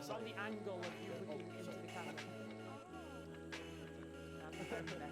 It's on the angle of you looking into the camera. That's very better.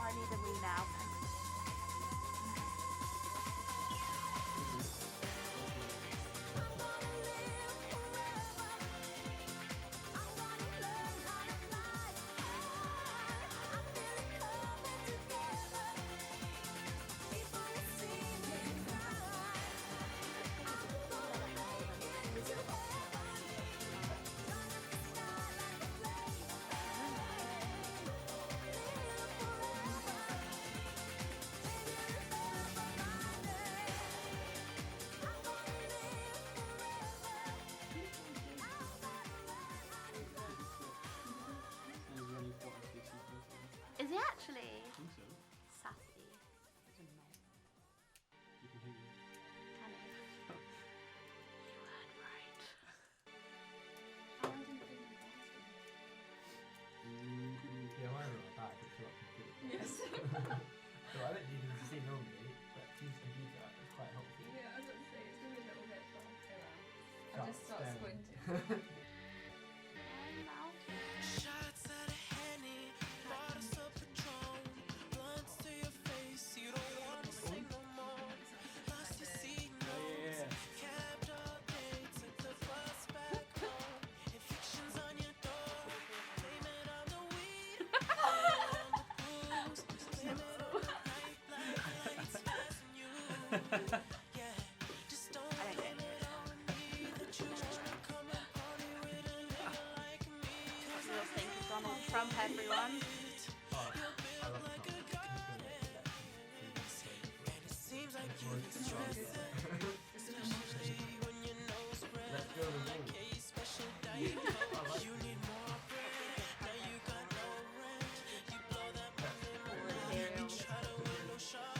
I need a wee now. Is he actually? I think so. Sassy. You can hear me. Can he? You heard right. Yeah, mine are like that. It's not computer. Yes. So I don't use it to see normally, but to use computer is quite helpful. Yeah, I was about to say, it's going to be a little bit, but okay, well. I Start just start staring. squinting. Shots at a Henny, bottles of Patron, blunts to your face, you don't want to sing no more. Lost your seat notes, cabbed all day, took the bus back home. Evictions on your door, blame it on the weed, blame it on the booze, blame it on the nightlife lights passing you. Yeah, just don't blame it on me that you wanna come and party with a nigga like me. Little thing has gone on Trump, everyone. I love Seems like you've been stressed, especially when your nose red. Let's go to Like a special diet coke. You need more bread. Now you got no rent. You blow that money, you try to window shop.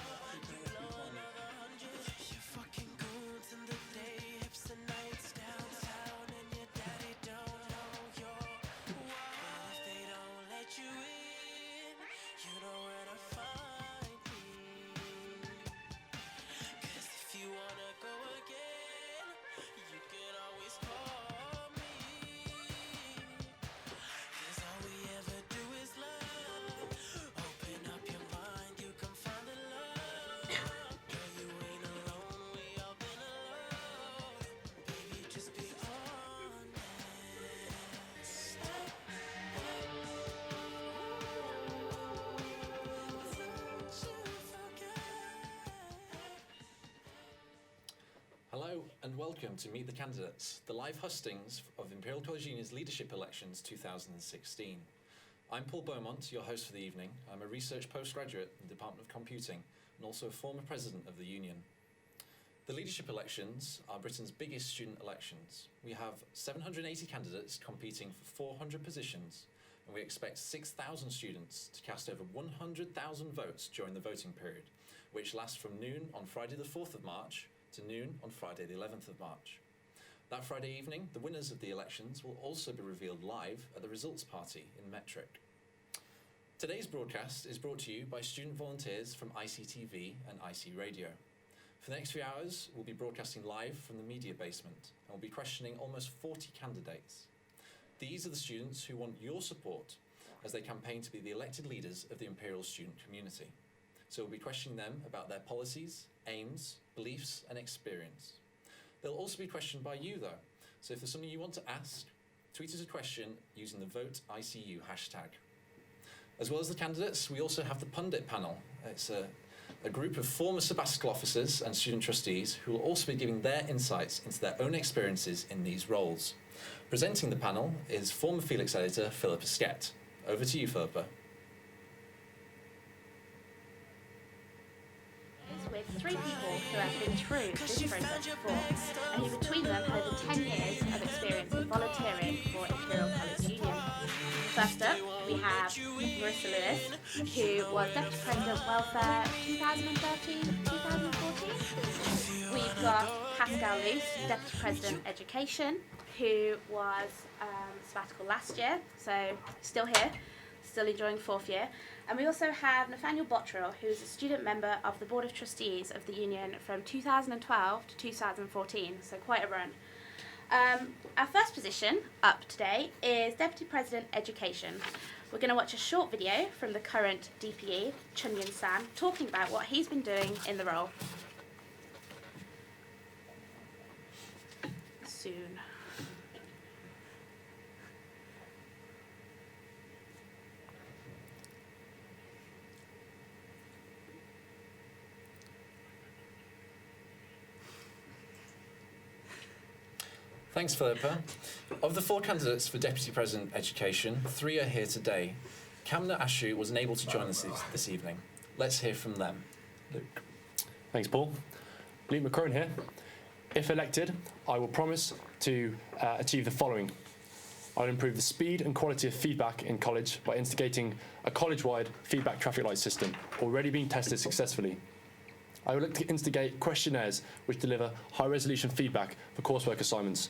You blow another 100. You fucking goons in the day, hips and nights downtown, and your daddy don't know your why. If they don't let you in, you know where to find me. 'Cause if you wanna go again, you can always call me. welcome to Meet the Candidates, the live hustings of Imperial College Union's Leadership Elections 2016. I'm Paul Beaumont, your host for the evening. I'm a research postgraduate in the Department of Computing and also a former president of the union. The Leadership Elections are Britain's biggest student elections. We have 780 candidates competing for 400 positions, and we expect 6,000 students to cast over 100,000 votes during the voting period, which lasts from noon on Friday the 4th of March to noon on Friday the 11th of March. That Friday evening, the winners of the elections will also be revealed live at the results party in Metric. Today's broadcast is brought to you by student volunteers from ICTV and IC Radio. For the next few hours, we'll be broadcasting live from the media basement and we'll be questioning almost 40 candidates. These are the students who want your support as they campaign to be the elected leaders of the Imperial student community. So we'll be questioning them about their policies, aims, beliefs and experience. They'll also be questioned by you though, so if there's something you want to ask, tweet us a question using the Vote ICU hashtag. As well as the candidates, we also have the pundit panel. It's a group of former sabbatical officers and student trustees who will also be giving their insights into their own experiences in these roles. Presenting the panel is former Felix editor Philippa. Over to you, Philippa. With three people who have been through this process before, and who between them have over 10 years of experience in volunteering for Imperial College Union. First up, we have Marissa Lewis, who was Deputy President Welfare 2013-2014. We've got Pascal Luce, Deputy President Education, who was sabbatical last year, so still here, still enjoying fourth year. And we also have Nathaniel Bottrell, who is a student member of the Board of Trustees of the Union from 2012 to 2014, so quite a run. Our first position up today is Deputy President Education. We're going to watch a short video from the current DPE, Chunyan San, talking about what he's been doing in the role. Soon. Thanks, Philippa. Of the 4 candidates for Deputy President Education, 3 are here today. Kamna Ashu was unable to join us this evening. Let's hear from them. Luke. Thanks, Paul. Luke McCrone here. If elected, I will promise to achieve the following. I'll improve the speed and quality of feedback in college by instigating a college-wide feedback traffic light system, already being tested successfully. I will look to instigate questionnaires which deliver high-resolution feedback for coursework assignments,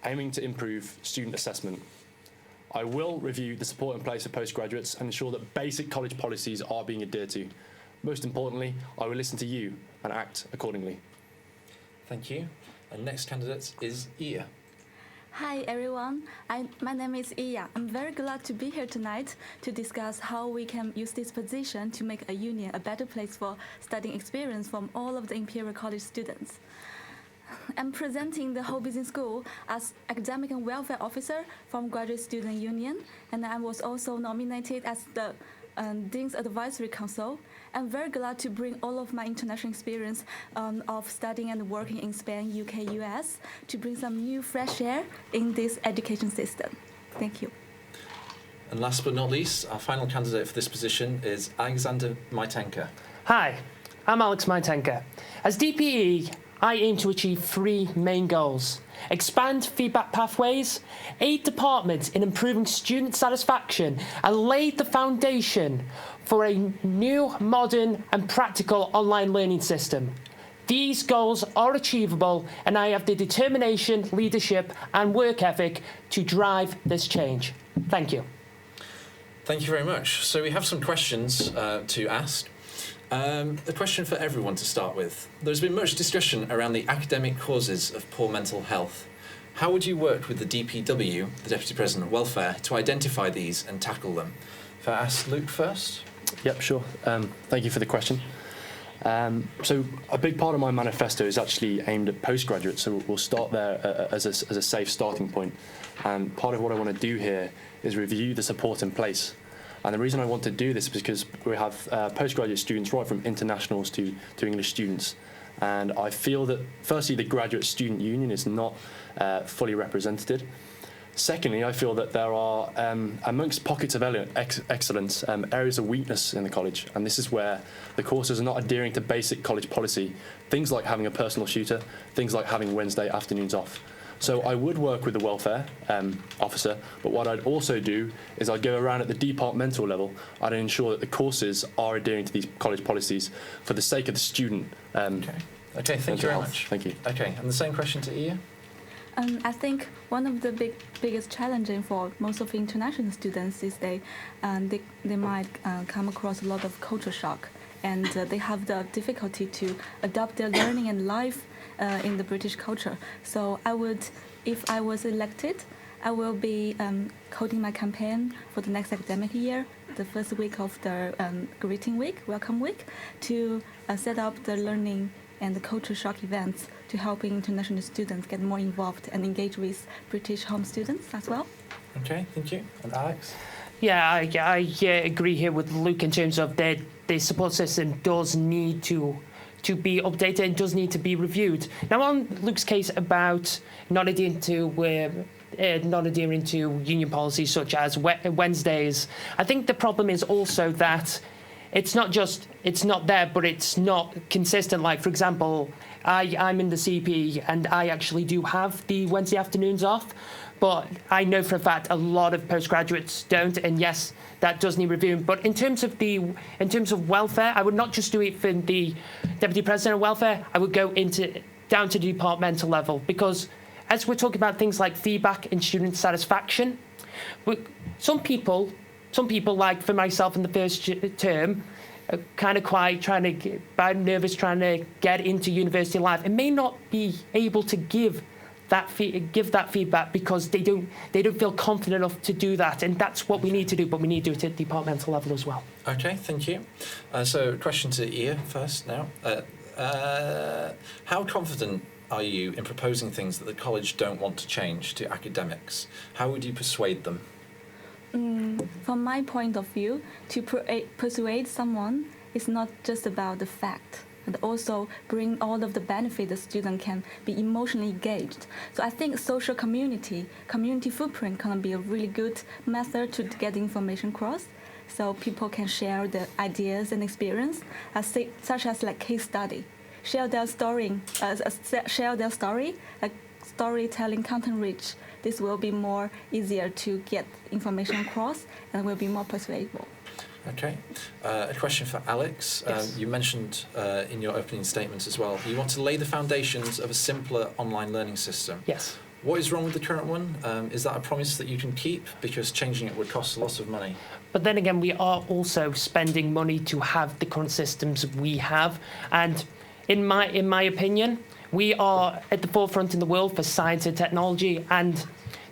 aiming to improve student assessment. I will review the support in place for postgraduates and ensure that basic college policies are being adhered to. Most importantly, I will listen to you and act accordingly. Thank you. And next candidate is Iya. Hi everyone, my name is Iya. I'm very glad to be here tonight to discuss how we can use this position to make a union a better place for studying experience from all of the Imperial College students. I'm presenting the whole business school as academic and welfare officer from Graduate Student Union, and I was also nominated as the Dean's Advisory Council. I'm very glad to bring all of my international experience of studying and working in Spain, UK, US to bring some new fresh air in this education system. Thank you. And last but not least, our final candidate for this position is Alexander Maitenka. Hi, I'm Alex Maitenka. As DPE, I aim to achieve 3 main goals: expand feedback pathways, aid departments in improving student satisfaction, and lay the foundation for a new, modern and practical online learning system. These goals are achievable, and I have the determination, leadership and work ethic to drive this change. Thank you. Thank you very much. So we have some questions to ask. A question for everyone to start with. There's been much discussion around the academic causes of poor mental health. How would you work with the DPW, the Deputy President of Welfare, to identify these and tackle them? If I ask Luke first. Yep, sure. Thank you for the question. So a big part of my manifesto is actually aimed at postgraduates, so we'll start there as a safe starting point. And part of what I want to do here is review the support in place. And the reason I want to do this is because we have postgraduate students right from internationals to English students. And I feel that, firstly, the Graduate Student Union is not fully represented. Secondly, I feel that there are, amongst pockets of excellence, areas of weakness in the college, and this is where the courses are not adhering to basic college policy, things like having a personal tutor, things like having Wednesday afternoons off. So I would work with the welfare officer, but what I'd also do is I'd go around at the departmental level. I'd ensure that the courses are adhering to these college policies for the sake of the student. Okay, thank you very much. Thank you. Okay, and the same question to Iya. I think one of the biggest challenges for most of international students is they might come across a lot of culture shock, and they have the difficulty to adopt their learning and life in the British culture. So I would, if I was elected, I will be coding my campaign for the next academic year, the first week of the greeting week, welcome week, to set up the learning and the culture shock events to helping international students get more involved and engage with British home students as well. Okay, thank you. And Alex? Yeah, I agree here with Luke in terms of the support system does need to be updated and does need to be reviewed. Now, on Luke's case about not adhering to union policies such as Wednesdays, I think the problem is also that it's not there, but it's not consistent. Like, for example, I'm in the CP and I actually do have the Wednesday afternoons off, but I know for a fact a lot of postgraduates don't, and yes, that does need reviewing. But in terms of welfare, I would not just do it for the Deputy President of Welfare, I would go down to the departmental level, because as we're talking about things like feedback and student satisfaction, some people, like for myself in the first term, are kind of quite nervous trying to get into university life and may not be able to give that feedback because they don't feel confident enough to do that, and that's what we need to do, but we need to do it at departmental level as well. Okay, thank you. So question to Iya first now. How confident are you in proposing things that the college don't want to change to academics? How would you persuade them? From my point of view, to persuade someone is not just about the fact, but also bring all of the benefit the student can be emotionally engaged. So I think social community footprint can be a really good method to get information across. So people can share their ideas and experience, such as like case study, share their story, like storytelling, content rich. This will be more easier to get information across and will be more persuadable. Okay. A question for Alex. Yes. You mentioned in your opening statements as well, you want to lay the foundations of a simpler online learning system. Yes. What is wrong with the current one? Is that a promise that you can keep? Because changing it would cost a lot of money. But then again, we are also spending money to have the current systems we have. And in my opinion, we are at the forefront in the world for science and technology. And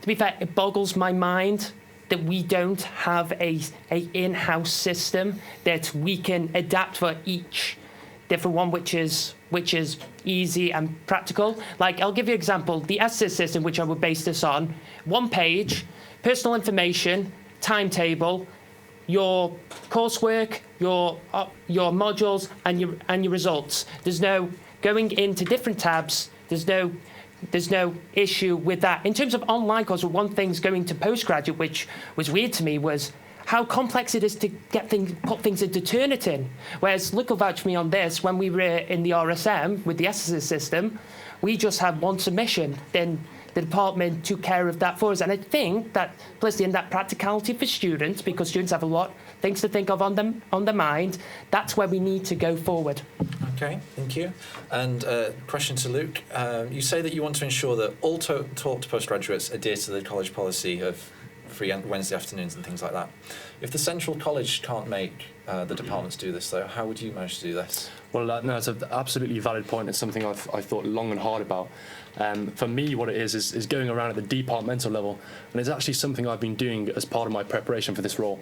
to be fair, it boggles my mind that we don't have a in-house system that we can adapt for each different one, which is easy and practical. Like, I'll give you an example. The SIS system, which I would base this on, one page, personal information, timetable, your coursework, your modules, and your results. There's no going into different tabs. There's no issue with that. In terms of online courses, one thing's going to postgraduate, which was weird to me, was how complex it is to put things into Turnitin. Whereas, Luke will vouch for me on this, when we were in the RSM with the SSS system, we just had one submission. Then the department took care of that for us. And I think that plays in that practicality for students, because students have a lot of things to think of on their mind. That's where we need to go forward. Okay, thank you. And question to Luke. You say that you want to ensure that all taught postgraduates adhere to the college policy of free Wednesday afternoons and things like that. If the Central College can't make the departments do this, though, how would you manage to do this? Well, no, it's an absolutely valid point. It's something I've thought long and hard about. For me, what it is going around at the departmental level, and it's actually something I've been doing as part of my preparation for this role.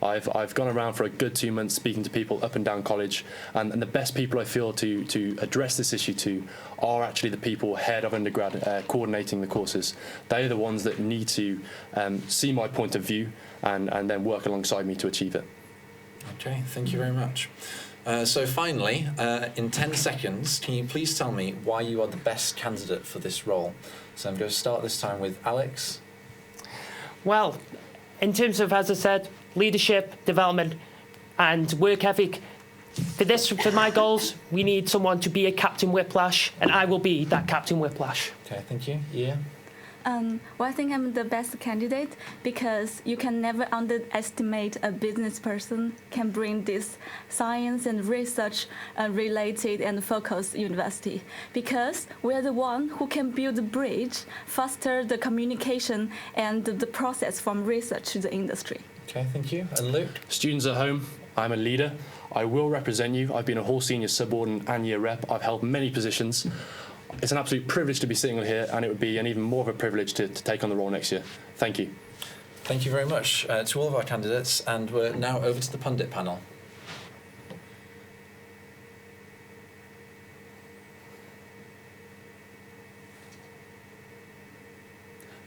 I've gone around for a good 2 months speaking to people up and down college, and the best people I feel to address this issue to are actually the people head of undergrad coordinating the courses. They're the ones that need to see my point of view and then work alongside me to achieve it. Okay, thank you very much. So finally, in 10 seconds, can you please tell me why you are the best candidate for this role? So I'm going to start this time with Alex. Well, in terms of, as I said, leadership, development, and work ethic, for my goals, we need someone to be a Captain Whiplash, and I will be that Captain Whiplash. Okay, thank you. Yeah. Well, I think I'm the best candidate because you can never underestimate a business person can bring this science and research related and focused university, because we're the one who can build the bridge, foster the communication and the process from research to the industry. Okay, thank you. And Luke? Students at home, I'm a leader. I will represent you. I've been a whole senior subordinate and year rep. I've held many positions. It's an absolute privilege to be sitting here, and it would be an even more of a privilege to take on the role next year. Thank you. Thank you very much to all of our candidates, and we're now over to the pundit panel.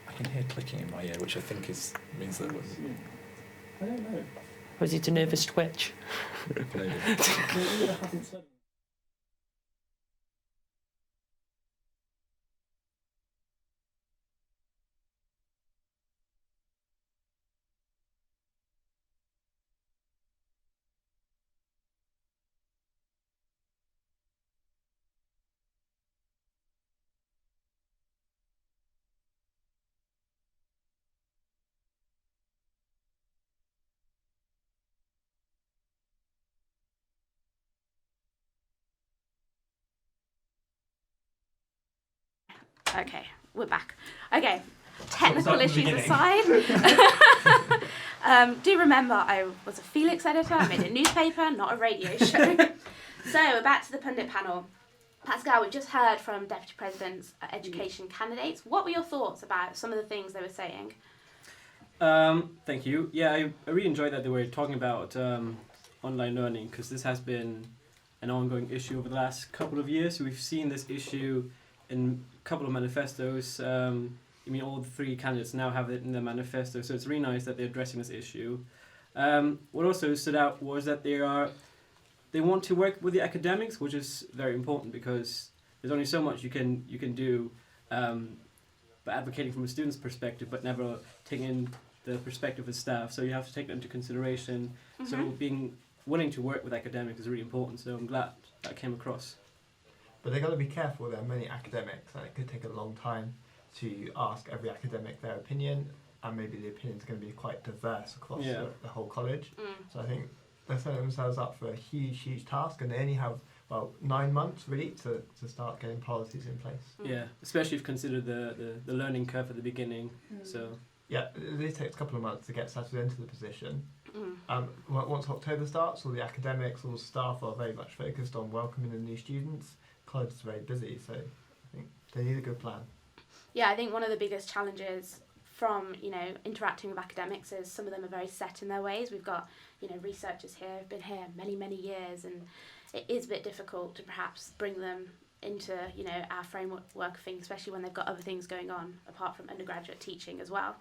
I can hear clicking in my ear, which I think means that was... I don't know. Was it a nervous twitch? Maybe. Okay, we're back. Okay, technical Start from the issues beginning. aside. Do remember I was a Felix editor, I made a newspaper, not a radio show. So we're back to the pundit panel. Pascal, we just heard from Deputy President's education candidates. What were your thoughts about some of the things they were saying? Thank you. Yeah, I really enjoyed that they were talking about online learning, because this has been an ongoing issue over the last couple of years. We've seen this issue in a couple of manifestos. All the three candidates now have it in their manifesto, so it's really nice that they're addressing this issue. What also stood out was that they want to work with the academics, which is very important, because there's only so much you can do by advocating from a student's perspective, but never taking in the perspective of staff. So you have to take that into consideration. So being willing to work with academics is really important. So I'm glad that came across. But they've got to be careful. There are many academics, and it could take a long time to ask every academic their opinion, and maybe the opinion's going to be quite diverse across the whole college. So I think they're setting themselves up for a huge task, and they only have 9 months really to start getting policies in place. Yeah, especially if you consider the learning curve at the beginning. So yeah, it takes a couple of months to get settled into the position. Once October starts, all the academics, all the staff are very much focused on welcoming the new students. College is very busy, so I think they need a good plan. Yeah, I think one of the biggest challenges from, interacting with academics is some of them are very set in their ways. We've got, researchers here who've been here many years, and it is a bit difficult to perhaps bring them into, our framework of things, especially when they've got other things going on apart from undergraduate teaching as well.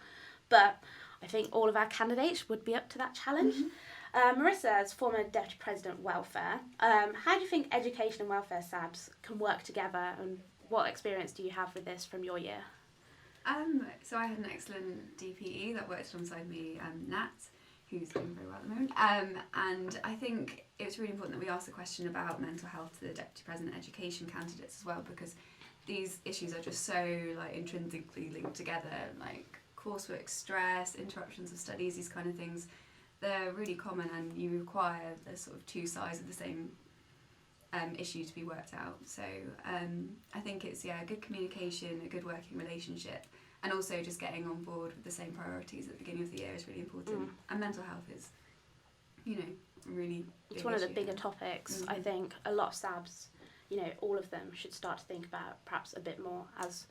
But I think all of our candidates would be up to that challenge. Marissa, as former Deputy President Welfare, how do you think education and welfare SABs can work together, and what experience do you have with this from your year? So I had an excellent DPE that worked alongside me, Nat, who's doing very well at the moment. And I think it's really important that we ask the question about mental health to the Deputy President education candidates as well, because these issues are just so intrinsically linked together, like coursework stress, interruptions of studies, these kind of things. They're really common, and you require the sort of two sides of the same issue to be worked out. So I think it's good communication, a good working relationship, and also just getting on board with the same priorities at the beginning of the year is really important. And mental health is, really it's one of the bigger topics. I think a lot of SABs, all of them should start to think about perhaps a bit more as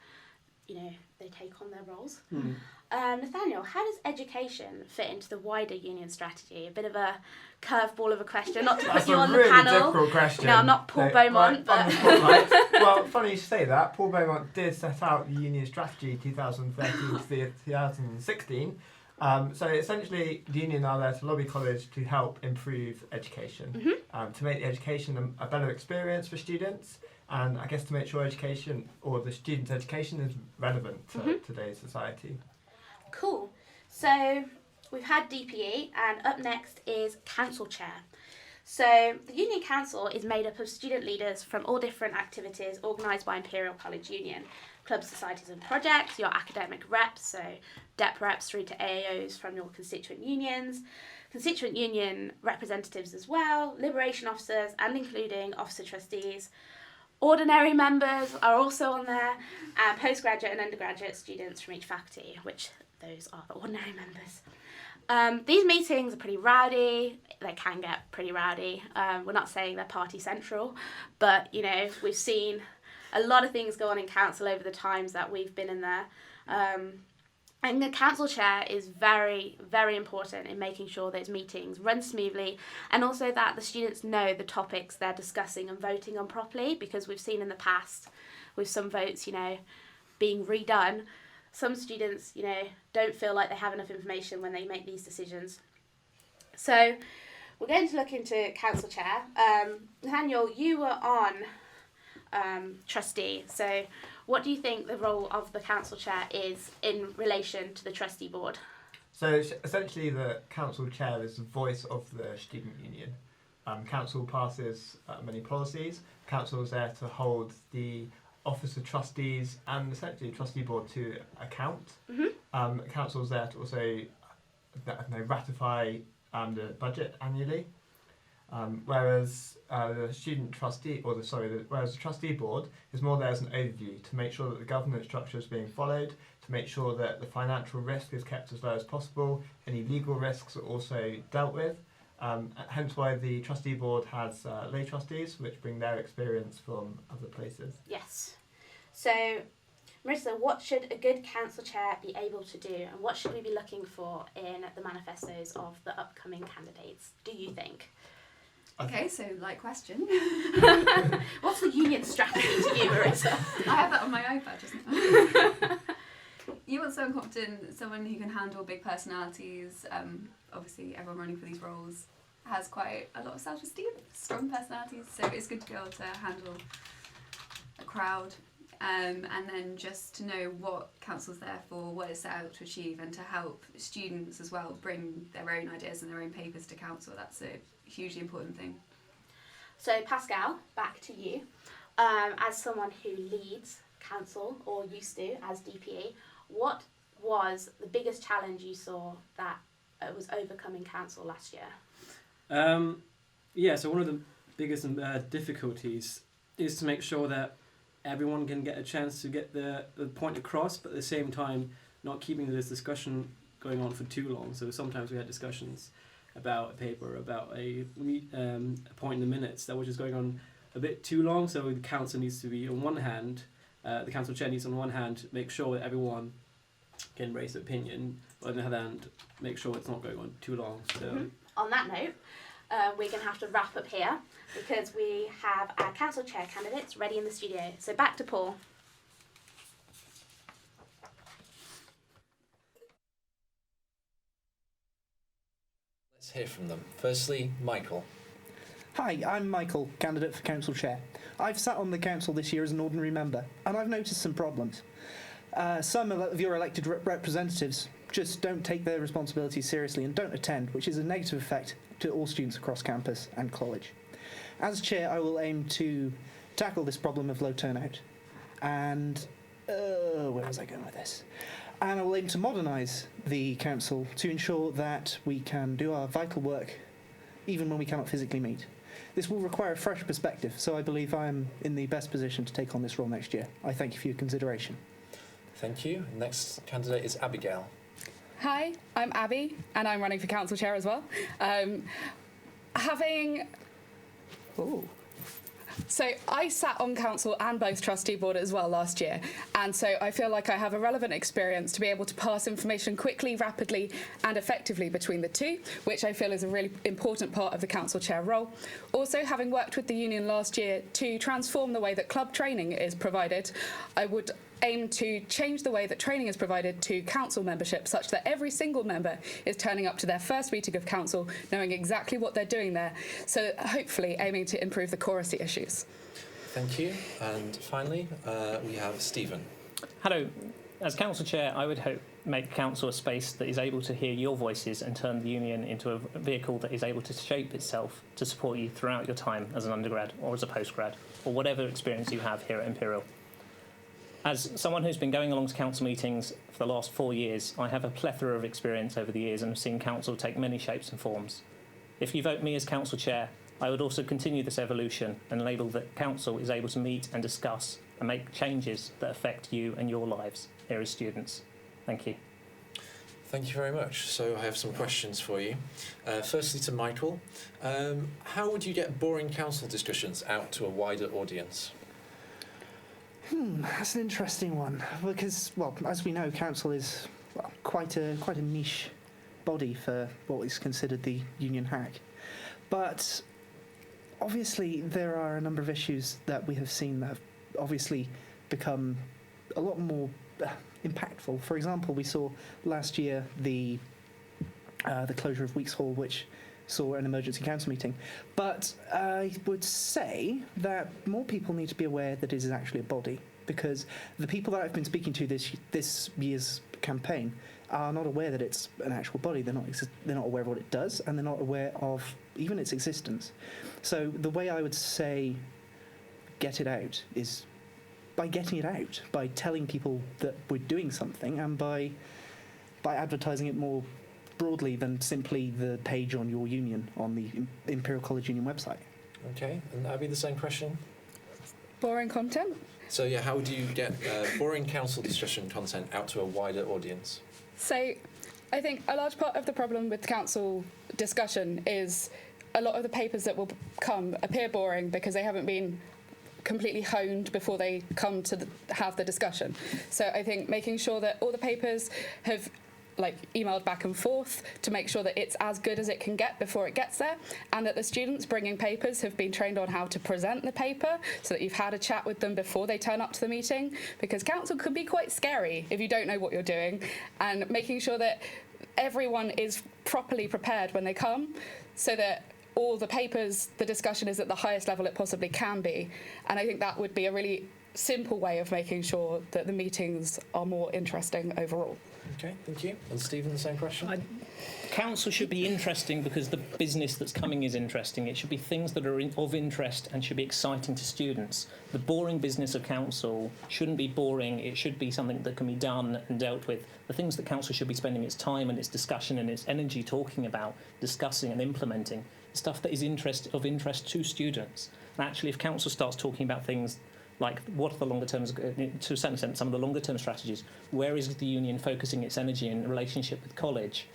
they take on their roles. Nathaniel, how does education fit into the wider union strategy? A bit of a curveball of a question, not to put you on the panel. That's a really difficult question. I'm not Paul Beaumont, but... Well, funny you say that. Paul Beaumont did set out the union strategy 2013 to 2016, So essentially, the union are there to lobby college to help improve education, to make the education a better experience for students, and I guess to make sure education or the students' education is relevant to today's society. Cool. So we've had DPE, and up next is council chair. So the union council is made up of student leaders from all different activities organised by Imperial College Union. Clubs, societies and projects, your academic reps, so DEP reps through to AAOs from your constituent unions, constituent union representatives as well, liberation officers and including officer trustees. Ordinary members are also on there, and postgraduate and undergraduate students from each faculty, which those are the ordinary members. These meetings are pretty rowdy. They can get pretty rowdy. We're not saying they're party central, but you know, we've seen a lot of things go on in council over the times that we've been in there. And the council chair is very, very important in making sure those meetings run smoothly, and also that the students know the topics they're discussing and voting on properly, because we've seen in the past with some votes, you know, being redone, some students, you know, don't feel like they have enough information when they make these decisions. So we're going to look into council chair. Nathaniel, you were on trustee, so what do you think the role of the council chair is in relation to the trustee board? So essentially the council chair is the voice of the student union. Council passes many policies. Council is there to hold the officer trustees and essentially the trustee board to account. Council is there to also ratify the budget annually. Whereas the student trustee, whereas the trustee board is more there as an overview to make sure that the governance structure is being followed, to make sure that the financial risk is kept as low as possible, any legal risks are also dealt with. Hence why the trustee board has lay trustees, which bring their experience from other places. Yes. So, Marissa, what should a good council chair be able to do, and what should we be looking for in the manifestos of the upcoming candidates, do you think? Okay, so like question. What's the union strategy to you, Marissa? I have that on my iPad, just You want someone confident, someone who can handle big personalities. Obviously, everyone running for these roles has quite a lot of self-esteem, strong personalities, so it's good to be able to handle a crowd. And then just to know what council's there for, what it's set out to achieve, and to help students as well bring their own ideas and their own papers to council. That's a hugely important thing. So Pascal, back to you. As someone who leads council, or used to as DPE, what was the biggest challenge you saw that was overcoming council last year? So one of the biggest difficulties is to make sure that everyone can get a chance to get the point across, but at the same time not keeping this discussion going on for too long. So sometimes we had discussions about a paper, about a point in the minutes that was just going on a bit too long. So the council needs to be, on one hand, the council chair needs on one hand make sure that everyone can raise their opinion, but on the other hand make sure it's not going on too long. So on that note, we're going to have to wrap up here because we have our council chair candidates ready in the studio. So back to Paul. Let's hear from them. Firstly, Michael. Hi, I'm Michael, candidate for council chair. I've sat on the council this year as an ordinary member, and I've noticed some problems. Some of your elected representatives just don't take their responsibilities seriously and don't attend, which is a negative effect to all students across campus and college. As chair, I will aim to tackle this problem of low turnout. And where was I going with this? And I will aim to modernise the council to ensure that we can do our vital work even when we cannot physically meet. This will require a fresh perspective, so I believe I am in the best position to take on this role next year. I thank you for your consideration. Thank you. Next candidate is Abigail. Hi, I'm Abby, and I'm running for council chair as well. So I sat on council and both trustee board as well last year, and so I feel like I have a relevant experience to be able to pass information quickly, rapidly and effectively between the two, which I feel is a really important part of the council chair role. Also, having worked with the union last year to transform the way that club training is provided, I would aim to change the way that training is provided to council membership such that every single member is turning up to their first meeting of council knowing exactly what they're doing there, so hopefully aiming to improve the quality issues. Thank you. And finally, we have Stephen. Hello. As council chair, I would hope make council a space that is able to hear your voices and turn the union into a vehicle that is able to shape itself to support you throughout your time as an undergrad or as a postgrad or whatever experience you have here at Imperial. As someone who's been going along to council meetings for the last 4 years, I have a plethora of experience over the years and have seen council take many shapes and forms. If you vote me as council chair, I would also continue this evolution and enable that council is able to meet and discuss and make changes that affect you and your lives here as students. Thank you. Thank you very much. So I have some questions for you. Firstly to Michael, how would you get boring council discussions out to a wider audience? That's an interesting one because, well, as we know, council is quite a niche body for what is considered the union hack. But obviously, there are a number of issues that we have seen that have obviously become a lot more impactful. For example, we saw last year the closure of Weeks Hall, which saw an emergency council meeting. But I would say that more people need to be aware that it is actually a body, because the people that I've been speaking to this year's campaign are not aware that it's an actual body. They're not aware of what it does, and they're not aware of even its existence. So the way I would say get it out is by getting it out, by telling people that we're doing something, and by advertising it more broadly than simply the page on your union on the Imperial College Union website. Okay, and Abby, the same question? Boring content? So yeah, how do you get boring council discussion content out to a wider audience? So I think a large part of the problem with council discussion is a lot of the papers that will come appear boring because they haven't been completely honed before they come to have the discussion. So I think making sure that all the papers have emailed back and forth to make sure that it's as good as it can get before it gets there, and that the students bringing papers have been trained on how to present the paper so that you've had a chat with them before they turn up to the meeting, because council can be quite scary if you don't know what you're doing, and making sure that everyone is properly prepared when they come so that all the papers, the discussion is at the highest level it possibly can be. And I think that would be a really simple way of making sure that the meetings are more interesting overall. Okay, thank you. And Stephen, the same question? Council should be interesting because the business that's coming is interesting. It should be things that are of interest and should be exciting to students. The boring business of council shouldn't be boring. It should be something that can be done and dealt with. The things that council should be spending its time and its discussion and its energy talking about, discussing and implementing, stuff that is of interest to students. And actually, if council starts talking about things like what are the longer terms, to a certain extent, some of the longer term strategies, where is the union focusing its energy in relationship with college,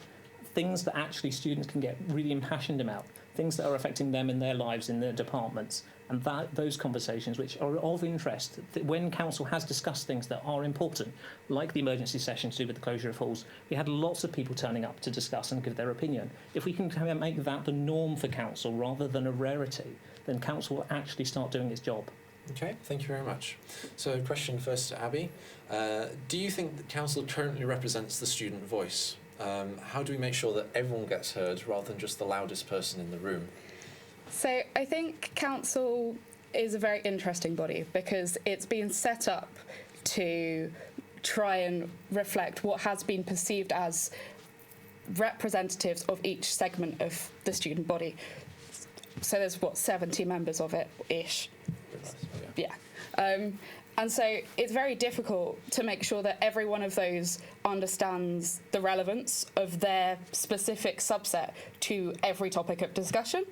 things that actually students can get really impassioned about, things that are affecting them in their lives, in their departments, and those conversations which are of interest, when council has discussed things that are important, like the emergency session to do with the closure of halls, we had lots of people turning up to discuss and give their opinion. If we can make that the norm for council rather than a rarity, then council will actually start doing its job. Okay, thank you very much. So question first to Abby. Do you think that council currently represents the student voice? How do we make sure that everyone gets heard rather than just the loudest person in the room? So I think council is a very interesting body because it's been set up to try and reflect what has been perceived as representatives of each segment of the student body. So there's 70 members of it ish. Yeah. And so it's very difficult to make sure that every one of those understands the relevance of their specific subset to every topic of discussion.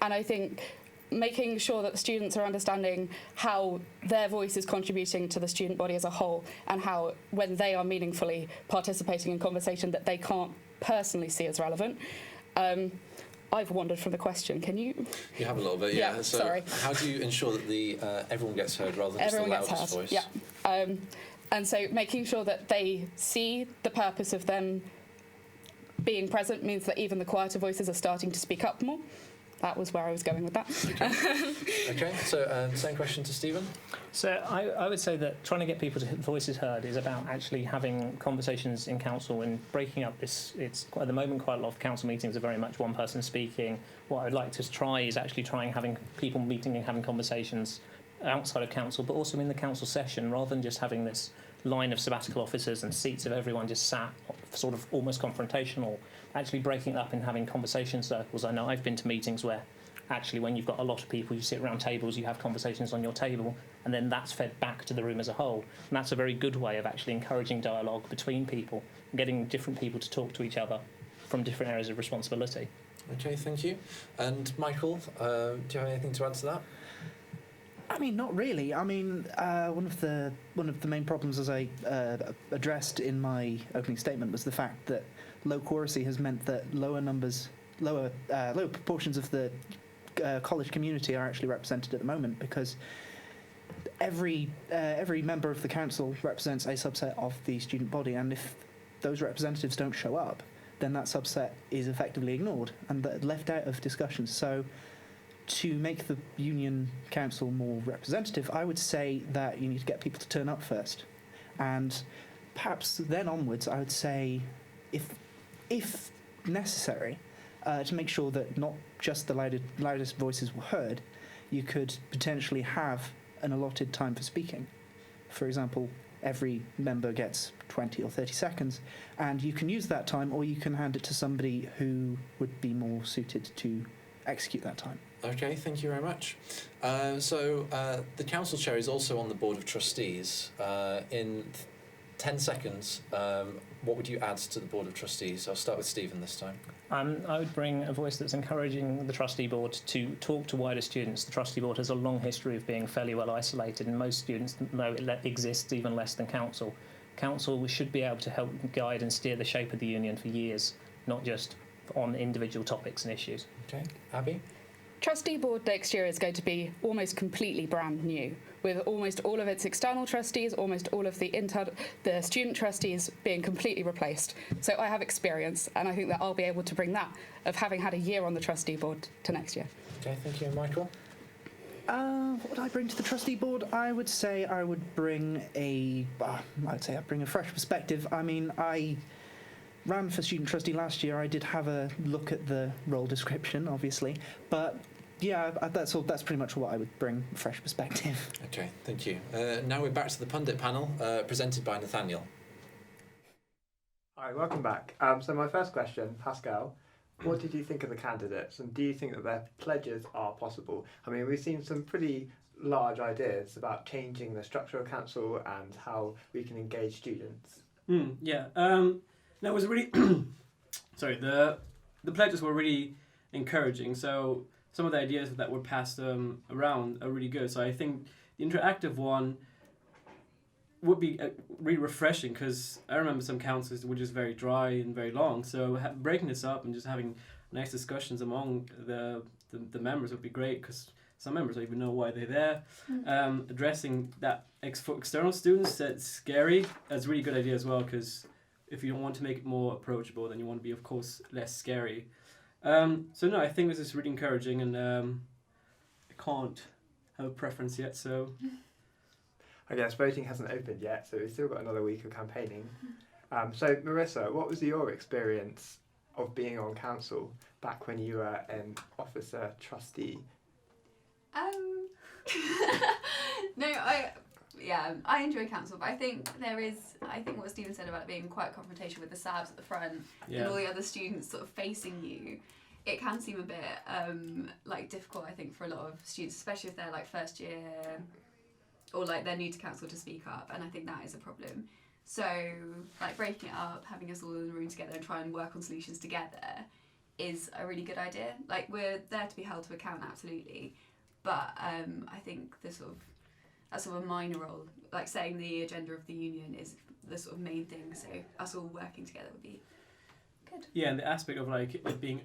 And I think making sure that the students are understanding how their voice is contributing to the student body as a whole, and how when they are meaningfully participating in conversation that they can't personally see as relevant. I've wandered from the question. Can you? You have a little bit, yeah. So sorry. How do you ensure that everyone gets heard rather than Everyone just the gets loudest heard. voice? Yeah. And so making sure that they see the purpose of them being present means that even the quieter voices are starting to speak up more. that was where I was going with that. Okay, so same question to Stephen. So I would say that trying to get people's voices heard is about actually having conversations in council and breaking up this. It's at the moment quite a lot of council meetings are very much one person speaking. What I'd like to try is actually having people meeting and having conversations outside of council, but also in the council session, rather than just having this line of sabbatical officers and seats of everyone just sat sort of almost confrontational, actually breaking it up and having conversation circles. I know I've been to meetings where actually when you've got a lot of people, you sit around tables, you have conversations on your table, and then that's fed back to the room as a whole. And that's a very good way of actually encouraging dialogue between people and getting different people to talk to each other from different areas of responsibility. Okay, thank you. And Michael, do you have anything to add to that? I mean, not really. I mean, one of the main problems, as I addressed in my opening statement, was the fact that low quoracy has meant that lower proportions of the college community are actually represented at the moment, because every member of the council represents a subset of the student body, and if those representatives don't show up, then that subset is effectively ignored and left out of discussions. So, to make the union council more representative, I would say that you need to get people to turn up first, and perhaps then onwards, I would say, if necessary, to make sure that not just the loudest voices were heard, you could potentially have an allotted time for speaking. For example, every member gets 20 or 30 seconds, and you can use that time, or you can hand it to somebody who would be more suited to execute that time. Okay, thank you very much. So the council chair is also on the board of trustees. In 10 seconds, what would you add to the board of trustees? I'll start with Stephen this time. I would bring a voice that's encouraging the trustee board to talk to wider students. The trustee board has a long history of being fairly well isolated, and most students know it exists even less than council. Council should be able to help guide and steer the shape of the union for years, not just on individual topics and issues. Okay, Abby? Trustee board next year is going to be almost completely brand new, with almost all of its external trustees, almost all of the student trustees being completely replaced. So I have experience, and I think that I'll be able to bring that of having had a year on the trustee board to next year. Okay, thank you. Michael? What would I bring to the trustee board? I would say I would bring a fresh perspective. I mean, I ran for student trustee last year. I did have a look at the role description, obviously, but yeah, that's all. That's pretty much what I would bring, a fresh perspective. Okay, thank you. Now we're back to the pundit panel, presented by Nathaniel. Hi, welcome back. So my first question, Pascal, what did you think of the candidates, and do you think that their pledges are possible? I mean, we've seen some pretty large ideas about changing the structure of council and how we can engage students. Yeah, that was really sorry. The pledges were really encouraging. So some of the ideas that were passed around are really good. So I think the interactive one would be really refreshing, because I remember some councils were just very dry and very long. So breaking this up and just having nice discussions among the members would be great, because some members don't even know why they're there. Addressing that for external students, that's scary. That's a really good idea as well, because if you don't want to make it more approachable, then you want to be, of course, less scary. So no, I think this is really encouraging, and I can't have a preference yet, so... I guess voting hasn't opened yet, so we've still got another week of campaigning. So Marissa, what was your experience of being on council back when you were an officer trustee? No, I enjoy council, but I think what Stephen said about it being quite a confrontation with the SABs at the front and all the other students sort of facing you, it can seem a bit difficult, I think, for a lot of students, especially if they're like first year or like they're new to council, to speak up, and I think that is a problem. So like breaking it up, having us all in the room together and try and work on solutions together is a really good idea. Like, we're there to be held to account, absolutely, but I think that's sort of a minor role. Like setting the agenda of the union is the sort of main thing. So us all working together would be good. Yeah, and the aspect of like it being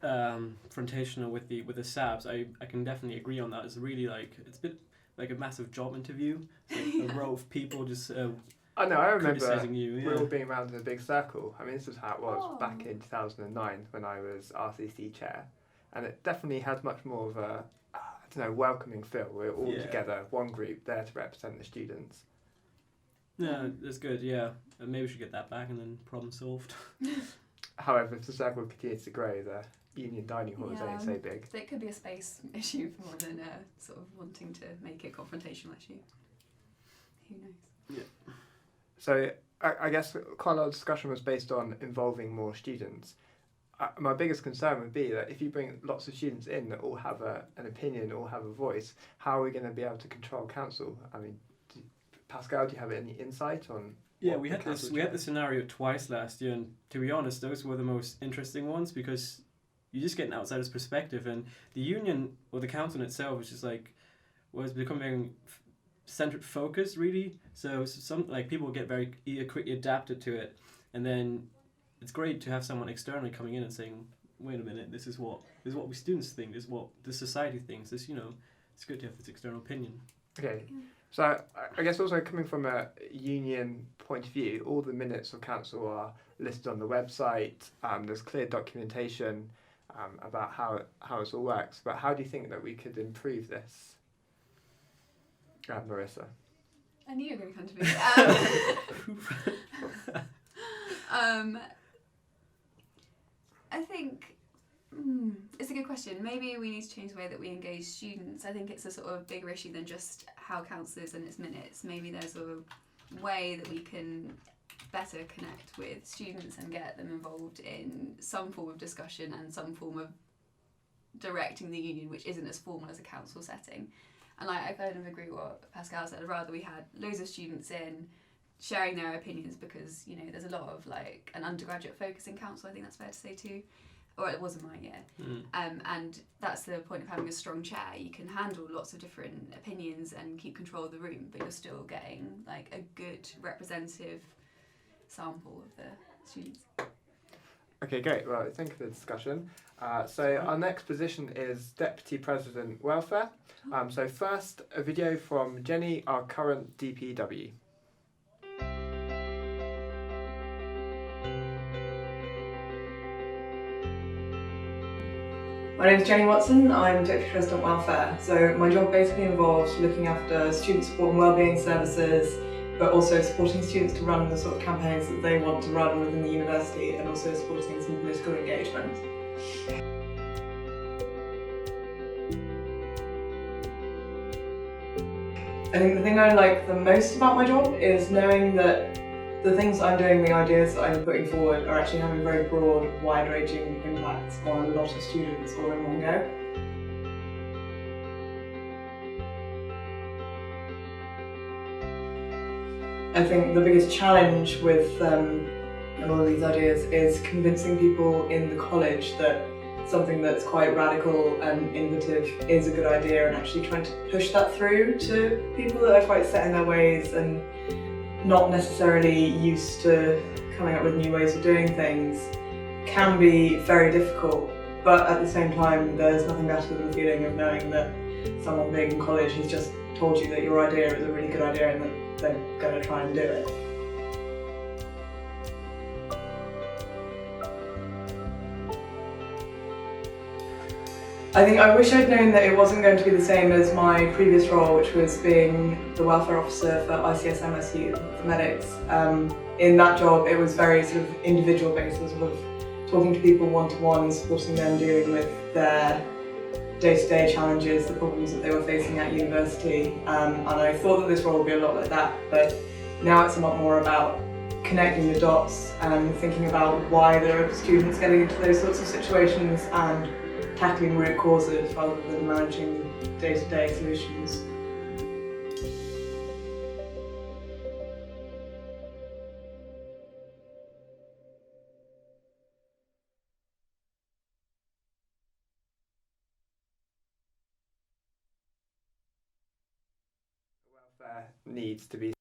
confrontational with the SABs, I can definitely agree on that. It's really like it's a bit like a massive job interview. It's like a row of people just. I know. I remember criticising you. we all being around in a big circle. I mean, this was how it was back in 2009 when I was RCC chair, and it definitely has much more of a welcoming feel. We're all together, one group, there to represent the students. Yeah, that's good. Yeah, and maybe we should get that back and then problem solved. However, if the circle continues to grow, the union dining hall is only so big. It could be a space issue more than sort of wanting to make it a confrontational issue. Who knows? Yeah. So I guess quite a lot of discussion was based on involving more students. My biggest concern would be that if you bring lots of students in that all have an opinion, all have a voice, how are we going to be able to control council? I mean, Pascal, do you have any insight on? Yeah, we had this scenario twice last year, and to be honest, those were the most interesting ones because you just get an outsider's perspective, and the union or the council itself is just was becoming centered focus really. So some people get very quickly adapted to it, and then it's great to have someone externally coming in and saying, "Wait a minute, this is what we students think. This is what the society thinks. It's good to have this external opinion." Okay. So I guess also coming from a union point of view, all the minutes of council are listed on the website. There's clear documentation about how it all works. But how do you think that we could improve this, Marissa? I knew you were going to come to me. I think it's a good question. Maybe we need to change the way that we engage students. I think it's a sort of bigger issue than just how council is and its minutes. Maybe there's a way that we can better connect with students and get them involved in some form of discussion and some form of directing the union, which isn't as formal as a council setting. And I kind of agree with what Pascal said. I'd rather we had loads of students in sharing their opinions because, there's a lot of an undergraduate focus in council, I think that's fair to say too. Or it was in my year. And that's the point of having a strong chair. You can handle lots of different opinions and keep control of the room, but you're still getting a good representative sample of the students. Okay, great. Well, thank you for the discussion. So our next position is Deputy President Welfare. So first, a video from Jenny, our current DPW. My name is Jenny Watson, I'm Deputy President Welfare. So my job basically involves looking after student support and wellbeing services, but also supporting students to run the sort of campaigns that they want to run within the university and also supporting some political engagement. I think the thing I like the most about my job is knowing that the things I'm doing, the ideas that I'm putting forward are actually having very broad, wide-ranging impacts on a lot of students all in one go. I think the biggest challenge with all of these ideas is convincing people in the college that something that's quite radical and innovative is a good idea, and actually trying to push that through to people that are quite set in their ways and not necessarily used to coming up with new ways of doing things can be very difficult. But at the same time, there's nothing better than the feeling of knowing that someone big in college has just told you that your idea is a really good idea and that they're going to try and do it. I think I wish I'd known that it wasn't going to be the same as my previous role, which was being the welfare officer for ICS MSU, for medics. In that job, it was very sort of individual based, sort of talking to people one-to-one, supporting them dealing with their day-to-day challenges, the problems that they were facing at university. And I thought that this role would be a lot like that, but now it's a lot more about connecting the dots and thinking about why there are students getting into those sorts of situations and tackling root causes rather than managing day-to-day solutions. Welfare needs to be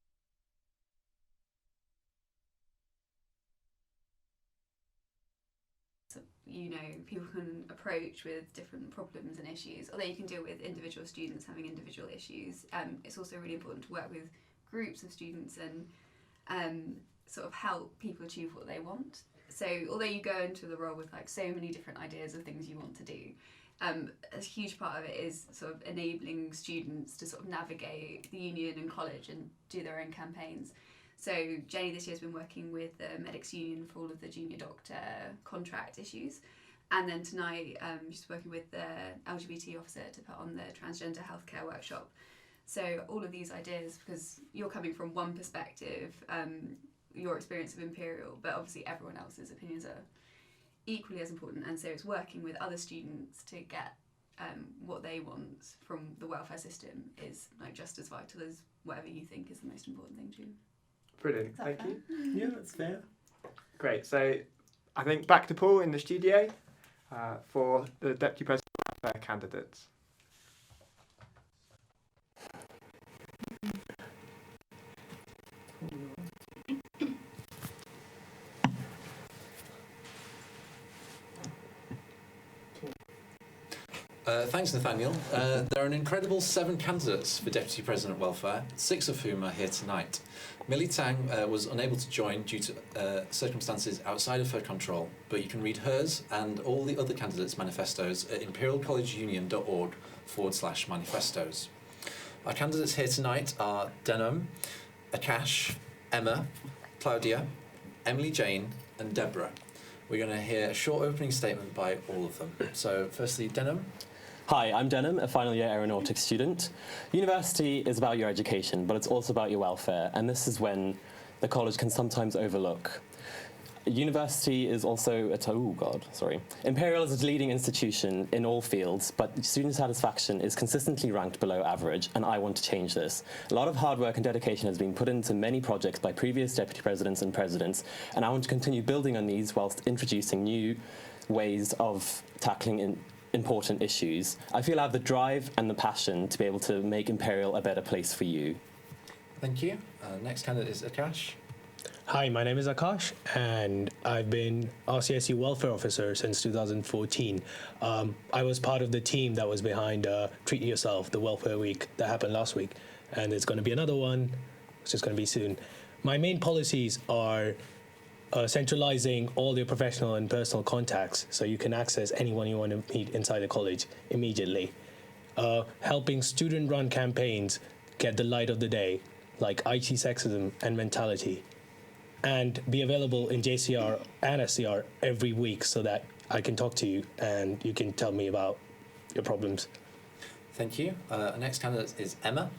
people can approach with different problems and issues, although you can deal with individual students having individual issues. It's also really important to work with groups of students and sort of help people achieve what they want. So although you go into the role with like so many different ideas of things you want to do, a huge part of it is sort of enabling students to sort of navigate the union and college and do their own campaigns. So Jenny this year has been working with the Medics Union for all of the junior doctor contract issues. And then tonight, she's working with the LGBT officer to put on the transgender healthcare workshop. So all of these ideas, because you're coming from one perspective, your experience of Imperial, but obviously everyone else's opinions are equally as important. And so it's working with other students to get what they want from the welfare system is like just as vital as whatever you think is the most important thing to you. Brilliant, thank you. Yeah, that's fair. Great, so I think back to Paul in the studio for the Deputy President welfare candidates. Thanks, Nathaniel. There are an incredible 7 candidates for Deputy President Welfare, 6 of whom are here tonight. Millie Tang was unable to join due to circumstances outside of her control, but you can read hers and all the other candidates' manifestos at imperialcollegeunion.org/manifestos. Our candidates here tonight are Denham, Akash, Emma, Claudia, Emily Jane and Deborah. We're going to hear a short opening statement by all of them. So firstly, Denham. Hi, I'm Denham, a final year aeronautics student. University is about your education, but it's also about your welfare, and this is when the college can sometimes overlook. University is also Imperial is a leading institution in all fields, but student satisfaction is consistently ranked below average, and I want to change this. A lot of hard work and dedication has been put into many projects by previous deputy presidents and presidents, and I want to continue building on these whilst introducing new ways of tackling important issues. I feel I have the drive and the passion to be able to make Imperial a better place for you. Thank you. Next candidate is Akash. Hi, my name is Akash, and I've been RCSU Welfare Officer since 2014. I was part of the team that was behind Treat Yourself, the Welfare Week that happened last week, and there's going to be another one, which is going to be soon. My main policies are centralizing all your professional and personal contacts so you can access anyone you want to meet inside the college immediately. Helping student-run campaigns get the light of the day, like IT sexism and mentality, and be available in JCR and SCR every week so that I can talk to you and you can tell me about your problems. Thank you. Next candidate is Emma.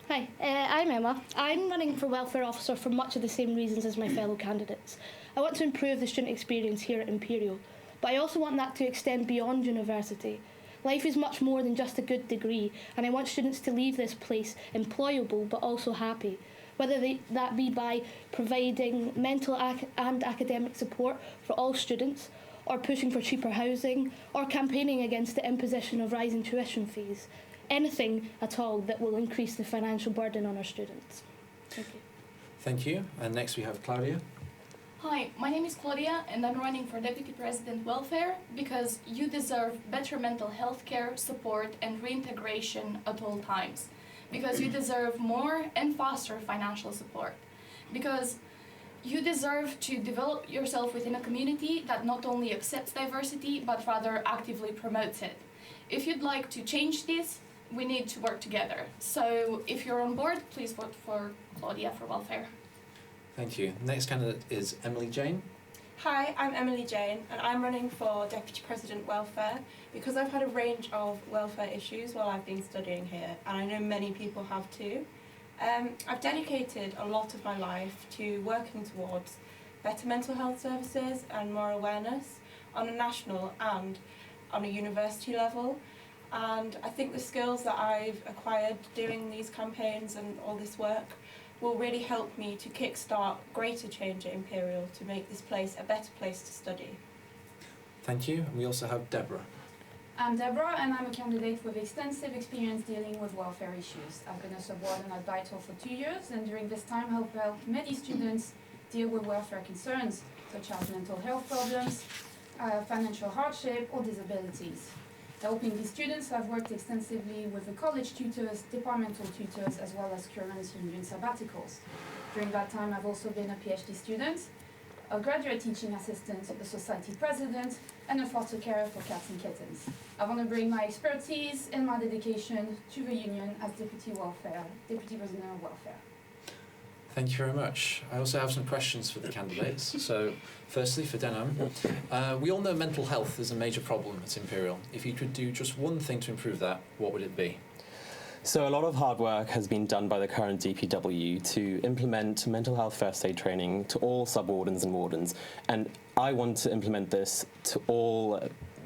Hi, I'm Emma. I'm running for Welfare Officer for much of the same reasons as my fellow candidates. I want to improve the student experience here at Imperial, but I also want that to extend beyond university. Life is much more than just a good degree, and I want students to leave this place employable but also happy, whether that be by providing mental and academic support for all students, or pushing for cheaper housing, or campaigning against the imposition of rising tuition fees. Anything at all that will increase the financial burden on our students. Thank you. Thank you. And next we have Claudia. Hi, my name is Claudia and I'm running for Deputy President Welfare because you deserve better mental health care, support and reintegration at all times. Because you deserve more and faster financial support. Because you deserve to develop yourself within a community that not only accepts diversity but rather actively promotes it. If you'd like to change this, we need to work together. So if you're on board, please vote for Claudia for welfare. Thank you. Next candidate is Emily Jane. Hi, I'm Emily Jane and I'm running for Deputy President Welfare because I've had a range of welfare issues while I've been studying here, and I know many people have too. I've dedicated a lot of my life to working towards better mental health services and more awareness on a national and on a university level. And I think the skills that I've acquired doing these campaigns and all this work will really help me to kickstart greater change at Imperial to make this place a better place to study. Thank you. And we also have Deborah. I'm Deborah and I'm a candidate with extensive experience dealing with welfare issues. I've been a subwarden at Vital for 2 years, and during this time I've helped many students deal with welfare concerns such as mental health problems, financial hardship or disabilities. Helping these students, I've worked extensively with the college tutors, departmental tutors, as well as current union sabbaticals. During that time, I've also been a PhD student. a graduate teaching assistant, the society president, and a foster carer for cats and kittens. I want to bring my expertise and my dedication to the union as Deputy President of Welfare. Thank you very much. I also have some questions for the candidates. So, firstly, for Denham, we all know mental health is a major problem at Imperial. If you could do just one thing to improve that, what would it be? So a lot of hard work has been done by the current DPW to implement mental health first aid training to all sub-wardens and wardens. And I want to implement this to all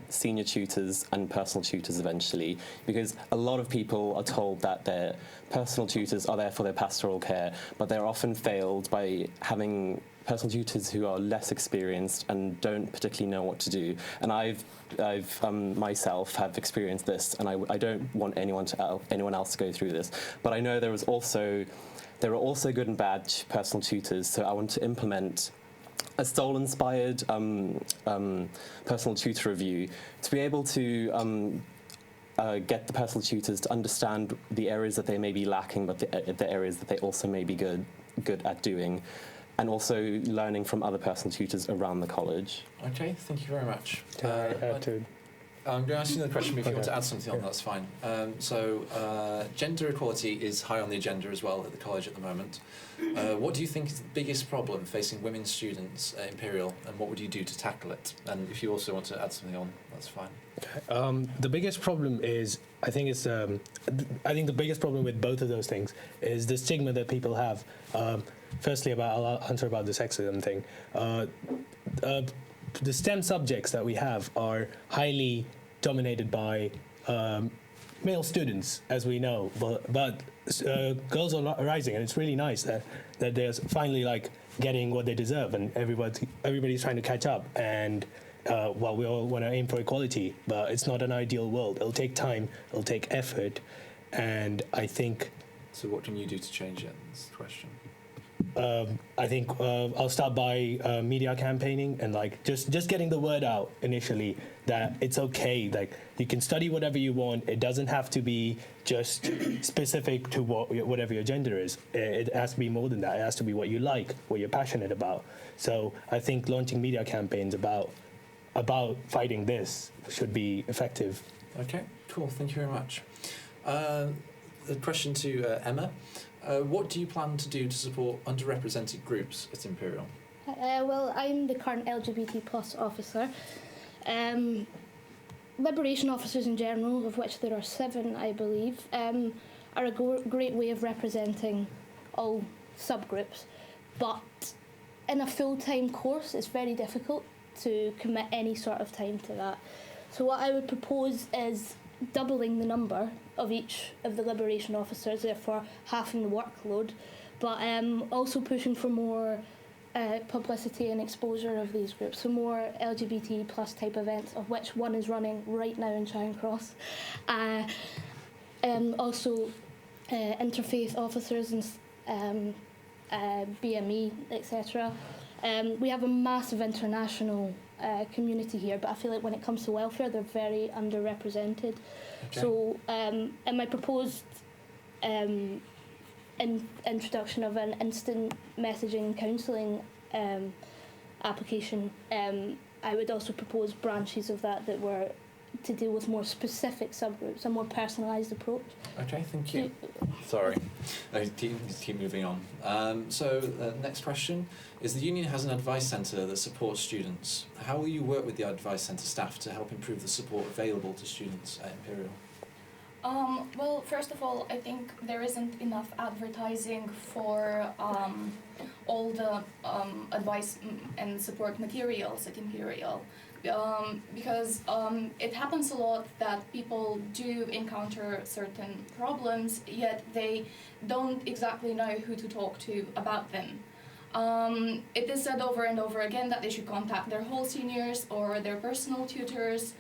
senior tutors and personal tutors eventually, because a lot of people are told that their personal tutors are there for their pastoral care, but they're often failed by having personal tutors who are less experienced and don't particularly know what to do. And I've myself have experienced this, and I don't want anyone else to go through this. But I know there are also good and bad personal tutors, so I want to implement a stole-inspired personal tutor review to be able to get the personal tutors to understand the areas that they may be lacking, but the areas that they also may be good at doing, and also learning from other personal tutors around the college. Okay, thank you very much. I'm going to ask you another question, but if you want to add something on, that's fine. Gender equality is high on the agenda as well at the college at the moment. What do you think is the biggest problem facing women students at Imperial, and what would you do to tackle it? And if you also want to add something on, that's fine. The biggest problem is, I think the biggest problem with both of those things is the stigma that people have. Firstly, I'll answer about the sexism thing. The STEM subjects that we have are highly dominated by male students, as we know, but girls are rising, and it's really nice that they're finally getting what they deserve, and everybody's trying to catch up. And we all want to aim for equality, but it's not an ideal world. It'll take time, it'll take effort, and I think. So, what can you do to change it? That's the question. I think I'll start by media campaigning and just getting the word out initially that it's okay. You can study whatever you want. It doesn't have to be just specific to whatever your gender is. It has to be more than that. It has to be what you like, what you're passionate about. So I think launching media campaigns about fighting this should be effective. Okay, cool. Thank you very much. The question to Emma. What do you plan to do to support underrepresented groups at Imperial? Well, I'm the current LGBT plus officer. Liberation officers in general, of which there are 7, I believe, are a great way of representing all subgroups. But in a full-time course, it's very difficult to commit any sort of time to that. So what I would propose is doubling the number of each of the liberation officers, therefore halving the workload, but also pushing for more publicity and exposure of these groups, so more LGBT plus type events, of which one is running right now in Charing Cross. Also interfaith officers and BME, etc. We have a massive international community here, but I feel like when it comes to welfare, they're very underrepresented. Okay. So in my proposed introduction of an instant messaging counselling application, I would also propose branches of that were to deal with more specific subgroups, a more personalised approach. Okay, thank you. Sorry, keep moving on. Next question is: the union has an advice centre that supports students. How will you work with the advice centre staff to help improve the support available to students at Imperial? Well, first of all, I think there isn't enough advertising for all the advice and support materials at Imperial. Because it happens a lot that people do encounter certain problems, yet they don't exactly know who to talk to about them. It is said over and over again that they should contact their whole seniors or their personal tutors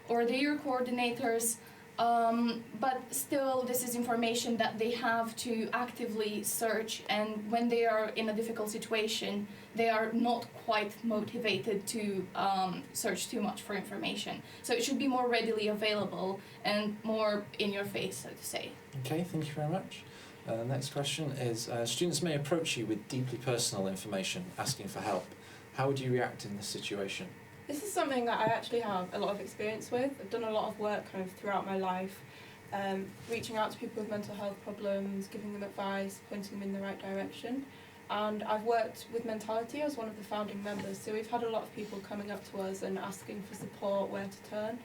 or their year coordinators, but still this is information that they have to actively search, and when they are in a difficult situation, they are not quite motivated to search too much for information. So it should be more readily available and more in your face, so to say. Okay, thank you very much. Next question is, students may approach you with deeply personal information, asking for help. How would you react in this situation? This is something that I actually have a lot of experience with. I've done a lot of work kind of throughout my life, reaching out to people with mental health problems, giving them advice, pointing them in the right direction. And I've worked with Mentality as one of the founding members, so we've had a lot of people coming up to us and asking for support, where to turn.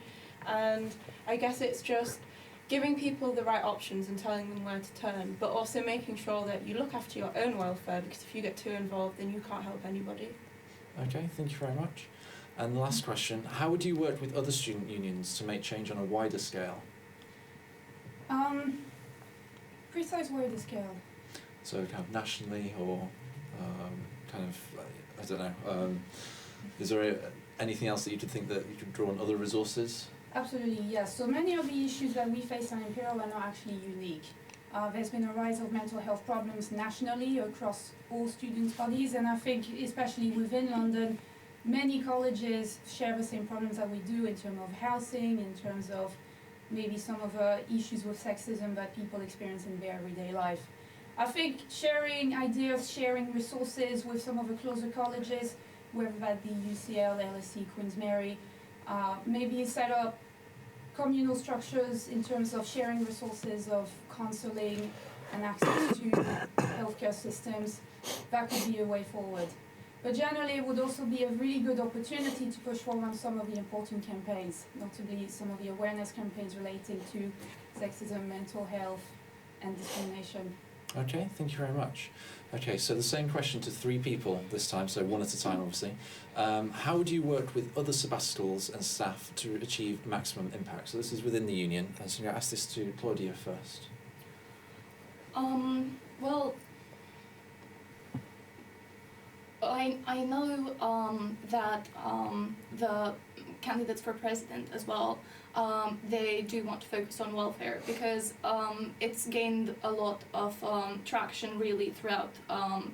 And I guess it's just giving people the right options and telling them where to turn, but also making sure that you look after your own welfare, because if you get too involved, then you can't help anybody. Okay, thank you very much. And the last question, how would you work with other student unions to make change on a wider scale? Precise wider scale. So kind of nationally or kind of, I don't know, is there anything else that you could think that you could draw on other resources? Absolutely, yes. So many of the issues that we face at Imperial are not actually unique. There's been a rise of mental health problems nationally across all student bodies, and I think especially within London, many colleges share the same problems that we do in terms of housing, in terms of maybe some of the issues with sexism that people experience in their everyday life. I think sharing ideas, sharing resources with some of the closer colleges, whether that be UCL, LSE, Queen's Mary, maybe set up communal structures in terms of sharing resources of counselling and access to healthcare systems, that could be a way forward. But generally it would also be a really good opportunity to push forward some of the important campaigns, notably some of the awareness campaigns relating to sexism, mental health and discrimination. Okay, thank you very much. Okay, so the same question to 3 people this time, so one at a time obviously. How would you work with other sabbatical and staff to achieve maximum impact? So this is within the union, and so I'm going to ask this to Claudia first. Well, I know that the candidates for president as well, they do want to focus on welfare because it's gained a lot of traction really throughout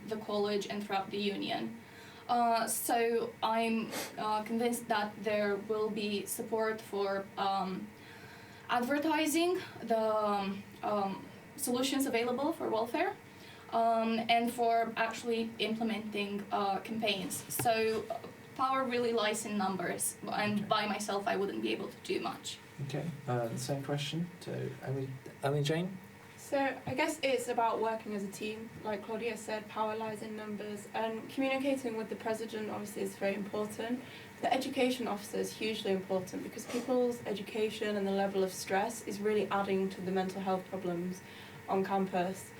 the college and throughout the union. So I'm convinced that there will be support for advertising the solutions available for welfare and for actually implementing campaigns. So power really lies in numbers, and by myself I wouldn't be able to do much. Okay, the same question to Emily Jane. So I guess it's about working as a team. Like Claudia said, power lies in numbers, and communicating with the president obviously is very important. The education officer is hugely important because people's education and the level of stress is really adding to the mental health problems on campus.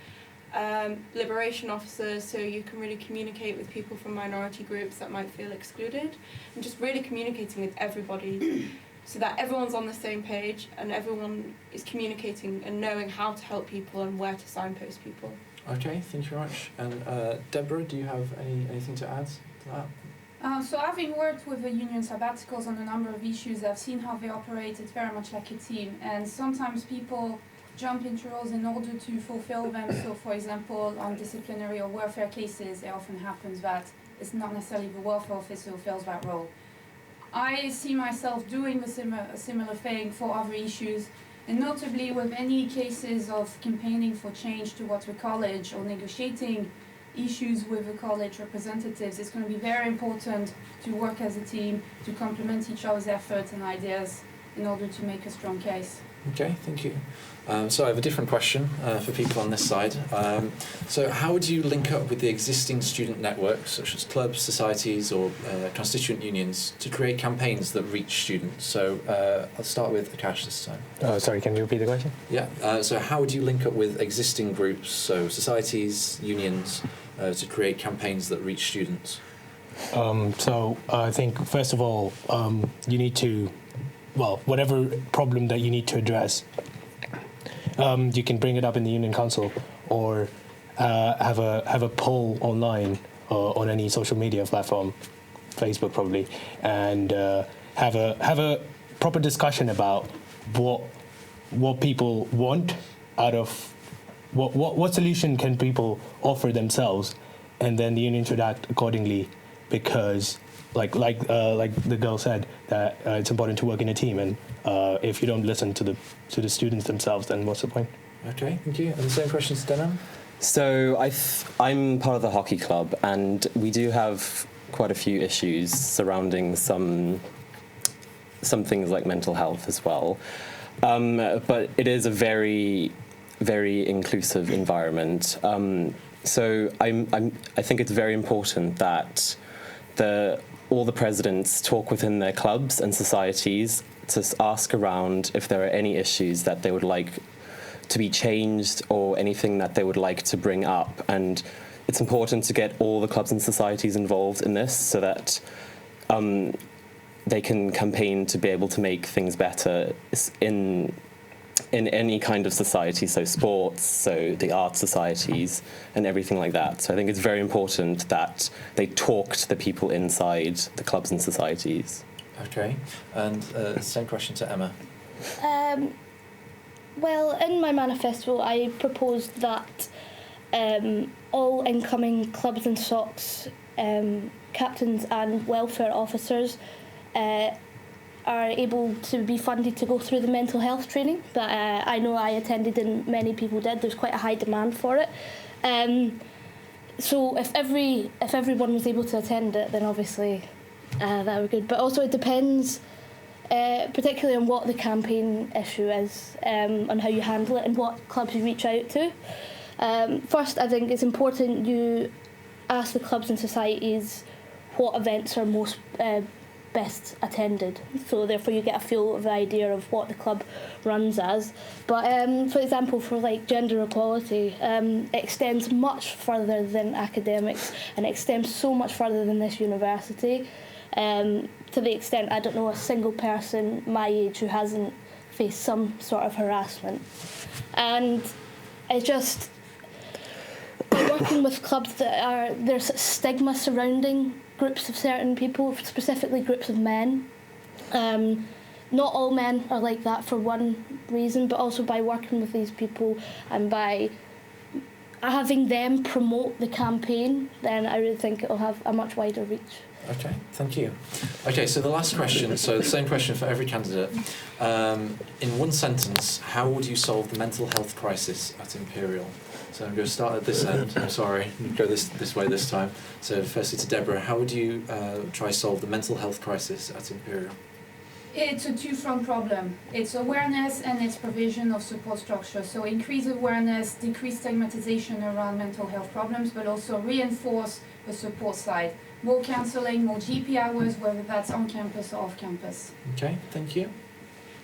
Liberation officers, so you can really communicate with people from minority groups that might feel excluded, and just really communicating with everybody so that everyone's on the same page and everyone is communicating and knowing how to help people and where to signpost people. Okay, thank you very much. And Deborah, do you have anything to add to that? So having worked with the union sabbaticals on a number of issues, I've seen how they operate. It's very much like a team, and sometimes people jump into roles in order to fulfill them. So for example, on disciplinary or welfare cases, it often happens that it's not necessarily the welfare officer who fills that role. I see myself doing a similar thing for other issues, and notably with any cases of campaigning for change towards the college or negotiating issues with the college representatives, it's going to be very important to work as a team, to complement each other's efforts and ideas in order to make a strong case. Okay, thank you. So I have a different question for people on this side. So how would you link up with the existing student networks, such as clubs, societies or constituent unions, to create campaigns that reach students? So I'll start with Akash this time. Oh, sorry, can you repeat the question? Yeah, so how would you link up with existing groups, so societies, unions, to create campaigns that reach students? So I think, first of all, you need to, whatever problem that you need to address, you can bring it up in the union council or have a poll online on any social media platform, Facebook probably, and have a proper discussion about what people want out of what solution can people offer themselves, and then the union should act accordingly, because like the girl said, that it's important to work in a team, and if you don't listen to the students themselves, then what's the point? Okay, thank you. And the same question to Denim? So I'm part of the hockey club, and we do have quite a few issues surrounding some things like mental health as well. But it is a very, very inclusive environment. So I think it's very important that all the presidents talk within their clubs and societies to ask around if there are any issues that they would like to be changed or anything that they would like to bring up. And it's important to get all the clubs and societies involved in this so that they can campaign to be able to make things better in any kind of society, so sports, so the art societies, and everything like that. So I think it's very important that they talk to the people inside the clubs and societies. Okay, and same question to Emma. Well, in my manifesto, I proposed that all incoming clubs and SOCs, captains and welfare officers are able to be funded to go through the mental health training that I know I attended and many people did. There's quite a high demand for it. So if everyone was able to attend it, then obviously that would be good. But also it depends particularly on what the campaign issue is, on how you handle it and what clubs you reach out to. First, I think it's important you ask the clubs and societies what events are most best attended, so therefore you get a feel of the idea of what the club runs as. But for example, for like gender equality, it extends much further than academics and it extends so much further than this university, to the extent I don't know a single person my age who hasn't faced some sort of harassment. And it's just working with clubs that there's stigma surrounding groups of certain people, specifically groups of men. Not all men are like that for one reason, but also by working with these people and by having them promote the campaign, then I really think it'll have a much wider reach. Okay, thank you. Okay, so the last question, so the same question for every candidate. In one sentence, how would you solve the mental health crisis at Imperial? So I'm going to start at this end. I'm sorry, go this way this time. So firstly to Deborah, how would you try solve the mental health crisis at Imperial? It's a two-front problem. It's awareness and it's provision of support structure. So increase awareness, decrease stigmatization around mental health problems, but also reinforce the support side. More counselling, more GP hours, whether that's on campus or off campus. Okay, thank you.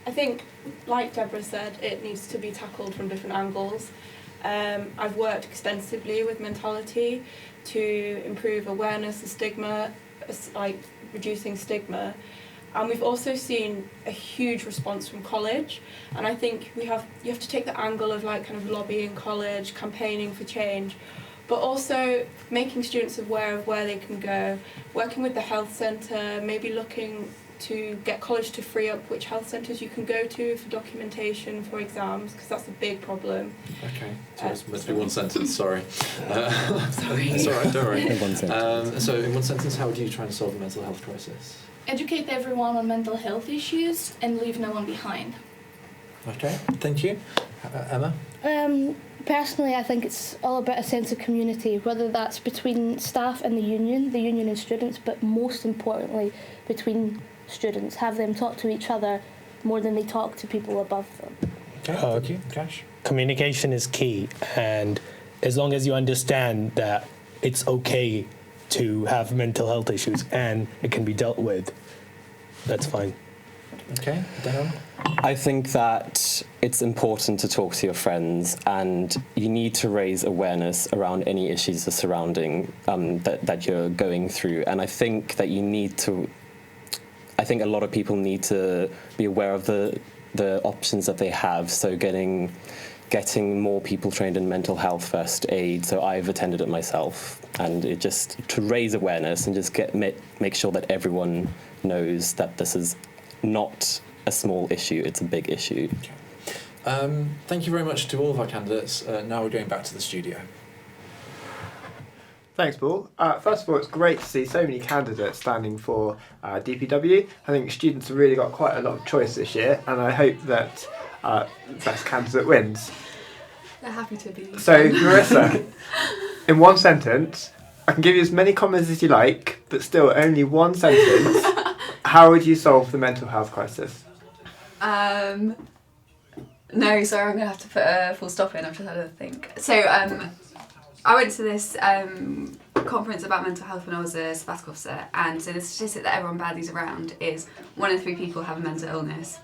I think, like Deborah said, it needs to be tackled from different angles. I've worked extensively with mentality to improve awareness of stigma, like reducing stigma. And we've also seen a huge response from college. And I think you have to take the angle of like kind of lobbying college, campaigning for change, but also making students aware of where they can go, working with the health centre, maybe looking to get college to free up which health centres you can go to for documentation for exams, because that's a big problem. Okay, so it must be one sentence, sorry. Sorry. It's all right, don't worry. In one sentence. So in one sentence, how would you try and solve the mental health crisis? Educate everyone on mental health issues and leave no one behind. Okay, thank you. Emma? Personally, I think it's all about a sense of community, whether that's between staff and the union and students, but most importantly, between students. Have them talk to each other more than they talk to people above them. Okay, thank you. Cash? Communication is key, and as long as you understand that it's okay to have mental health issues and it can be dealt with, that's fine. Okay, Dan? I think that it's important to talk to your friends, and you need to raise awareness around any issues surrounding that you're going through. And I think that I think a lot of people need to be aware of the options that they have. So getting more people trained in mental health first aid. So I've attended it myself, and it just to raise awareness and just make sure that everyone knows that this is not a small issue, it's a big issue. Okay. Thank you very much to all of our candidates. Now we're going back to the studio. Thanks, Paul. First of all, it's great to see so many candidates standing for DPW. I think students have really got quite a lot of choice this year, and I hope that the best candidate wins. They're happy to be. So, Marissa, in one sentence, I can give you as many comments as you like, but still only one sentence. How would you solve the mental health crisis? No, sorry, I'm going to have to put a full stop in. I've just had to think. So, I went to this conference about mental health when I was a sabbatical officer, and so the statistic that everyone bandies around is 1 in 3 people have a mental illness.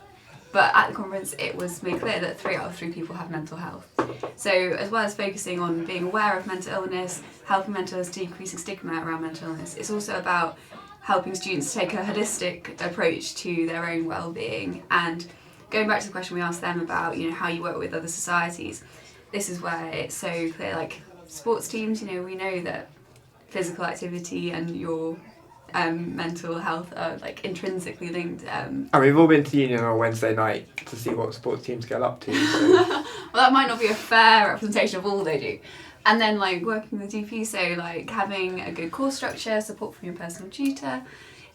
But at the conference, it was made clear that 3 out of 3 people have mental health. So, as well as focusing on being aware of mental illness, helping mental illness, decreasing stigma around mental illness, it's also about helping students take a holistic approach to their own well-being. And going back to the question we asked them about, how you work with other societies, this is where it's so clear. Like sports teams, we know that physical activity and your mental health are like intrinsically linked. And we've all been to Union on a Wednesday night to see what sports teams get up to. So. Well, that might not be a fair representation of all they do. And then like working with DP, so like having a good course structure, support from your personal tutor.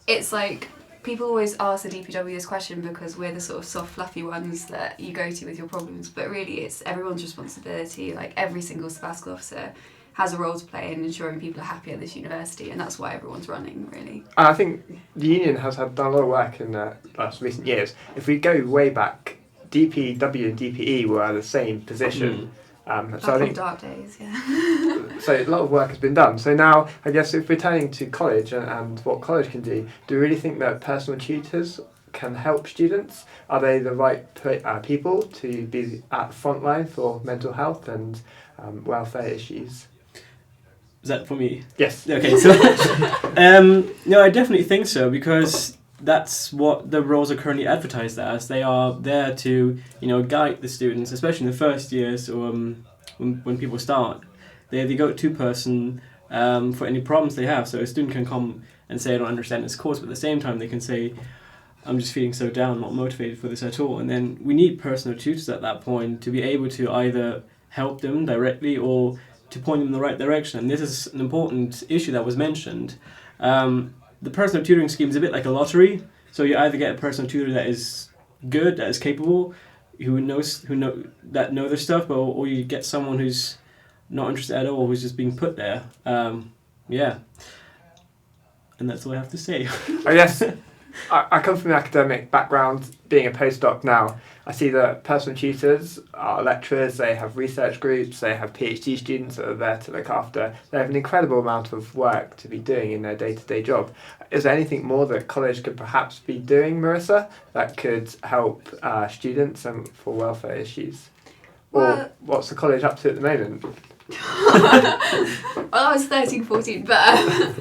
It's like people always ask the DPW this question because we're the sort of soft, fluffy ones that you go to with your problems. But really, it's everyone's responsibility. Like every single sabbatical officer has a role to play in ensuring people are happy at this university, and that's why everyone's running, really. And I think the union has done a lot of work in the last recent years. If we go way back, DPW and DPE were the same position. So I think dark days, yeah. So a lot of work has been done. So now, I guess if we're turning to college and what college can do you really think that personal tutors can help students? Are they the right people to be at the front line for mental health and welfare issues? Is that for me? Yes. Okay, so no, I definitely think so, because that's what the roles are currently advertised as. They are there to, guide the students, especially in the first years or when people start. They're the go-to person for any problems they have. So a student can come and say, I don't understand this course, but at the same time they can say, I'm just feeling so down, not motivated for this at all. And then we need personal tutors at that point to be able to either help them directly or to point them in the right direction. And this is an important issue that was mentioned. The personal tutoring scheme is a bit like a lottery. So you either get a personal tutor that is good, that is capable, who know their stuff, or you get someone who's not interested at all, who's just being put there. Yeah. And that's all I have to say. I guess I come from an academic background, being a postdoc now. I see that personal tutors are lecturers, they have research groups, they have PhD students that are there to look after. They have an incredible amount of work to be doing in their day-to-day job. Is there anything more that college could perhaps be doing, Marissa, that could help students and for welfare issues? Or what's the college up to at the moment? Well, I was 13, 14, but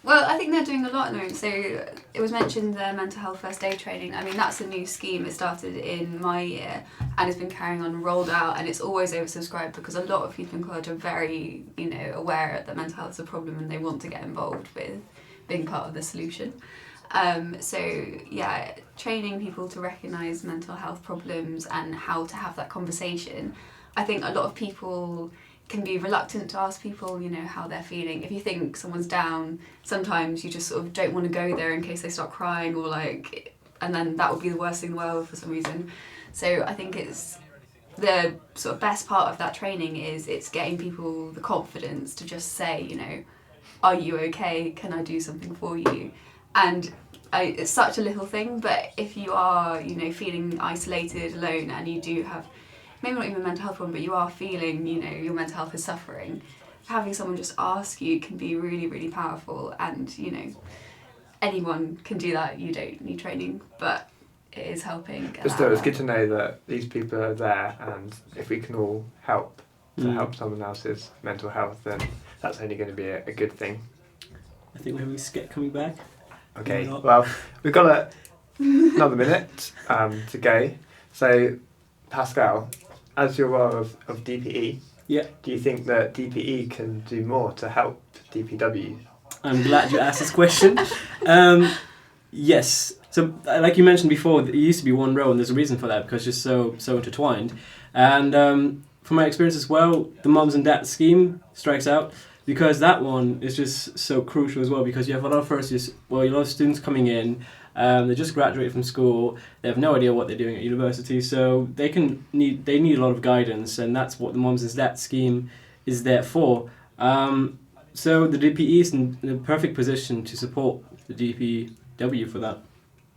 well, I think they're doing a lot at the moment. So it was mentioned the mental health first aid training. I mean, that's a new scheme. It started in my year and it's been carrying on, rolled out, and it's always oversubscribed because a lot of people in college are very, aware that mental health is a problem and they want to get involved with being part of the solution. So yeah, training people to recognise mental health problems and how to have that conversation. I think a lot of people can be reluctant to ask people, how they're feeling. If you think someone's down, sometimes you just sort of don't want to go there in case they start crying or and then that would be the worst thing in the world for some reason. So I think it's the sort of best part of that training is it's getting people the confidence to just say, are you okay? Can I do something for you? And it's such a little thing, but if you are, feeling isolated, alone, and you do have maybe not even a mental health problem, but you are feeling, your mental health is suffering, having someone just ask you can be really, really powerful. And, anyone can do that. You don't need training, but it is helping. But still, it's good to know that these people are there, and if we can all help to help someone else's mental health, then that's only going to be a good thing. I think we have a skit coming back. Okay, well, we've got another minute to go. So, Pascal, as you're aware of DPE, yeah, do you think that DPE can do more to help DPW? I'm glad you asked this question. Yes. So, like you mentioned before, it used to be one row, and there's a reason for that because it's just so intertwined. And from my experience as well, the mums and dads scheme strikes out because that one is just so crucial as well, because you have a lot of a lot of students coming in. They just graduated from school. They have no idea what they're doing at university, so they need a lot of guidance, and that's what the Moms and Dads scheme is there for. So the DPE is in the perfect position to support the DPW for that.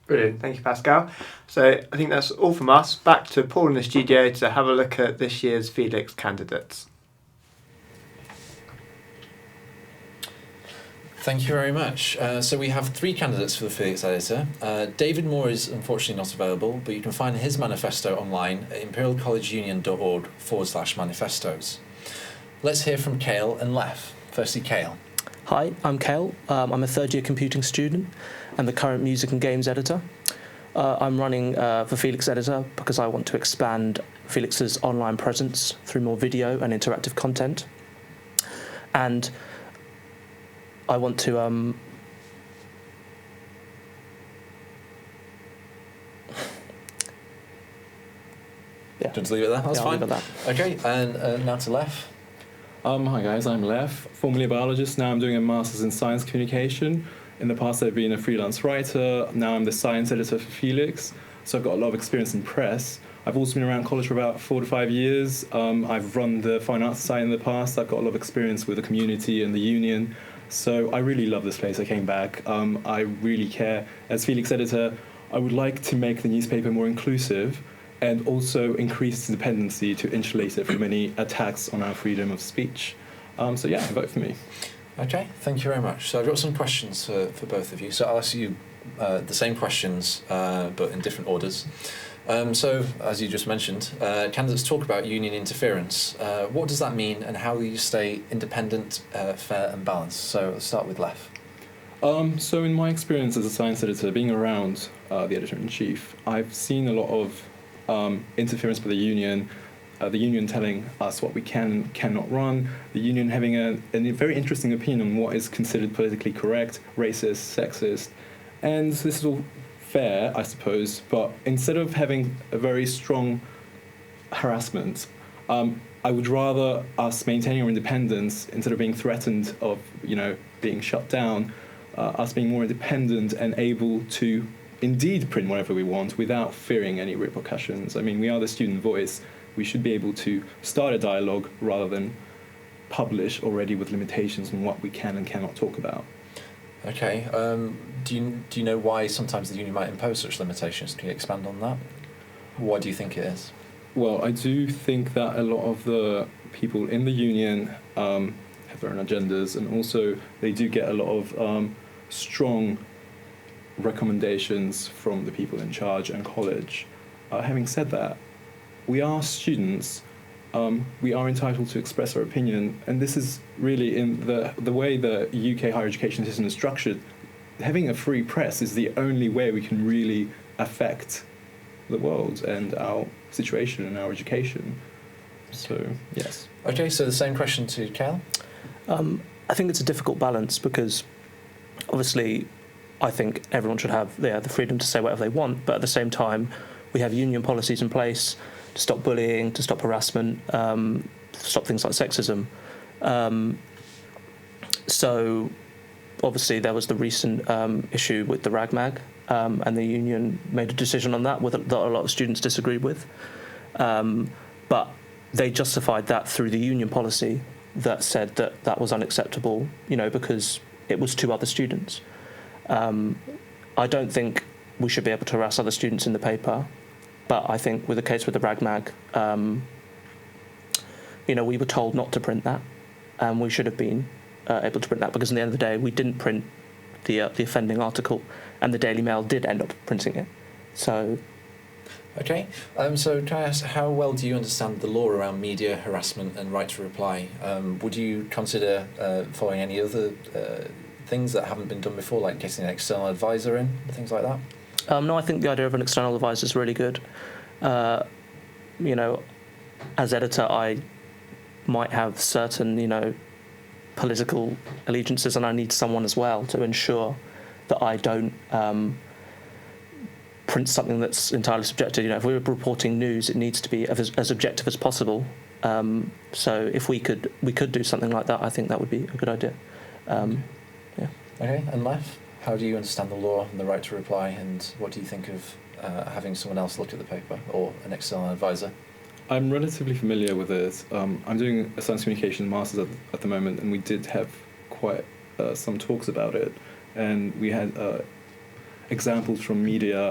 Brilliant, thank you, Pascal. So I think that's all from us. Back to Paul in the studio to have a look at this year's Felix candidates. Thank you very much. So we have 3 candidates for the Felix editor. David Moore is unfortunately not available, but you can find his manifesto online at imperialcollegeunion.org/manifestos. Let's hear from Cale and Lef. Firstly, Cale. Hi, I'm Cale. I'm a third-year computing student and the current music and games editor. I'm running for Felix editor because I want to expand Felix's online presence through more video and interactive content. And I want to Yeah. Do you want to leave it there? That's I'll fine. leave it at Okay, and now to Lef. Hi guys, I'm Lef, formerly a biologist. Now I'm doing a master's in science communication. In the past I've been a freelance writer. Now I'm the science editor for Felix. So I've got a lot of experience in press. I've also been around college for about 4 to 5 years. I've run the Fine Arts Society in the past. I've got a lot of experience with the community and the union. So I really love this place. I came back. I really care. As Felix editor, I would like to make the newspaper more inclusive and also increase its dependency to insulate it from any attacks on our freedom of speech. So yeah, vote for me. Okay, thank you very much. So I've got some questions for both of you. So I'll ask you the same questions, but in different orders. So, as you just mentioned, candidates talk about union interference. What does that mean, and how will you stay independent, fair and balanced? So let's start with Lef. So in my experience as a science editor, being around the editor-in-chief, I've seen a lot of interference by the union telling us what we can and cannot run, the union having a very interesting opinion on what is considered politically correct, racist, sexist, and this is all fair, I suppose, but instead of having a very strong harassment, I would rather us maintaining our independence instead of being threatened of, being shut down, us being more independent and able to indeed print whatever we want without fearing any repercussions. I mean, we are the student voice. We should be able to start a dialogue rather than publish already with limitations on what we can and cannot talk about. Okay. Do you know why sometimes the union might impose such limitations? Can you expand on that? Why do you think it is? Well, I do think that a lot of the people in the union have their own agendas, and also they do get a lot of strong recommendations from the people in charge and college. Having said that, we are students. We are entitled to express our opinion, and this is really in the way the UK higher education system is structured. Having a free press is the only way we can really affect the world and our situation and our education. So, yes. Okay, so the same question to Cal. I think it's a difficult balance because obviously I think everyone should have the freedom to say whatever they want, but at the same time we have union policies in place to stop bullying, to stop harassment, to stop things like sexism. So obviously there was the recent issue with the RAGMAG, and the union made a decision on that that a lot of students disagreed with. But they justified that through the union policy that said that that was unacceptable, because it was to other students. I don't think we should be able to harass other students in the paper, but I think with the case with the RAGMAG, we were told not to print that, and we should have been able to print that because at the end of the day, we didn't print the offending article, and the Daily Mail did end up printing it. So. Okay, so can I ask, how well do you understand the law around media harassment and right to reply? Would you consider following any other things that haven't been done before, like getting an external advisor in, things like that? No, I think the idea of an external advisor is really good. As editor, I might have certain, political allegiances, and I need someone as well to ensure that I don't print something that's entirely subjective. If we're reporting news, it needs to be as objective as possible. So if we could do something like that, I think that would be a good idea. Yeah. Okay, and Lef, how do you understand the law and the right to reply, and what do you think of having someone else look at the paper or an external advisor? I'm relatively familiar with it. I'm doing a science communication master's at the moment, and we did have quite some talks about it, and we had examples from media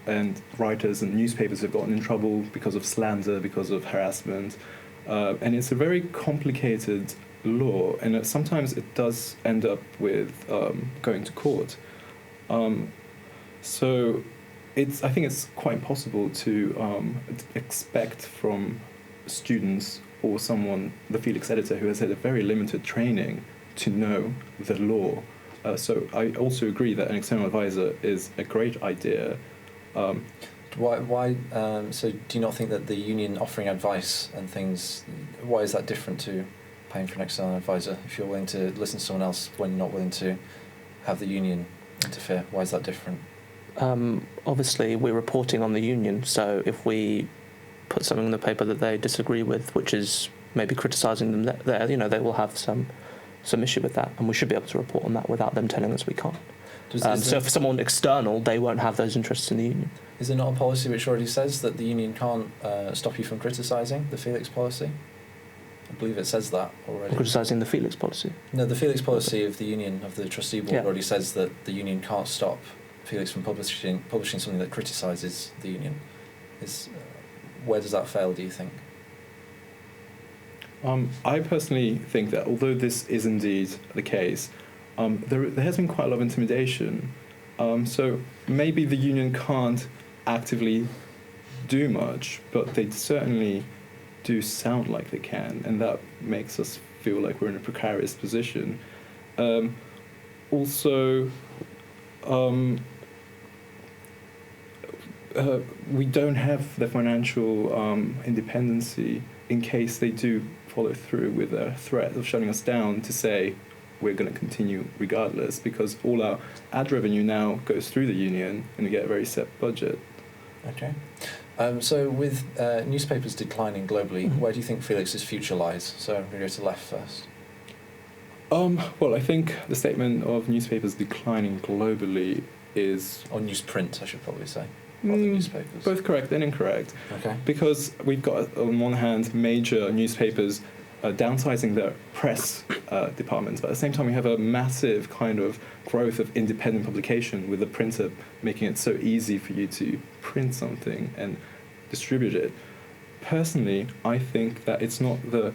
and writers and newspapers who've gotten in trouble because of slander, because of harassment, and it's a very complicated law, and sometimes it does end up with going to court. So I think it's quite impossible to expect from students or someone, the Felix editor, who has had a very limited training, to know the law. So I also agree that an external advisor is a great idea. Why? So do you not think that the union offering advice and things, why is that different to paying for an external advisor? If you're willing to listen to someone else when you're not willing to have the union interfere, why is that different? Obviously, we're reporting on the union, so if we put something in the paper that they disagree with, which is maybe criticising them there, they will have some issue with that, and we should be able to report on that without them telling us we can't. So for someone external, they won't have those interests in the union. Is there not a policy which already says that the union can't stop you from criticising the Felix policy? I believe it says that already. Criticising the Felix policy? No, the Felix policy of the union, of the trustee board, already says that the union can't stop Felix from publishing something that criticises the union. Where does that fail, do you think? I personally think that although this is indeed the case, there has been quite a lot of intimidation. So maybe the union can't actively do much, but they certainly do sound like they can, and that makes us feel like we're in a precarious position. Also, we don't have the financial independency in case they do follow through with a threat of shutting us down to say we're going to continue regardless, because all our ad revenue now goes through the union and we get a very set budget. Okay. So with newspapers declining globally, where do you think Felix's future lies? So I'm going to go to left first. Well, I think the statement of newspapers declining globally is... Or newsprint, I should probably say. Newspapers. Both correct and incorrect. Okay. Because we've got, on one hand, major newspapers downsizing their press departments, but at the same time we have a massive kind of growth of independent publication, with the printer making it so easy for you to print something and distribute it. Personally, I think that it's not the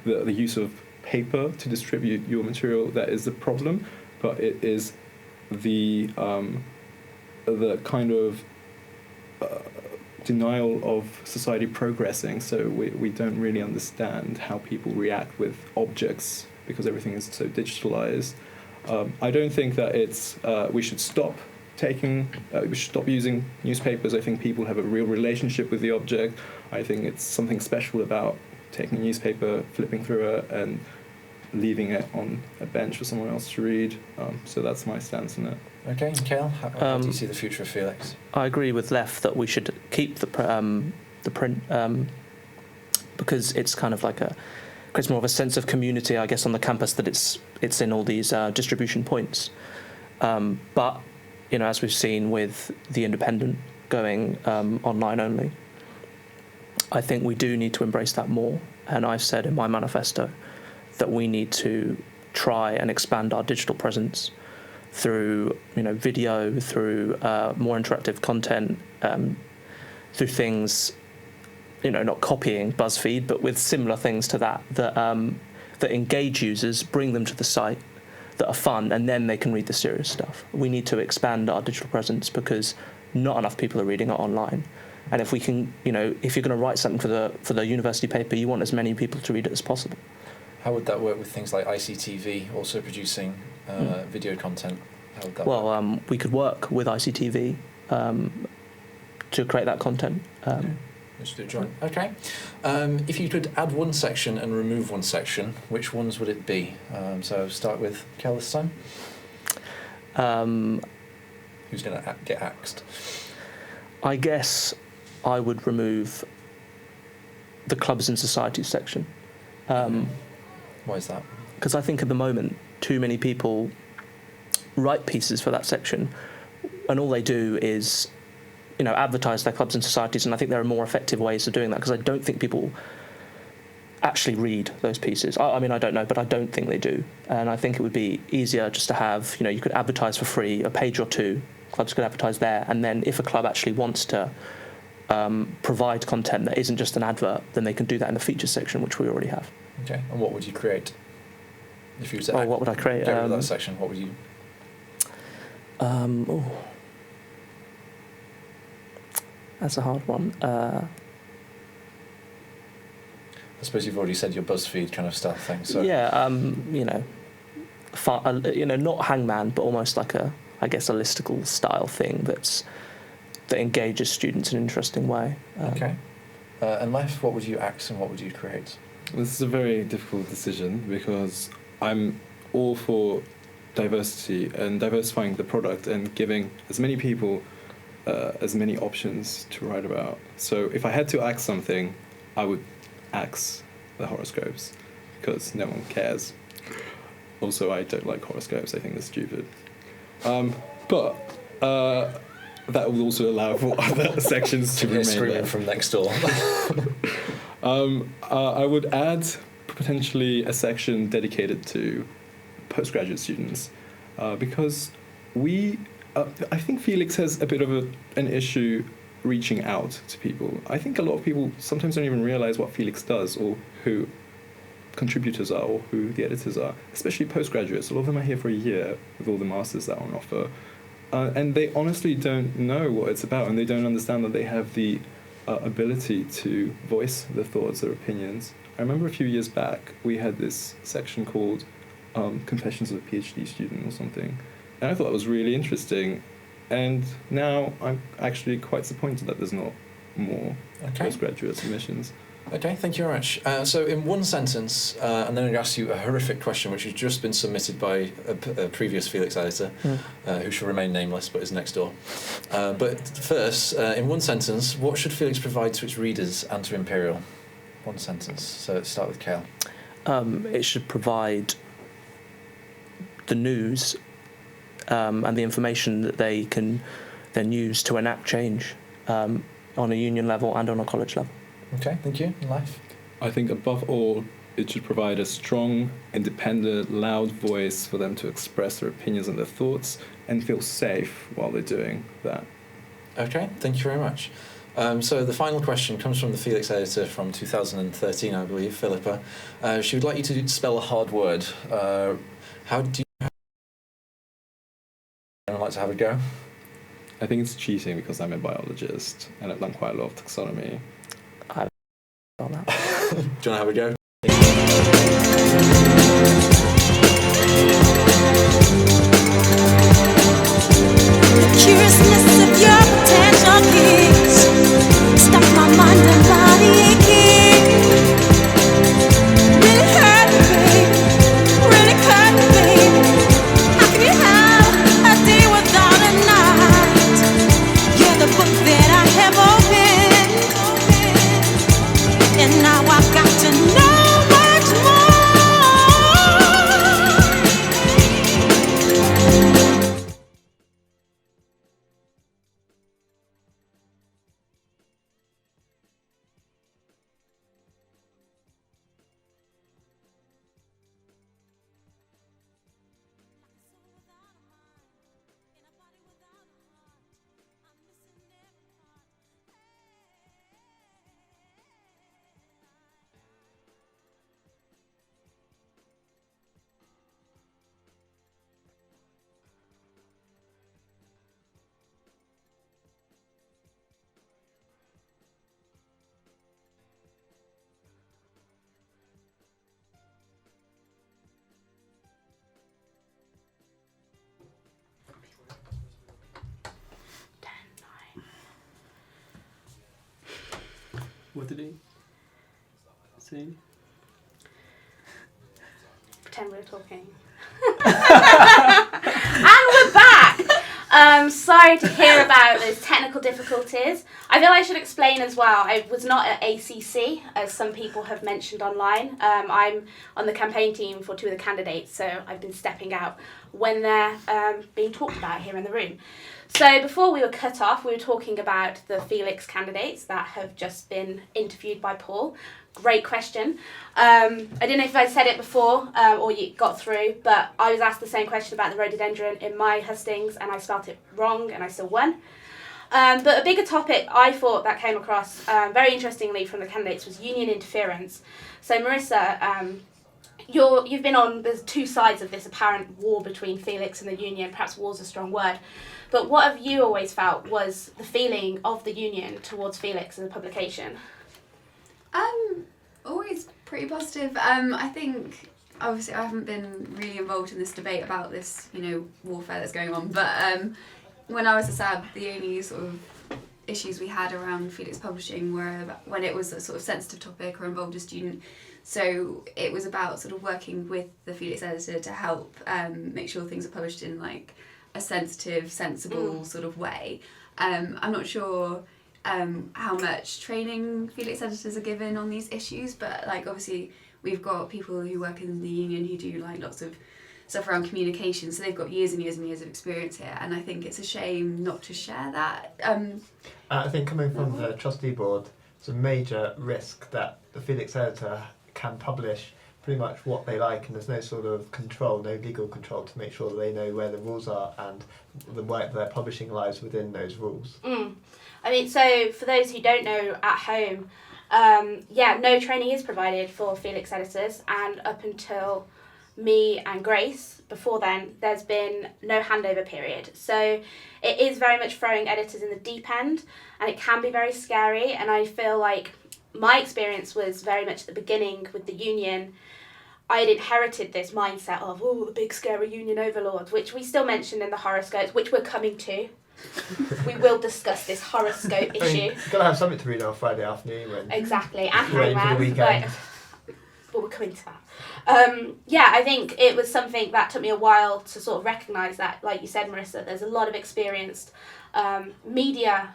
use of paper to distribute your material that is the problem, but it is the kind of denial of society progressing. So we don't really understand how people react with objects because everything is so digitalized. I don't think that we should stop using newspapers. I think people have a real relationship with the object. I think it's something special about taking a newspaper, flipping through it, and leaving it on a bench for someone else to read. So that's my stance on it. Okay, Mikhail, how do you see the future of Felix? I agree with Lef that we should keep the print because it's kind of like creates more of a sense of community, I guess, on the campus, that it's in all these distribution points. But as we've seen with the Independent going online only, I think we do need to embrace that more. And I've said in my manifesto that we need to try and expand our digital presence through video, through more interactive content, through things, not copying BuzzFeed, but with similar things to that engage users, bring them to the site, that are fun, and then they can read the serious stuff. We need to expand our digital presence because not enough people are reading it online. And if we can, if you're going to write something for the university paper, you want as many people to read it as possible. How would that work with things like ICTV also producing video content? How would that work? We could work with ICTV to create that content. Let's do it joint. Okay. If you could add one section and remove one section, which ones would it be? So start with Kel this time. Who's going to get axed? I guess I would remove the clubs and societies section. Why is that? Because I think at the moment too many people write pieces for that section, and all they do is, advertise their clubs and societies. And I think there are more effective ways of doing that, because I don't think people actually read those pieces. I mean, I don't know, but I don't think they do. And I think it would be easier just to have, you could advertise for free, a page or two. Clubs could advertise there, and then if a club actually wants to provide content that isn't just an advert, then they can do that in the features section, which we already have. Okay, and what would you create? If you said, what would I create? Go with that section, what would you... That's a hard one. I suppose you've already said your BuzzFeed kind of style thing. So yeah, not hangman, but almost like a listicle style thing that engages students in an interesting way. Okay. And Leif, what would you axe and what would you create? This is a very difficult decision because I'm all for diversity and diversifying the product and giving as many people as many options to write about. So if I had to axe something, I would axe the horoscopes because no one cares. Also, I don't like horoscopes. I think they're stupid. But that will also allow for other sections to remain there. From next door. I would add potentially a section dedicated to postgraduate students because I think Felix has a bit of an issue reaching out to people. I think a lot of people sometimes don't even realize what Felix does or who contributors are or who the editors are, especially postgraduates. A lot of them are here for a year with all the masters that are on offer. And they honestly don't know what it's about, and they don't understand that they have the ability to voice their thoughts, their opinions. I remember a few years back, we had this section called Confessions of a PhD Student or something, and I thought that was really interesting. And now I'm actually quite disappointed that there's not more postgraduate submissions. Okay, thank you very much. So in one sentence, and then I'm going to ask you a horrific question which has just been submitted by a previous Felix editor, who shall remain nameless but is next door. But first, in one sentence, what should Felix provide to its readers and to Imperial? One sentence. So let's start with Kale. It should provide the news and the information that they can then use to enact change on a union level and on a college level. Okay, thank you. Leif? I think above all, it should provide a strong, independent, loud voice for them to express their opinions and their thoughts and feel safe while they're doing that. Okay, thank you very much. So the final question comes from the Felix editor from 2013, I believe, Philippa. She would like you to spell a hard word. How do you... Anyone like to have a go? I think it's cheating because I'm a biologist and I've done quite a lot of taxonomy. Do you want to have a go? Curiousness of your potential keys stuck my mind and body aching. Really hurt me, babe. Really hurt me, babe. How can you have a day without a night? You're the book that I have opened, and now I've got to know much more. What did he say? Pretend we were talking. And we're back! Sorry to hear about those technical difficulties. I feel I should explain as well, I was not at ACC, as some people have mentioned online. I'm on the campaign team for two of the candidates, so I've been stepping out when they're being talked about here in the room. So before we were cut off, we were talking about the Felix candidates that have just been interviewed by Paul. Great question. I don't know if I said it before or you got through, but I was asked the same question about the rhododendron in my hustings and I spelt it wrong and I still won. But a bigger topic I thought that came across very interestingly from the candidates was union interference. So Marissa, you've been on the two sides of this apparent war between Felix and the union. Perhaps war's a strong word. But what have you always felt was the feeling of the union towards Felix as a publication? Always pretty positive. I think, obviously, I haven't been really involved in this debate about this, warfare that's going on. But when I was a SAB, the only sort of issues we had around Felix Publishing were when it was a sort of sensitive topic or involved a student. So it was about sort of working with the Felix editor to help make sure things are published in like a sensitive, sensible sort of way. I'm not sure how much training Felix editors are given on these issues, but like obviously we've got people who work in the union who do like lots of stuff around communication, so they've got years and years and years of experience here, and I think it's a shame not to share that. I think coming from the trustee board, it's a major risk that the Felix editor can publish pretty much what they like, and there's no sort of control, no legal control to make sure that they know where the rules are and the way their publishing lies within those rules. I mean, so for those who don't know at home, no training is provided for Felix editors, and up until me and Grace, before then, there's been no handover period. So it is very much throwing editors in the deep end, and it can be very scary, and I feel like my experience was very much at the beginning with the union. I had inherited this mindset of, the big scary union overlords, which we still mentioned in the horoscopes, which we're coming to. We will discuss this horoscope issue. You've got to have something to read on Friday afternoon. Exactly, and Hangman. For the weekend. But we're coming to that. I think it was something that took me a while to sort of recognise that, like you said, Marissa, there's a lot of experienced media,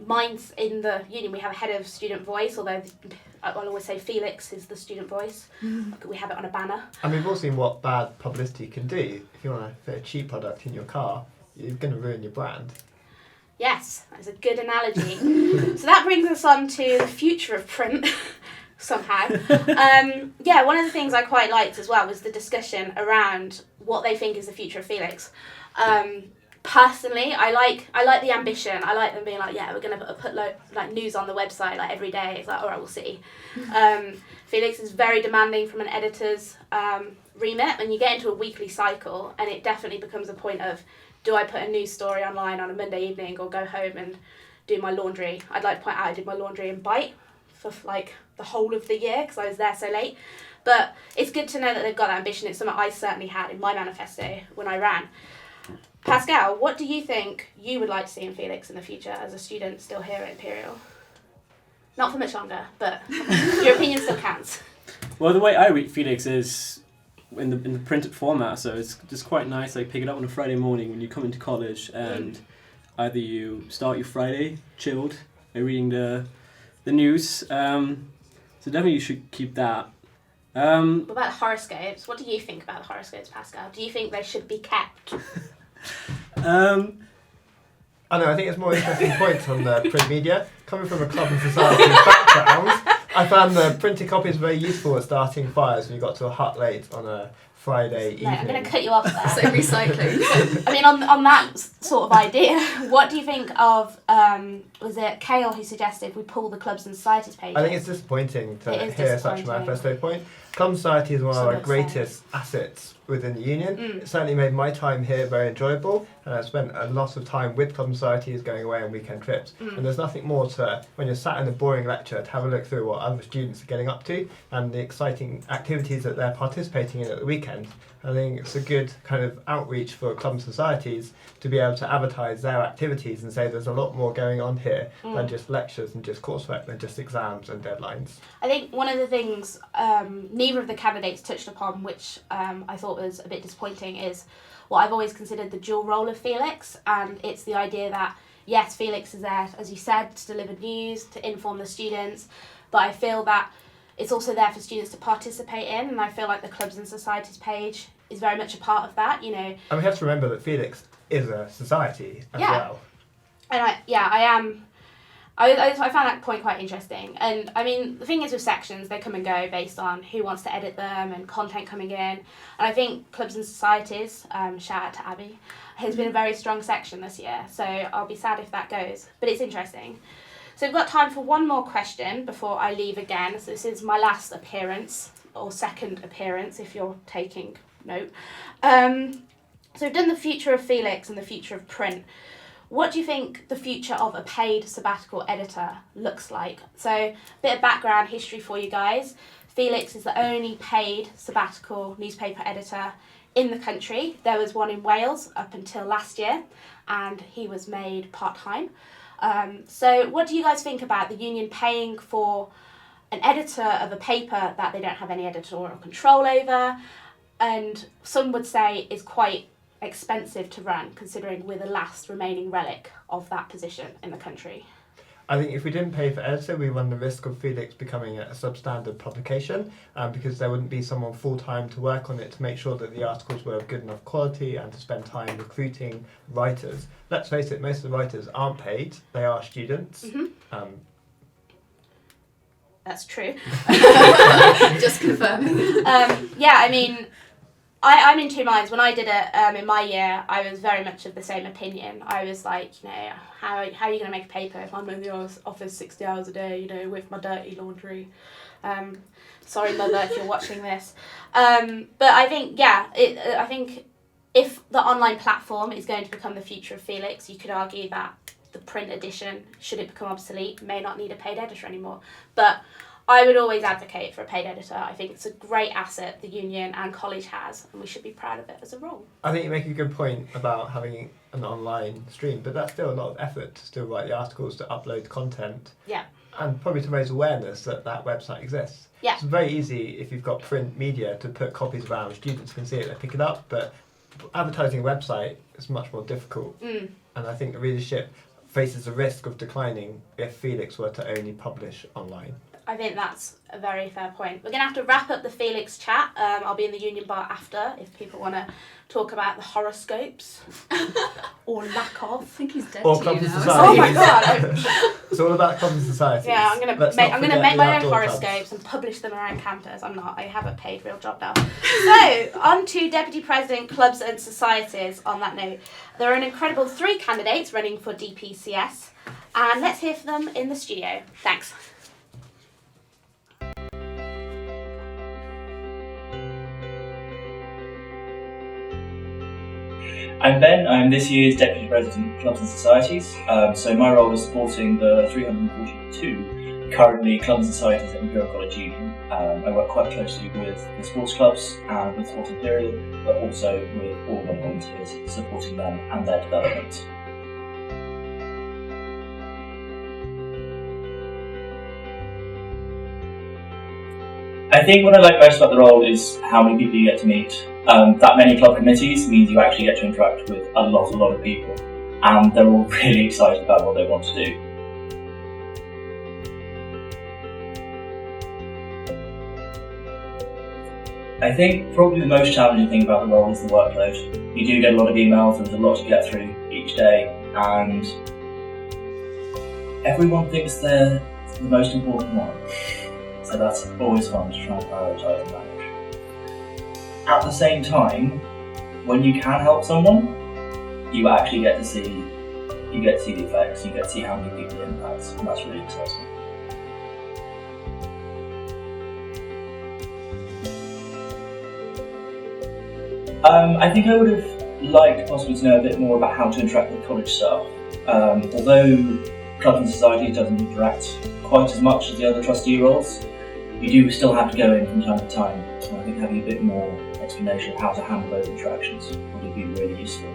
minds in the union. We have a head of student voice, although I'll always say Felix is the student voice. We have it on a banner. And we've all seen what bad publicity can do. If you want to fit a cheap product in your car, you're going to ruin your brand. Yes, that's a good analogy. So that brings us on to the future of print, somehow. One of the things I quite liked as well was the discussion around what they think is the future of Felix. Personally, I like the ambition. I like them being like, we're going to put news on the website like every day. It's like, all right, we'll see. Felix is very demanding from an editor's remit, and you get into a weekly cycle, and it definitely becomes a point of, do I put a news story online on a Monday evening or go home and do my laundry? I'd like to point out I did my laundry in Bite for like the whole of the year because I was there so late. But it's good to know that they've got that ambition. It's something I certainly had in my manifesto when I ran. Pascal, what do you think you would like to see in Felix in the future as a student still here at Imperial? Not for much longer, but your opinion still counts. Well, the way I read Felix is in the printed format, so it's just quite nice. Like pick it up on a Friday morning when you come into college, and either you start your Friday chilled by reading the news. So definitely you should keep that. What about horoscopes? What do you think about the horoscopes, Pascal? Do you think they should be kept? I think it's more interesting point on the print media. Coming from a club and society background, I found the printed copies very useful at starting fires when you got to a hut late on a Friday evening. I'm going to cut you off there. So recycling. I mean, on that sort of idea, what do you think of, was it Kale who suggested we pull the clubs and societies pages? I think it's disappointing to hear such a manifesto point. Club society is one of our greatest assets within the union. It certainly made my time here very enjoyable, and I spent a lot of time with club societies going away on weekend trips. And there's nothing more to, when you're sat in a boring lecture, to have a look through what other students are getting up to and the exciting activities that they're participating in at the weekend. I think it's a good kind of outreach for club societies to be able to advertise their activities and say there's a lot more going on here than just lectures and just coursework, than just exams and deadlines. I think one of the things neither of the candidates touched upon, which I thought was a bit disappointing, is what I've always considered the dual role of Felix, and it's the idea that, yes, Felix is there, as you said, to deliver news, to inform the students, but I feel that it's also there for students to participate in, and I feel like the clubs and societies page is very much a part of that, you know. And we have to remember that Felix is a society as well. And I found that point quite interesting. And I mean, the thing is with sections, they come and go based on who wants to edit them and content coming in. And I think clubs and societies, shout out to Abby, has been a very strong section this year. So I'll be sad if that goes, but it's interesting. So we've got time for one more question before I leave again. So this is my last appearance, or second appearance if you're taking note. So we've done the future of Felix and the future of print. What do you think the future of a paid sabbatical editor looks like? So a bit of background history for you guys. Felix is the only paid sabbatical newspaper editor in the country. There was one in Wales up until last year, and he was made part-time. So what do you guys think about the union paying for an editor of a paper that they don't have any editorial control over, and some would say is quite expensive to run, considering we're the last remaining relic of that position in the country? I think if we didn't pay for editor, we run the risk of Felix becoming a substandard publication, because there wouldn't be someone full-time to work on it to make sure that the articles were of good enough quality and to spend time recruiting writers. Let's face it, most of the writers aren't paid, they are students. That's true. Just confirming. Yeah, I mean, I'm in two minds. When I did it in my year, I was very much of the same opinion. I was like, you know, how are you going to make a paper if I'm in the office 60 hours a day, you know, with my dirty laundry? Sorry, mother, if you're watching this. But I think, I think if the online platform is going to become the future of Felix, you could argue that the print edition, should it become obsolete, may not need a paid editor anymore. But I would always advocate for a paid editor. I think it's a great asset the union and college has, and we should be proud of it as a role. I think you make a good point about having an online stream, but that's still a lot of effort to still write the articles, to upload content. Yeah. And probably to raise awareness that that website exists. Yeah. It's very easy if you've got print media to put copies around. Students can see it, they pick it up, but advertising a website is much more difficult. And I think the readership faces a risk of declining if Felix were to only publish online. I think that's a very fair point. We're going to have to wrap up the Felix chat. I'll be in the union bar after if people want to talk about the horoscopes or lack of. I think he's dead or to clubs you and now. societies. Oh my god! It's all about clubs and societies. Yeah, I'm going Let's to not make forget my own the outdoor clubs. horoscopes and publish them around campus. I have a paid real job now. So, on to Deputy President, Clubs and Societies on that note. There are an incredible 3 candidates running for DPCS, and let's hear from them in the studio. Thanks. I'm Ben, I'm this year's Deputy President of Clubs and Societies, so my role is supporting the 342 currently Clubs and Societies at Imperial College Union. I work quite closely with the sports clubs and with Sports Imperial, but also with all the volunteers, supporting them and their development. I think what I like most about the role is how many people you get to meet. That many club committees means you actually get to interact with a lot of people, and they're all really excited about what they want to do. I think probably the most challenging thing about the role is the workload. You do get a lot of emails, there's a lot to get through each day, and everyone thinks they're the most important one. So that's always fun to try and prioritise and manage. At the same time, when you can help someone, you actually get to see the effects, you get to see how many people it impacts, and that's really exciting. I think I would have liked possibly to know a bit more about how to interact with college staff. Although Clubs and Society doesn't interact quite as much as the other trustee roles, you do still have to go in from time to time, and I think having a bit more explanation of how to handle those interactions would be really useful.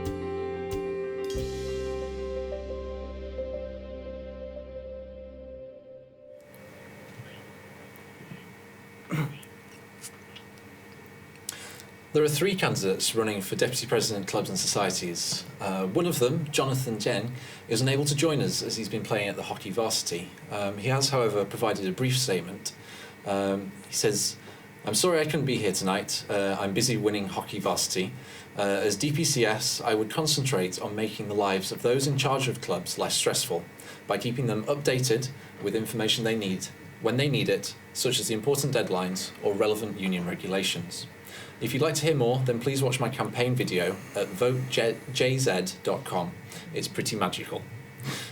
There are 3 candidates running for Deputy President, Clubs and Societies. One of them, Jonathan Jen, is unable to join us as he's been playing at the hockey varsity. He has, however, provided a brief statement. He says, I'm sorry I couldn't be here tonight. I'm busy winning hockey varsity. As DPCS, I would concentrate on making the lives of those in charge of clubs less stressful by keeping them updated with information they need when they need it, such as the important deadlines or relevant union regulations. If you'd like to hear more, then please watch my campaign video at votejz.com. It's pretty magical.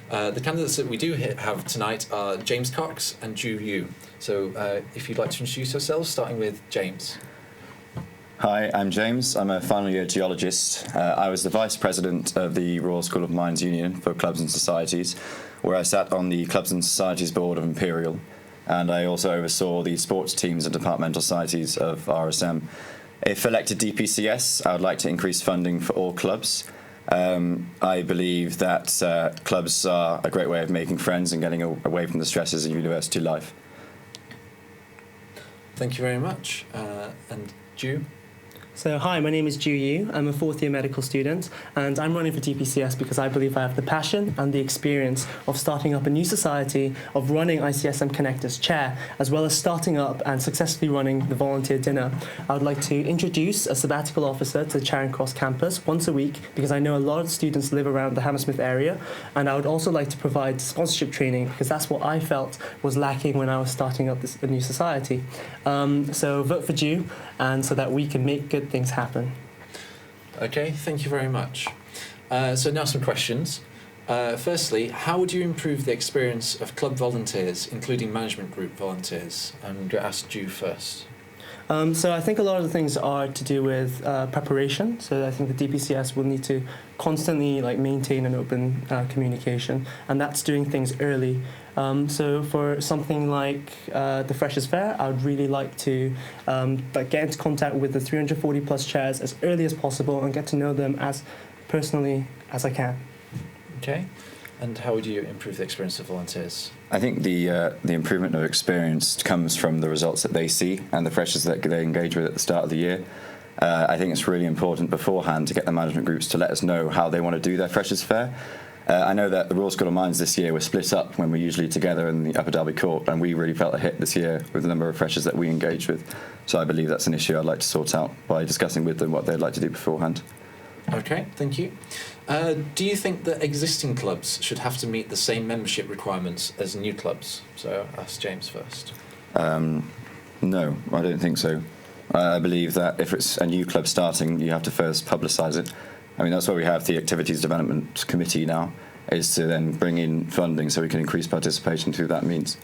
The candidates that we do have tonight are James Cox and Ju Yu. So if you'd like to introduce yourselves, starting with James. Hi, I'm James. I'm a final year geologist. I was the Vice President of the Royal School of Mines Union for Clubs and Societies, where I sat on the Clubs and Societies Board of Imperial, and I also oversaw the sports teams and departmental societies of RSM. If elected DPCS, I would like to increase funding for all clubs. I believe that clubs are a great way of making friends and getting away from the stresses of university life. Thank you very much. And Ju? So hi, my name is Ju Yu. I'm a fourth year medical student, and I'm running for DPCS because I believe I have the passion and the experience of starting up a new society, of running ICSM Connect as chair, as well as starting up and successfully running the volunteer dinner. I would like to introduce a sabbatical officer to Charing Cross campus once a week because I know a lot of students live around the Hammersmith area, and I would also like to provide sponsorship training because that's what I felt was lacking when I was starting up a new society. So vote for Ju, and so that we can make good things happen. Okay, thank you very much. So now some questions. Firstly, how would you improve the experience of club volunteers, including management group volunteers? I'm going to ask Ju first. So I think a lot of the things are to do with preparation. So I think the DPCS will need to constantly maintain an open communication, and that's doing things early. So for something like the Freshers' Fair, I would really like to get into contact with the 340 plus chairs as early as possible and get to know them as personally as I can. Okay, and how would you improve the experience of volunteers? I think the improvement of experience comes from the results that they see and the freshers that they engage with at the start of the year. I think it's really important beforehand to get the management groups to let us know how they want to do their Freshers' Fair. I know that the Royal School of Mines this year were split up when we're usually together in the Upper Derby Court, and we really felt a hit this year with the number of freshers that we engage with. So I believe that's an issue I'd like to sort out by discussing with them what they'd like to do beforehand. Okay, thank you. Do you think that existing clubs should have to meet the same membership requirements as new clubs? So I'll ask James first. No, I don't think so. I believe that if it's a new club starting, you have to first publicise it. I mean, that's why we have the Activities Development Committee now, is to then bring in funding so we can increase participation through that means.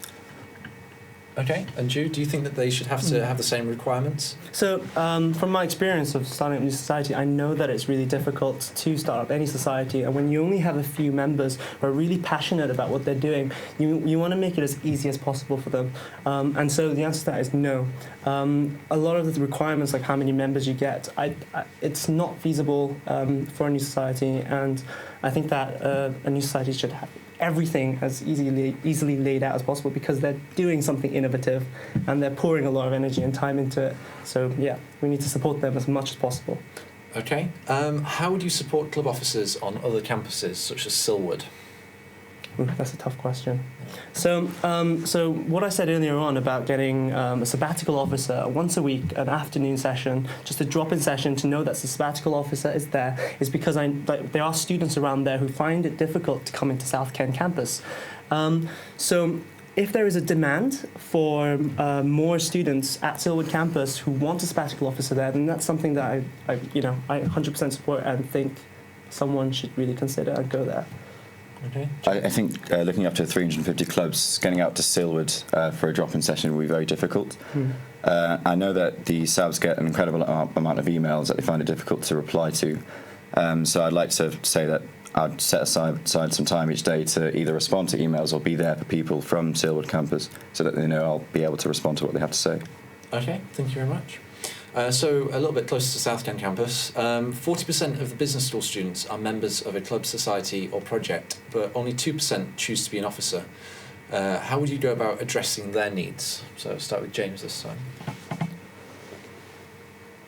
Okay, and Ju, do you think that they should have to have the same requirements? So, from my experience of starting up a new society, I know that it's really difficult to start up any society, and when you only have a few members who are really passionate about what they're doing, you want to make it as easy as possible for them. And so the answer to that is no. A lot of the requirements, like how many members you get, it's not feasible for a new society, and I think that a new society should have everything as easily laid out as possible because they're doing something innovative and they're pouring a lot of energy and time into it. So yeah, we need to support them as much as possible. Okay. How would you support club officers on other campuses such as Silwood? Ooh, that's a tough question. So what I said earlier on about getting a sabbatical officer once a week, an afternoon session, just a drop-in session to know that the sabbatical officer is there, is because there are students around there who find it difficult to come into South Kent campus. So if there is a demand for more students at Silwood campus who want a sabbatical officer there, then that's something that I 100% support and think someone should really consider and go there. Okay. I think looking up to 350 clubs, getting out to Silwood for a drop-in session will be very difficult. I know that the SABs get an incredible amount of emails that they find it difficult to reply to. So I'd like to say that I'd set aside some time each day to either respond to emails or be there for people from Silwood campus so that they know I'll be able to respond to what they have to say. Okay, thank you very much. So a little bit closer to South Kent campus, 40% of the business school students are members of a club, society or project, but only 2% choose to be an officer. How would you go about addressing their needs? So I'll start with James this time.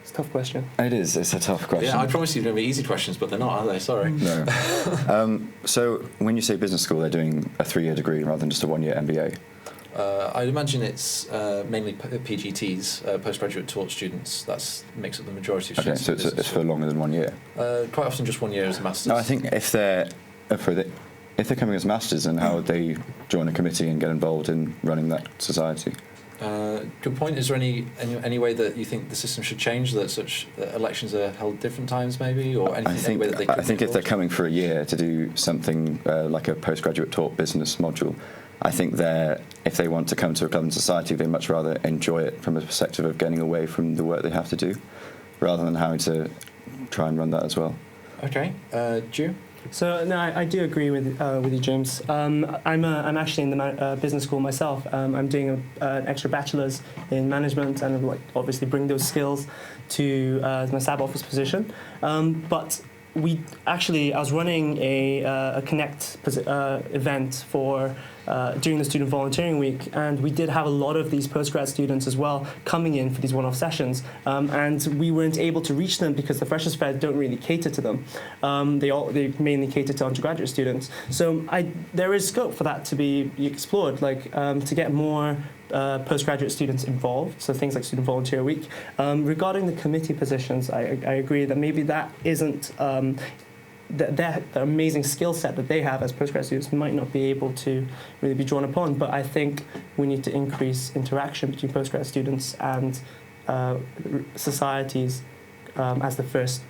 It's a tough question. It is, it's a tough question. Yeah, I promise you they're going to be easy questions, but they're not, are they? Sorry. No. So when you say business school, they're doing a 3-year degree rather than just a 1-year MBA. I'd imagine it's mainly PGTs, postgraduate taught students. That makes up the majority of students. Okay, so it's for longer than 1 year? Quite often just 1 year as a master's. No, I think if they're coming as masters, then how would they join a committee and get involved in running that society? Good point. Is there any way that you think the system should change, that such elections are held different times, maybe, or any way that they could I think if they're coming for a year to do something like a postgraduate taught business module, I think if they want to come to a club and society, they'd much rather enjoy it from a perspective of getting away from the work they have to do, rather than having to try and run that as well. Okay, Drew? So no, I do agree with you, James. I'm actually in the business school myself. I'm doing an extra bachelor's in management, and obviously bring those skills to my SAB office position. But I was running a Connect event for during the student volunteering week, and we did have a lot of these postgrad students as well coming in for these one-off sessions, and we weren't able to reach them because the Freshers' Fair don't really cater to them. They mainly cater to undergraduate students. So there is scope for that to be explored, to get more postgraduate students involved, so things like Student Volunteer Week. Regarding the committee positions, I agree that maybe that isn't the amazing skill set that they have as postgrad students might not be able to really be drawn upon, but I think we need to increase interaction between postgrad students and societies as the first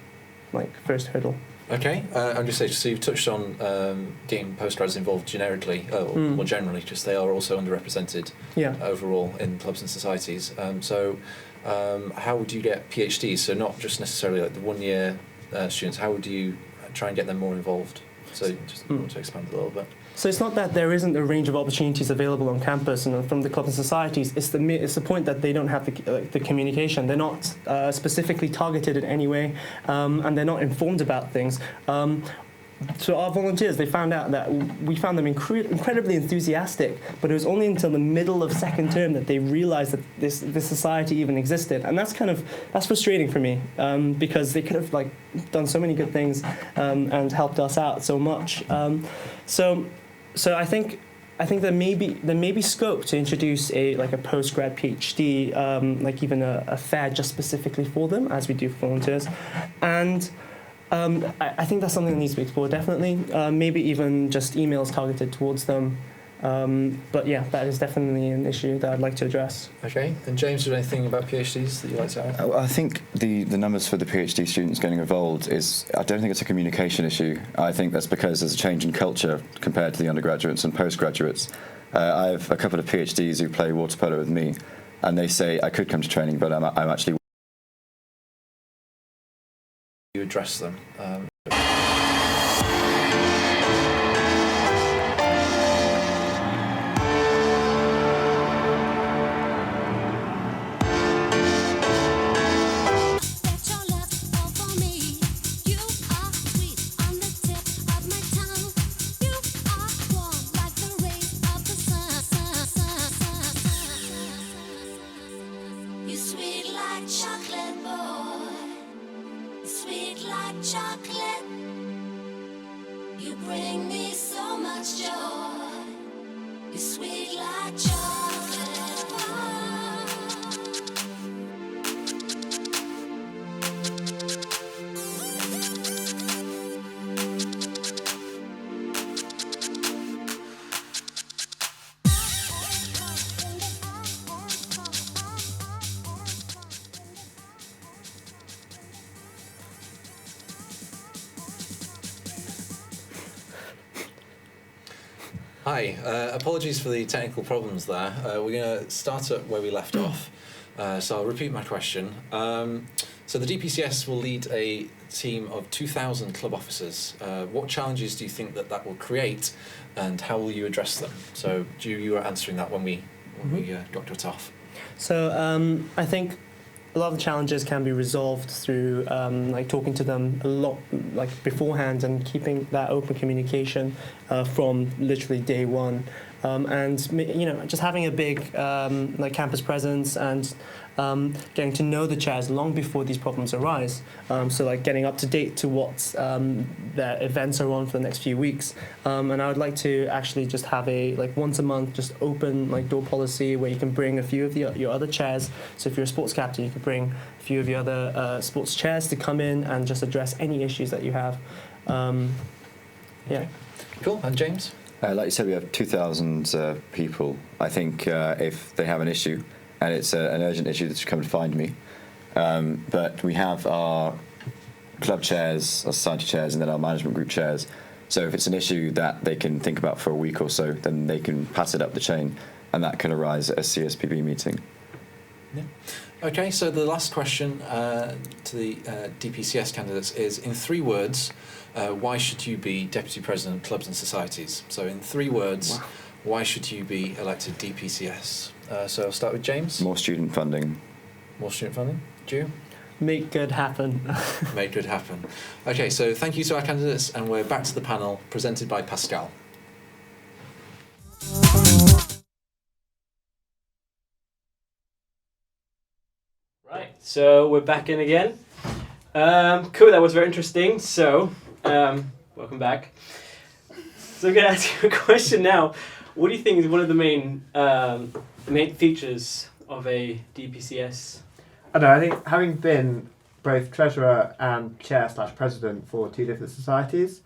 hurdle. Okay, I'm just saying, so you've touched on getting postgrads involved generically, or more generally, just they are also underrepresented overall in clubs and societies. How would you get PhDs, so not just necessarily like the 1 year students, how would you try and get them more involved? So just want to expand a little bit. So it's not that there isn't a range of opportunities available on campus and from the clubs and societies. It's the point that they don't have the communication. They're not specifically targeted in any way, and they're not informed about things. So our volunteers, we found them incredibly enthusiastic, but it was only until the middle of second term that they realised that this society even existed, and that's frustrating for me, because they could have done so many good things and helped us out so much. So I think there may be scope to introduce a postgrad PhD, even a fair just specifically for them, as we do for volunteers, and. I think that's something that needs to be explored, definitely. Maybe even just emails targeted towards them. But yeah, that is definitely an issue that I'd like to address. Okay, and James, is there anything about PhDs that you'd like to add? I think the numbers for the PhD students getting involved I don't think it's a communication issue. I think that's because there's a change in culture compared to the undergraduates and postgraduates. I have a couple of PhDs who play water polo with me, and they say, I could come to training, but I'm actually... You address them. Hi, apologies for the technical problems there. We're going to start at where we left off. So I'll repeat my question. So the DPCS will lead a team of 2,000 club officers. What challenges do you think that will create, and how will you address them? So you were answering that when we got cut off. So I think a lot of the challenges can be resolved through talking to them a lot beforehand and keeping that open communication from literally day one. and just having a big like campus presence and getting to know the chairs long before these problems arise. So like getting up to date to what their events are on for the next few weeks. And I would like to actually just have a like once a month just open like door policy where you can bring a few of your other chairs. So if you're a sports captain, you could bring a few of your other sports chairs to come in and just address any issues that you have. Yeah. Cool. And James? Like you said, we have 2,000 people. I think if they have an issue, and it's an urgent issue, that should come to find me. But we have our club chairs, our society chairs, and then our management group chairs. So if it's an issue that they can think about for a week or so, then they can pass it up the chain, and that can arise at a CSPB meeting. Yeah. Okay, so the last question to the DPCS candidates is, in 3 words, why should you be Deputy President of Clubs and Societies? So in 3 words, why should you be elected DPCS? So I'll start with James. More student funding. More student funding. Drew? Make good happen. Make good happen. Okay, so thank you to our candidates, and we're back to the panel, presented by Pascal. Right, so we're back in again. Cool, that was very interesting. So, welcome back. So I'm going to ask you a question now. What do you think is one of the main features of a DPCS? I don't know, I think having been both treasurer and chair/president for 2 different societies,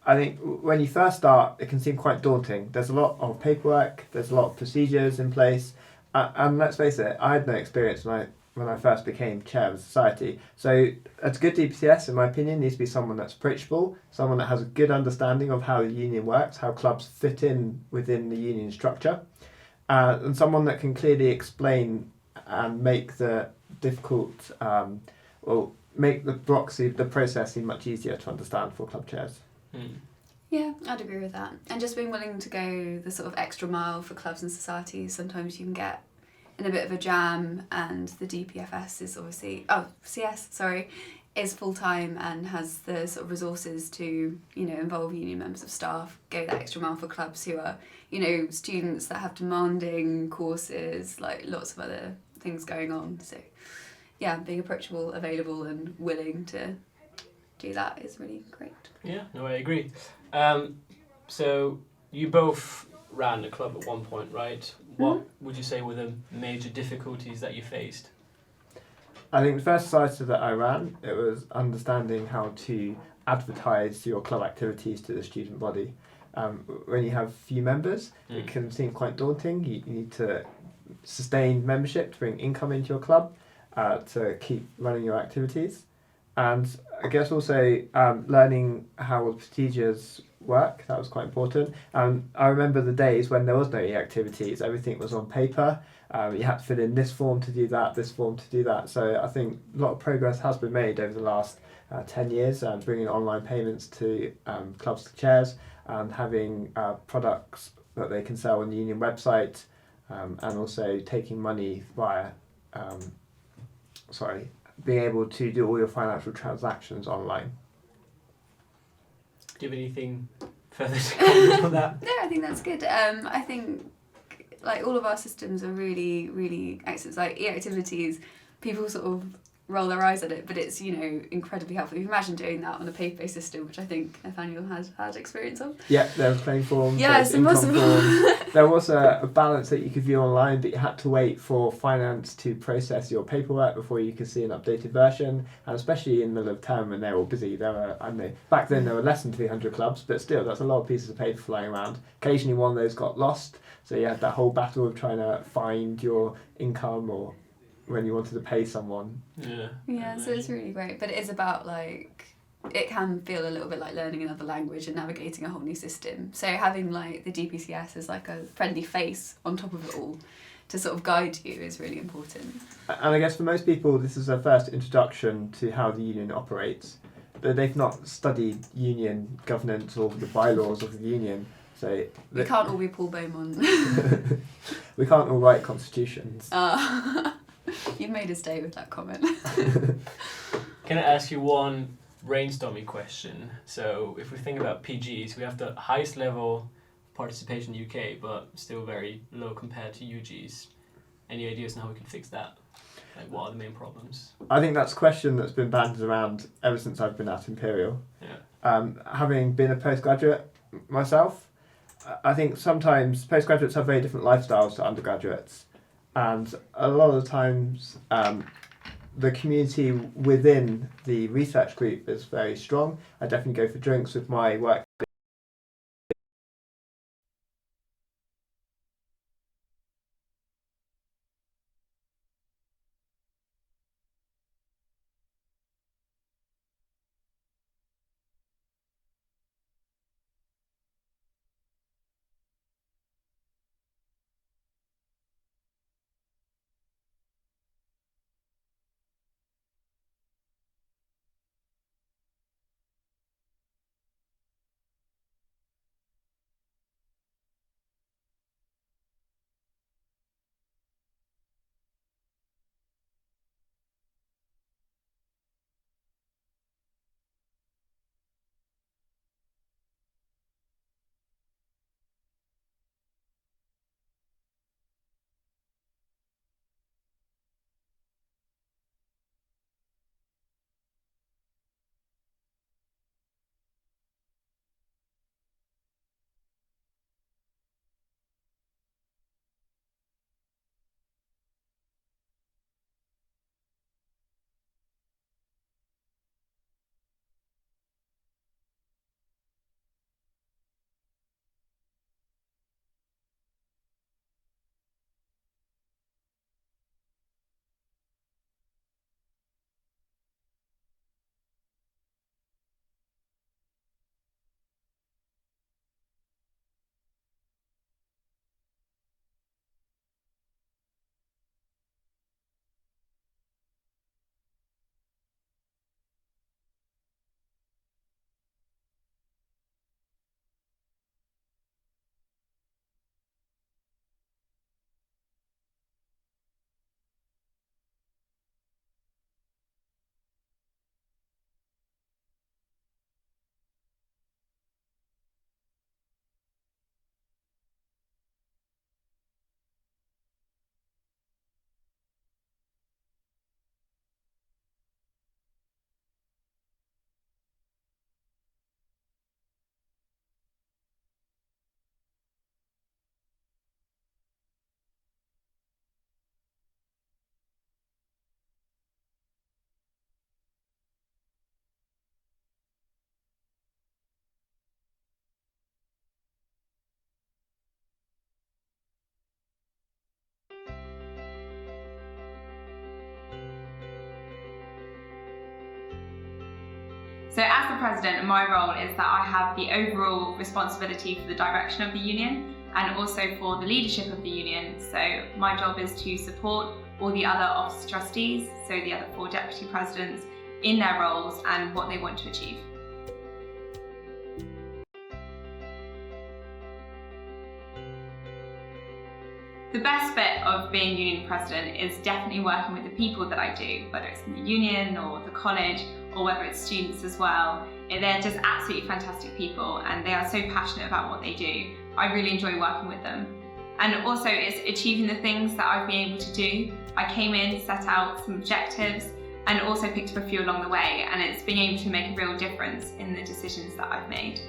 I think when you first start, it can seem quite daunting. There's a lot of paperwork, there's a lot of procedures in place, and let's face it, I had no experience when I first became chair of a society. So a good DPCS, in my opinion, needs to be someone that's approachable, someone that has a good understanding of how the union works, how clubs fit in within the union structure, and someone that can clearly explain and make the difficult, make the process seem much easier to understand for club chairs. Yeah, I'd agree with that. And just being willing to go the sort of extra mile for clubs and societies. Sometimes you can get in a bit of a jam, and the DPFS is obviously is full-time and has the sort of resources to involve union members of staff, go that extra mile for clubs who are students that have demanding courses, like lots of other things going on. So yeah, being approachable, available and willing to do that is really great. Yeah, no, I agree. So you both ran a club at one point, right? What would you say were the major difficulties that you faced? I think the first society that I ran, it was understanding how to advertise your club activities to the student body. When you have few members, it can seem quite daunting. You need to sustain membership to bring income into your club, to keep running your activities. And I guess also learning how the procedures work, that was quite important. I remember the days when there was no e-activities, everything was on paper. You had to fill in this form to do that, this form to do that. So I think a lot of progress has been made over the last 10 years, bringing online payments to clubs to chairs and having products that they can sell on the union website, and also taking money via, being able to do all your financial transactions online. Do you have anything further to comment on that? No, I think that's good. I think like all of our systems are really, really excellent. Like e-activities, people sort of roll their eyes at it, but it's incredibly helpful. You can imagine doing that on a paper-based system, which I think Nathaniel has had experience of. Yeah, there was claim forms. Yeah, it's impossible. There was a balance that you could view online, but you had to wait for finance to process your paperwork before you could see an updated version. And especially in the middle of term when they're all busy, back then there were less than 300 clubs, but still that's a lot of pieces of paper flying around. Occasionally one of those got lost, so you had that whole battle of trying to find your income or when you wanted to pay someone. Yeah, so it's really great, but it is about it can feel a little bit like learning another language and navigating a whole new system. So having the DPCS as like a friendly face on top of it all to sort of guide you is really important. And I guess for most people this is their first introduction to how the union operates, but they've not studied union governance or the bylaws of the union. So we can't all be Paul Beaumont. We can't all write constitutions. You've made us day with that comment. Can I ask you one brainstorming question? So if we think about PGs, we have the highest level participation in UK, but still very low compared to UG's. Any ideas on how we can fix that? Like, what are the main problems? I think that's a question that's been bandied around ever since I've been at Imperial. Yeah. Having been a postgraduate myself, I think sometimes postgraduates have very different lifestyles to undergraduates, and a lot of the times the community within the research group is very strong. I definitely go for drinks with my work. So as the president, my role is that I have the overall responsibility for the direction of the union and also for the leadership of the union. So my job is to support all the other office trustees, so the other 4 deputy presidents, in their roles and what they want to achieve. The best bit of being union president is definitely working with the people that I do, whether it's in the union or the college, or whether it's students as well. They're just absolutely fantastic people and they are so passionate about what they do. I really enjoy working with them. And also it's achieving the things that I've been able to do. I came in, set out some objectives and also picked up a few along the way, and it's being able to make a real difference in the decisions that I've made.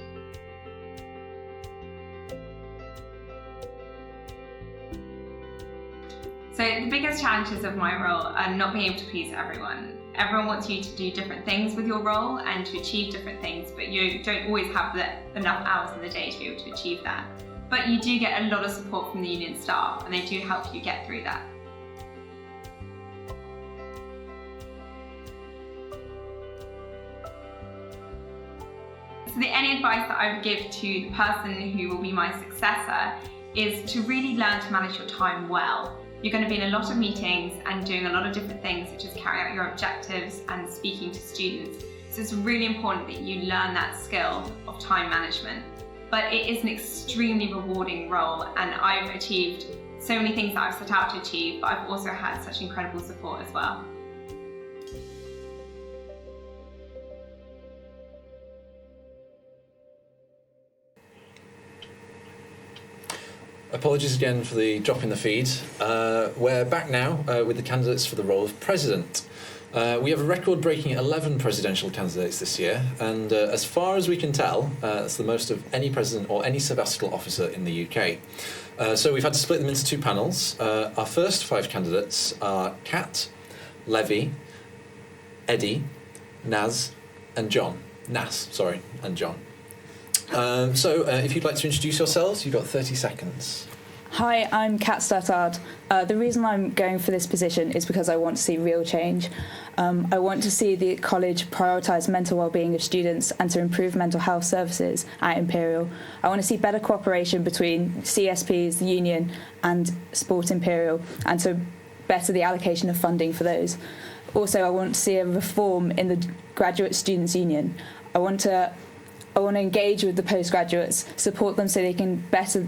So the biggest challenges of my role are not being able to please everyone. Everyone wants you to do different things with your role and to achieve different things, but you don't always have enough hours in the day to be able to achieve that. But you do get a lot of support from the union staff and they do help you get through that. So any advice that I would give to the person who will be my successor is to really learn to manage your time well. You're going to be in a lot of meetings and doing a lot of different things, such as carrying out your objectives and speaking to students. So it's really important that you learn that skill of time management. But it is an extremely rewarding role, and I've achieved so many things that I've set out to achieve, but I've also had such incredible support as well. Apologies again for the drop in the feed. We're back now with the candidates for the role of president. We have a record-breaking 11 presidential candidates this year, and as far as we can tell, that's the most of any president or any sabbatical officer in the UK. So we've had to split them into two panels. Our first 5 candidates are Kat, Levy, Eddie, Naz, and John. Nas, sorry, and John. So if you'd like to introduce yourselves, you've got 30 seconds. Hi, I'm Kat Sturtard. The reason I'm going for this position is because I want to see real change. I want to see the college prioritise mental well-being of students and to improve mental health services at Imperial. I want to see better cooperation between CSPs, the union and Sport Imperial, and to better the allocation of funding for those. Also, I want to see a reform in the Graduate Students' Union. I want to engage with the postgraduates, support them so they can better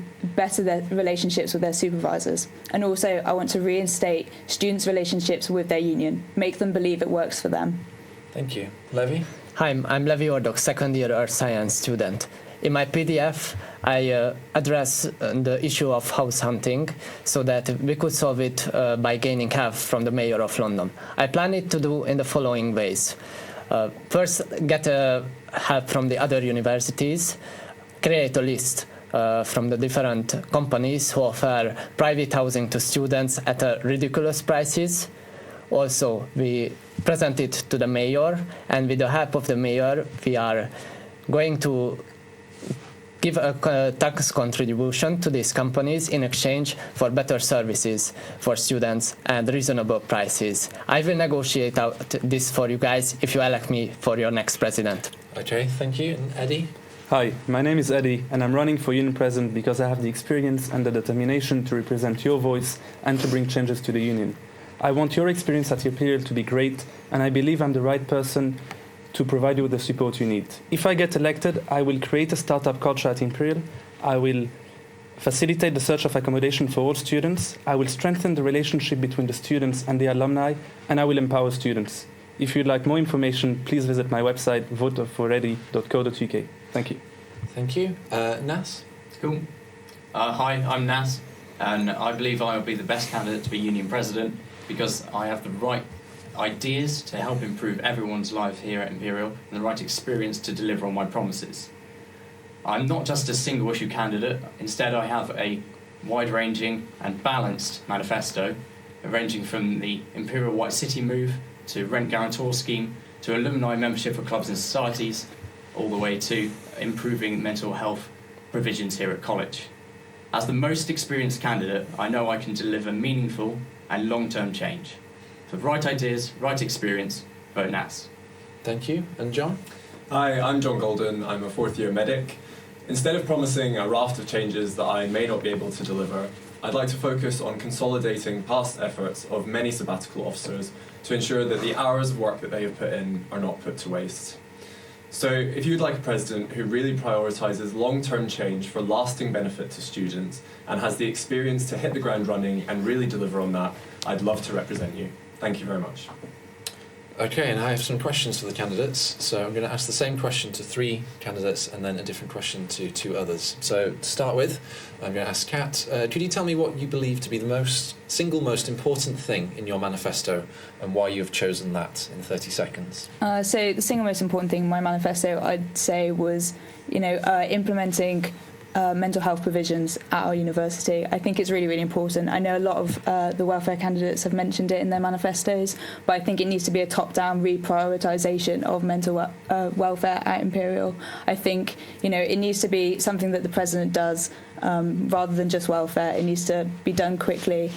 their relationships with their supervisors. And also, I want to reinstate students' relationships with their union, make them believe it works for them. Thank you. Levy? Hi, I'm Levy Ordok, second-year Earth Science student. In my PDF, I address the issue of house hunting so that we could solve it by gaining help from the Mayor of London. I plan it to do in the following ways. First, get help from the other universities, create a list from the different companies who offer private housing to students at ridiculous prices. Also, we present it to the mayor, and with the help of the mayor, we are going to give a tax contribution to these companies in exchange for better services for students and reasonable prices. I will negotiate out this for you guys if you elect me for your next president. Okay, thank you. And Eddie? Hi, my name is Eddie, and I'm running for union president because I have the experience and the determination to represent your voice and to bring changes to the union. I want your experience at Imperial to be great, and I believe I'm the right person to provide you with the support you need. If I get elected, I will create a startup culture at Imperial. I will facilitate the search of accommodation for all students. I will strengthen the relationship between the students and the alumni, and I will empower students. If you'd like more information, please visit my website, voteforready.co.uk. Thank you. Thank you. Nas? Cool. Hi, I'm Nas, and I believe I will be the best candidate to be union president because I have the right ideas to help improve everyone's life here at Imperial and the right experience to deliver on my promises. I'm not just a single issue candidate, instead I have a wide-ranging and balanced manifesto ranging from the Imperial White City move to rent guarantor scheme to alumni membership for clubs and societies all the way to improving mental health provisions here at college. As the most experienced candidate, I know I can deliver meaningful and long-term change. For right ideas, right experience, vote NAS. Thank you. And John? Hi, I'm John Golden. I'm a fourth-year medic. Instead of promising a raft of changes that I may not be able to deliver, I'd like to focus on consolidating past efforts of many sabbatical officers to ensure that the hours of work that they have put in are not put to waste. So if you'd like a president who really prioritises long-term change for lasting benefit to students and has the experience to hit the ground running and really deliver on that, I'd love to represent you. Thank you very much. Okay, and I have some questions for the candidates. So I'm going to ask the same question to 3 candidates and then a different question to 2 others. So to start with, I'm going to ask Kat, could you tell me what you believe to be the single most important thing in your manifesto and why you have chosen that in 30 seconds? So the single most important thing in my manifesto, I'd say, was, implementing mental health provisions at our university. I think it's really, really important. I know a lot of the welfare candidates have mentioned it in their manifestos, but I think it needs to be a top-down reprioritisation of mental welfare at Imperial. I think, it needs to be something that the president does rather than just welfare. It needs to be done quickly.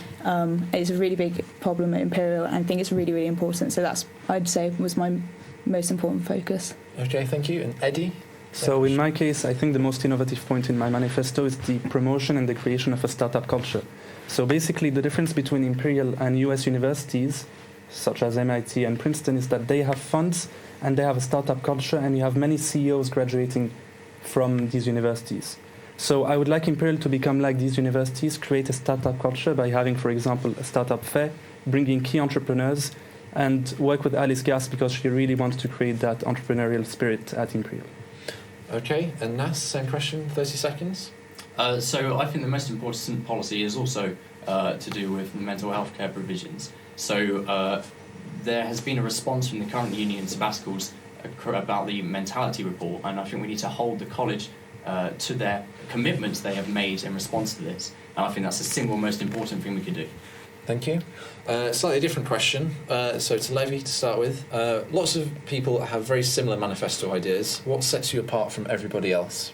It's a really big problem at Imperial, and I think it's really, really important. So that's, I'd say, was my most important focus. Okay, thank you. And Eddie? So in my case, I think the most innovative point in my manifesto is the promotion and the creation of a startup culture. So basically the difference between Imperial and US universities, such as MIT and Princeton, is that they have funds and they have a startup culture, and you have many CEOs graduating from these universities. So I would like Imperial to become like these universities, create a startup culture by having, for example, a startup fair, bringing key entrepreneurs, and work with Alice Gass because she really wants to create that entrepreneurial spirit at Imperial. Okay, and Nas, same question, 30 seconds. So I think the most important policy is also to do with mental health care provisions. So there has been a response from the current union sabbaticals about the mentality report, and I think we need to hold the college to their commitments they have made in response to this. And I think that's the single most important thing we can do. Thank you. Slightly different question. So to Levi to start with. Lots of people have very similar manifesto ideas. What sets you apart from everybody else?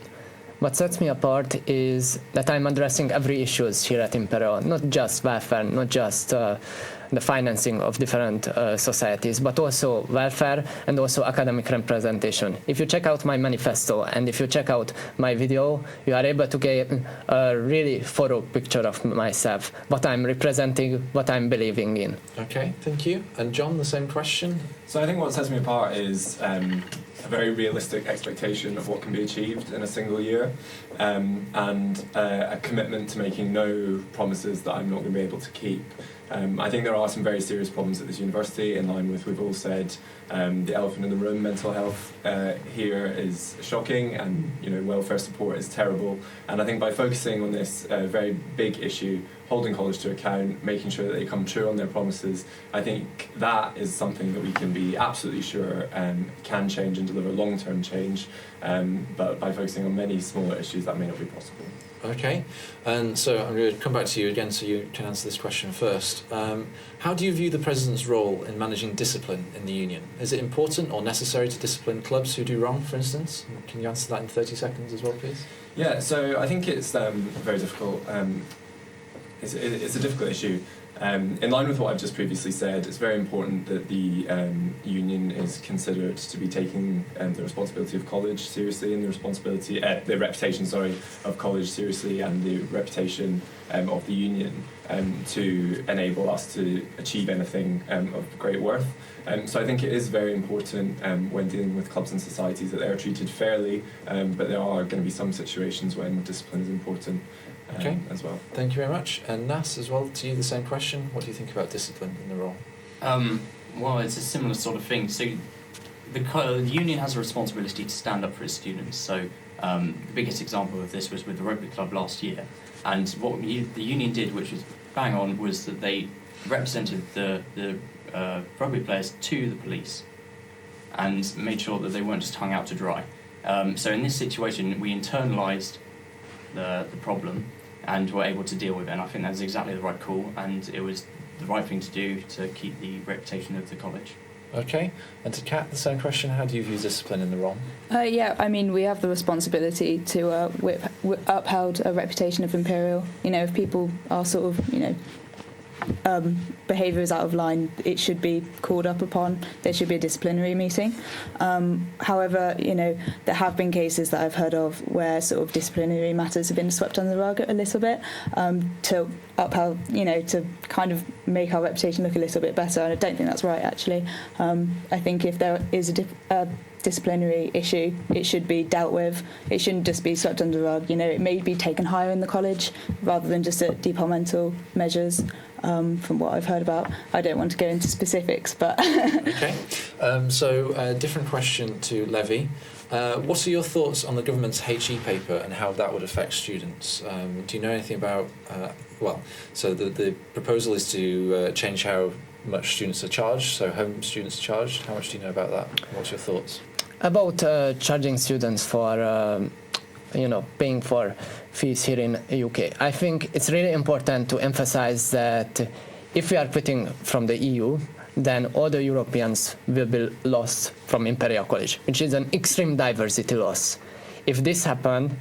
What sets me apart is that I'm addressing every issues here at Imperial, not just welfare, not just the financing of different societies, but also welfare and also academic representation. If you check out my manifesto and if you check out my video, you are able to get a really thorough picture of myself, what I'm representing, what I'm believing in. Okay, thank you. And John, the same question? So I think what sets me apart is a very realistic expectation of what can be achieved in a single year, and a commitment to making no promises that I'm not going to be able to keep. I think there are some very serious problems at this university, in line with we've all said. The elephant in the room, mental health here is shocking, and welfare support is terrible. And I think by focusing on this very big issue, holding college to account, making sure that they come true on their promises, I think that is something that we can be absolutely sure can change and deliver long-term change. But by focusing on many smaller issues, that may not be possible. Okay, and so I'm going to come back to you again so you can answer this question first. How do you view the President's role in managing discipline in the union? Is it important or necessary to discipline clubs who do wrong, for instance? Can you answer that in 30 seconds as well, please? Yeah, so I think it's very difficult. It's a difficult issue. In line with what I've just previously said, it's very important that the union is considered to be taking the responsibility of college seriously, and the reputation of college seriously, and the reputation of the union to enable us to achieve anything of great worth. So I think it is very important when dealing with clubs and societies that they are treated fairly, but there are going to be some situations when discipline is important. Okay, as well. Thank you very much. And Nas, as well, to you the same question. What do you think about discipline in the role? Well, it's a similar sort of thing. So the union has a responsibility to stand up for its students. So the biggest example of this was with the rugby club last year. And what the union did, which was bang on, was that they represented the rugby players to the police and made sure that they weren't just hung out to dry. So in this situation, we internalised the problem and were able to deal with it, and I think that's exactly the right call, and it was the right thing to do to keep the reputation of the college. Okay, and to Kat, the same question. How do you view discipline in the role? Yeah, I mean, we have the responsibility to uphold a reputation of Imperial. If people are sort of, behaviour is out of line, it should be called up upon. There should be a disciplinary meeting. However, there have been cases that I've heard of where sort of disciplinary matters have been swept under the rug a little bit to uphold, to kind of make our reputation look a little bit better. And I don't think that's right, actually. I think if there is a disciplinary issue, it should be dealt with. It shouldn't just be swept under the rug. It may be taken higher in the college rather than just at departmental measures. From what I've heard about, I don't want to go into specifics, but okay. So a different question to Levi. What are your thoughts on the government's HE paper and how that would affect students? Do you know anything about? So the proposal is to change how much students are charged. So home students are charged. How much do you know about that? What's your thoughts? About charging students for, paying for fees here in the UK. I think it's really important to emphasize that if we are quitting from the EU, then all the Europeans will be lost from Imperial College, which is an extreme diversity loss. If this happens,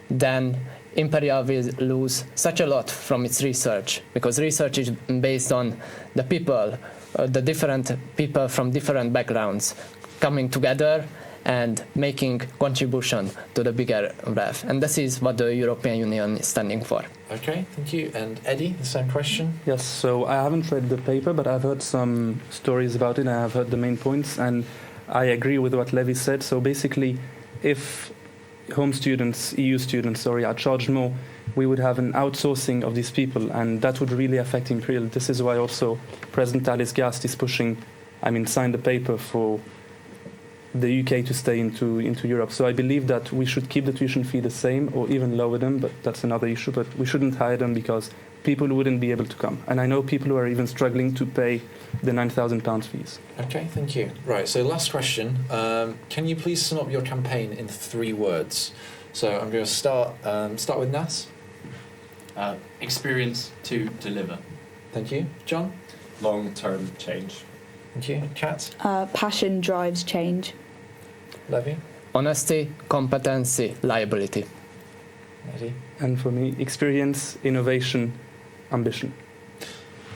then Imperial will lose such a lot from its research, because research is based on the people, the different people from different backgrounds coming together and making contribution to the bigger wealth. And this is what the European Union is standing for. Okay, thank you. And Eddie, the same question? Yes, so I haven't read the paper, but I've heard some stories about it, and I've heard the main points, and I agree with what Levi said. So basically, if EU students, are charged more, we would have an outsourcing of these people, and that would really affect Imperial. This is why also President Alice Gast is pushing, signed the paper for the UK to stay into Europe. So I believe that we should keep the tuition fee the same or even lower them, but that's another issue. But we shouldn't hire them because people wouldn't be able to come. And I know people who are even struggling to pay the £9,000 fees. Okay, thank you. Right, so last question. Can you please sum up your campaign in 3 words? So I'm going to start with Nas. Experience to deliver. Thank you. John? Long-term change. Thank you. Kat? Passion drives change. Levy? Honesty, competency, liability. Eddie? And for me, experience, innovation, ambition.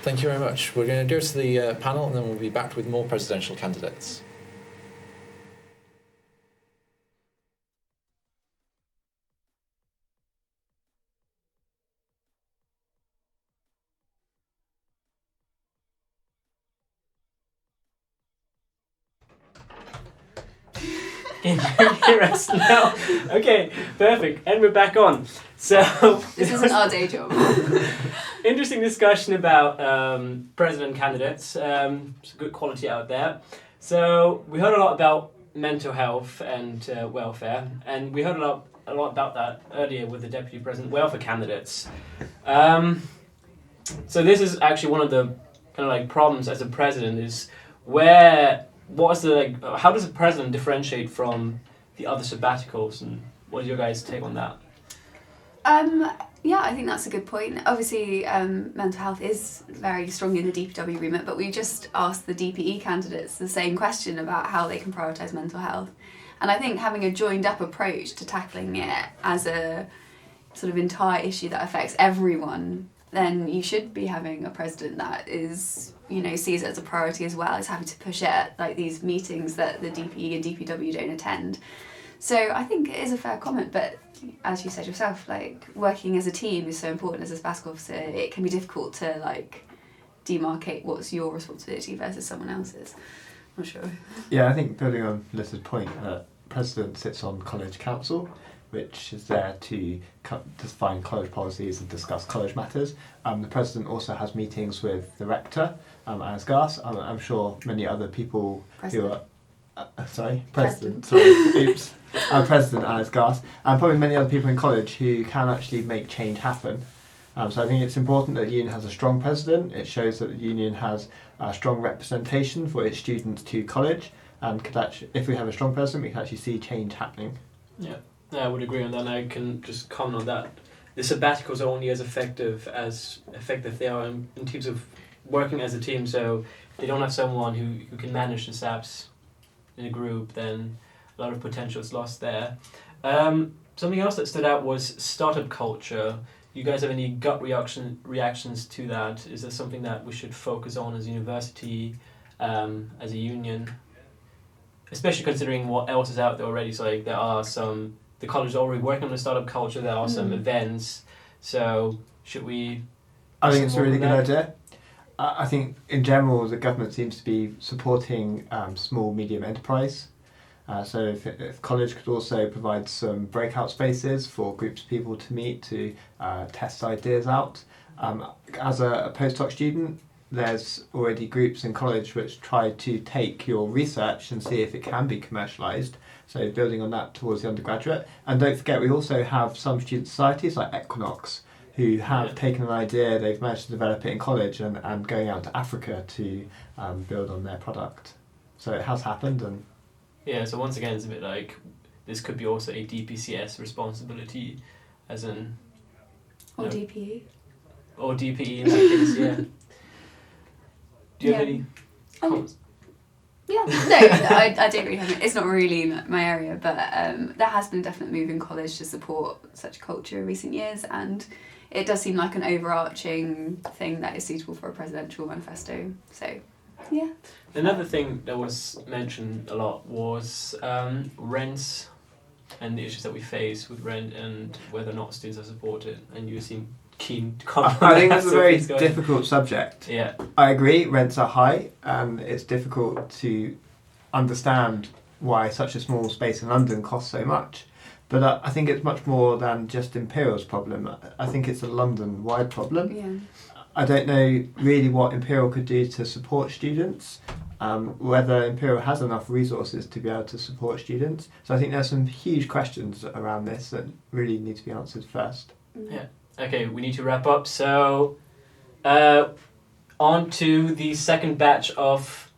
Thank you very much. We're going to go to the panel and then we'll be back with more presidential candidates. Can you hear us now? Okay, perfect. And we're back on. So this isn't our day job. Interesting discussion about president candidates. Some good quality out there. So we heard a lot about mental health and welfare, and we heard a lot about that earlier with the deputy president welfare candidates. So this is actually one of the kind of like problems as a president is how does a president differentiate from the other sabbaticals, and what is your guys' take on that? Yeah, I think that's a good point. Obviously, mental health is very strong in the DPW remit, but we just asked the DPE candidates the same question about how they can prioritise mental health. And I think having a joined-up approach to tackling it as a sort of entire issue that affects everyone, then you should be having a president that is, sees it as a priority as well, is happy to push it at like these meetings that the DPE and DPW don't attend. So I think it is a fair comment, but as you said yourself, like working as a team is so important as a sabbatical officer. It can be difficult to like demarcate what's your responsibility versus someone else's. I'm not sure. Yeah, I think building on Liz's point, President sits on College Council, which is there to define college policies and discuss college matters. The President also has meetings with the Rector, Alice Garth. I'm sure many other people who are... President Alice Garth, and probably many other people in college who can actually make change happen. So I think it's important that the union has a strong president. It shows that the union has a strong representation for its students to college, and could actually, if we have a strong president, we can actually see change happening. Yeah, I would agree on that. And I can just comment on that. The sabbaticals are only as effective they are in terms of working as a team. So if they don't have someone who can manage the SABs in a group, then a lot of potential is lost there. Something else that stood out was startup culture. You guys have any gut reactions to that? Is that something that we should focus on as a university, as a union? Especially considering what else is out there already. So like the college is already working on the startup culture, there are some events. So should we... I think it's a really good idea. I think in general the government seems to be supporting small medium enterprise. So if college could also provide some breakout spaces for groups of people to meet to test ideas out. As a postdoc student, there's already groups in college which try to take your research and see if it can be commercialised. So building on that towards the undergraduate. And don't forget, we also have some student societies like Equinox who have taken an idea, they've managed to develop it in college and going out to Africa to build on their product. So it has happened. And yeah, so once again, it's a bit like this could be also a DPCS responsibility, as in... Or DPE. Or DPE in that case, yeah. Do you have any comments? Yeah, no, I don't really have it. It's not really my area, but there has been a definite move in college to support such culture in recent years, and it does seem like an overarching thing that is suitable for a presidential manifesto. So, yeah. Another thing that was mentioned a lot was rents and the issues that we face with rent and whether or not students are supported, and you seem keen to comment on that. I think that's a very difficult subject. Yeah. I agree, rents are high and it's difficult to understand why such a small space in London costs so much. But I think it's much more than just Imperial's problem. I think it's a London-wide problem. Yeah. I don't know really what Imperial could do to support students. whether Imperial has enough resources to be able to support students. So I think there's some huge questions around this that really need to be answered first. Yeah. Okay, we need to wrap up. So, on to the second batch of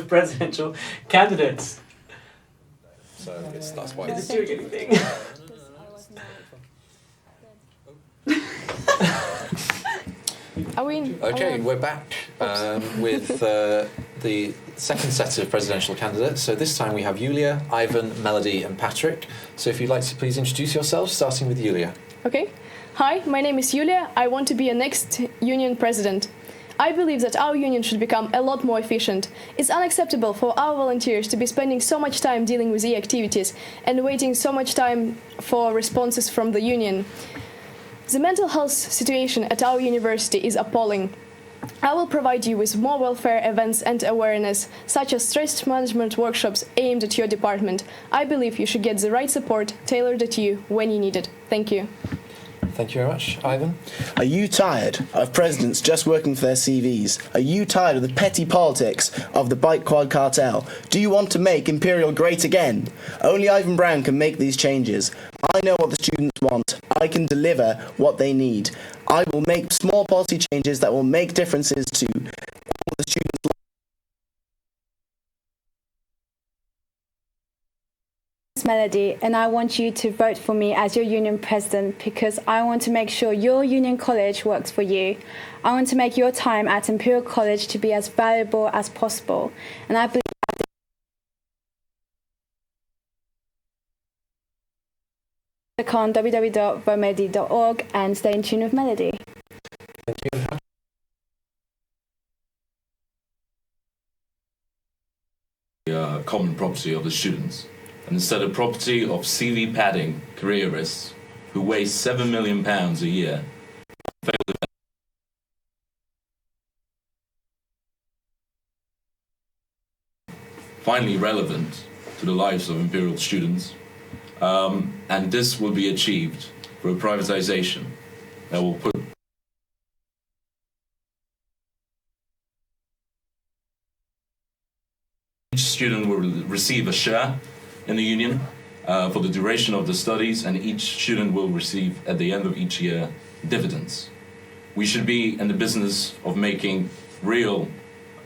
presidential candidates. So that's why. Is it doing anything? Okay, we're back with the second set of presidential candidates. So this time we have Yulia, Ivan, Melody and Patrick. So if you'd like to please introduce yourselves, starting with Yulia. Okay. Hi, my name is Yulia. I want to be a next union president. I believe that our union should become a lot more efficient. It's unacceptable for our volunteers to be spending so much time dealing with e-activities and waiting so much time for responses from the union. The mental health situation at our university is appalling. I will provide you with more welfare events and awareness, such as stress management workshops aimed at your department. I believe you should get the right support tailored at you when you need it. Thank you. Thank you very much. Ivan? Are you tired of presidents just working for their CVs? Are you tired of the petty politics of the bike quad cartel? Do you want to make Imperial great again? Only Ivan Brown can make these changes. I know what the students want. I can deliver what they need. I will make small policy changes that will make differences to all the students' lives. Melody, and I want you to vote for me as your union president because I want to make sure your union college works for you. I want to make your time at Imperial College to be as valuable as possible, and I believe click on www.vomelody.org and stay in tune with Melody. Thank you. Common property of the students, and instead of property of CV padding careerists who waste £7 million a year. Finally relevant to the lives of Imperial students, and this will be achieved through a privatization that will put each student will receive a share in the union for the duration of the studies, and each student will receive at the end of each year dividends. We should be in the business of making real,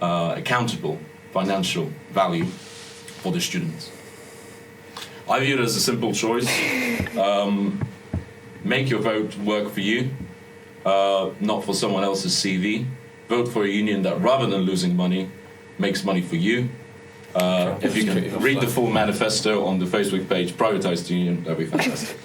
accountable financial value for the students. I view it as a simple choice. Make your vote work for you, not for someone else's CV. Vote for a union that, rather than losing money, makes money for you. If you can read the full manifesto on the Facebook page, Privatised Union, that'd be fantastic.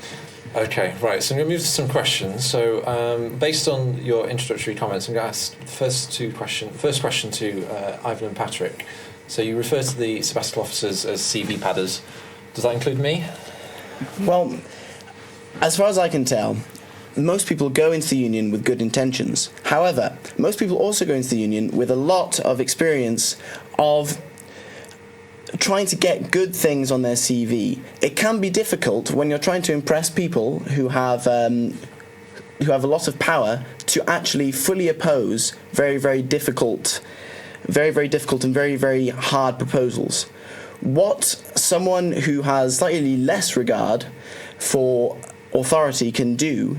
Okay, right, so I'm going to move to some questions. So, based on your introductory comments, I'm going to ask the first question to Ivan and Patrick. So, you refer to the sabbatical officers as CV padders. Does that include me? Well, as far as I can tell, most people go into the union with good intentions. However, most people also go into the union with a lot of experience of trying to get good things on their CV. It can be difficult when you're trying to impress people who have a lot of power to actually fully oppose very difficult and very hard proposals. What someone who has slightly less regard for authority can do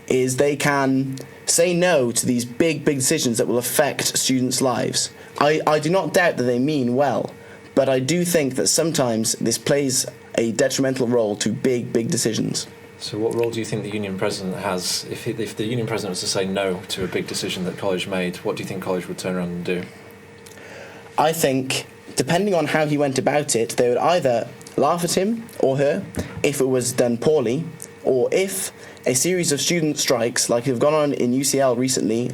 is they can say no to these big decisions that will affect students' lives. I do not doubt that they mean well, but I do think that sometimes this plays a detrimental role to big decisions. So what role do you think the union president has? If the union president was to say no to a big decision that college made, what do you think college would turn around and do? I think, depending on how he went about it, they would either laugh at him or her if it was done poorly, or if a series of student strikes, like have gone on in UCL recently,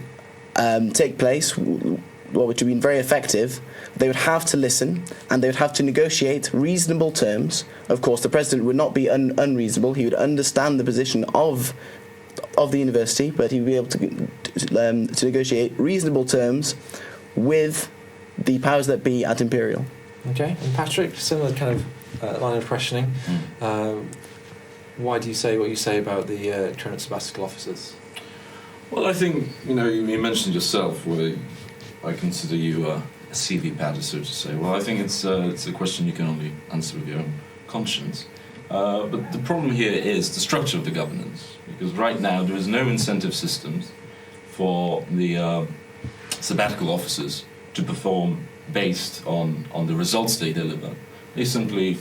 take place, which have been very effective, they would have to listen and they would have to negotiate reasonable terms. Of course, the president would not be unreasonable. He would understand the position of the university, but he would be able to negotiate reasonable terms with the powers that be at Imperial. Okay, and Patrick, similar kind of line of questioning. Why do you say what you say about the current sabbatical officers? Well, I think, you mentioned yourself where I consider you a CV padder, so to say. Well, I think it's a question you can only answer with your own conscience. But the problem here is the structure of the governance, because right now there is no incentive systems for the sabbatical officers to perform based on the results they deliver. They simply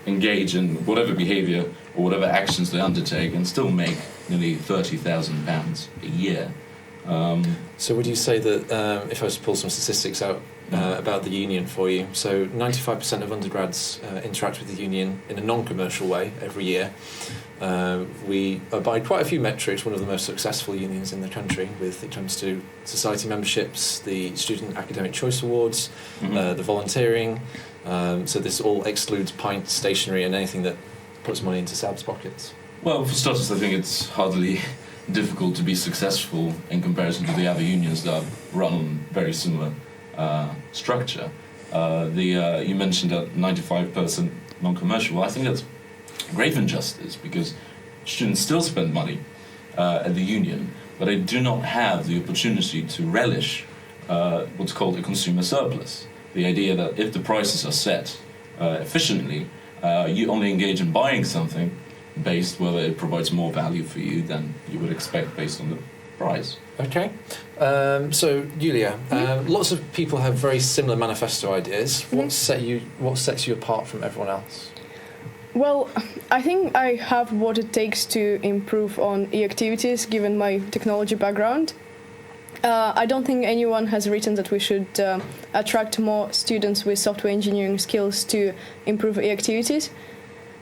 engage in whatever behaviour or whatever actions they undertake and still make nearly £30,000 a year. So would you say that, if I was to pull some statistics out about the union for you, so 95% of undergrads interact with the union in a non-commercial way every year. We abide quite a few metrics, one of the most successful unions in the country with it comes to society memberships, the Student Academic Choice Awards, the volunteering. So this all excludes pints, stationery and anything that puts money into SAB's pockets. Well, for starters, I think it's hardly difficult to be successful in comparison to the other unions that run on very similar structure. You mentioned that 95% non-commercial. Well, I think that's grave injustice because students still spend money at the union, but they do not have the opportunity to relish what's called a consumer surplus. The idea that if the prices are set efficiently, you only engage in buying something based whether it provides more value for you than you would expect based on the price. Okay. So, Julia, lots of people have very similar manifesto ideas. What sets you apart from everyone else? Well, I think I have what it takes to improve on e-activities, given my technology background. I don't think anyone has written that we should attract more students with software engineering skills to improve e-activities.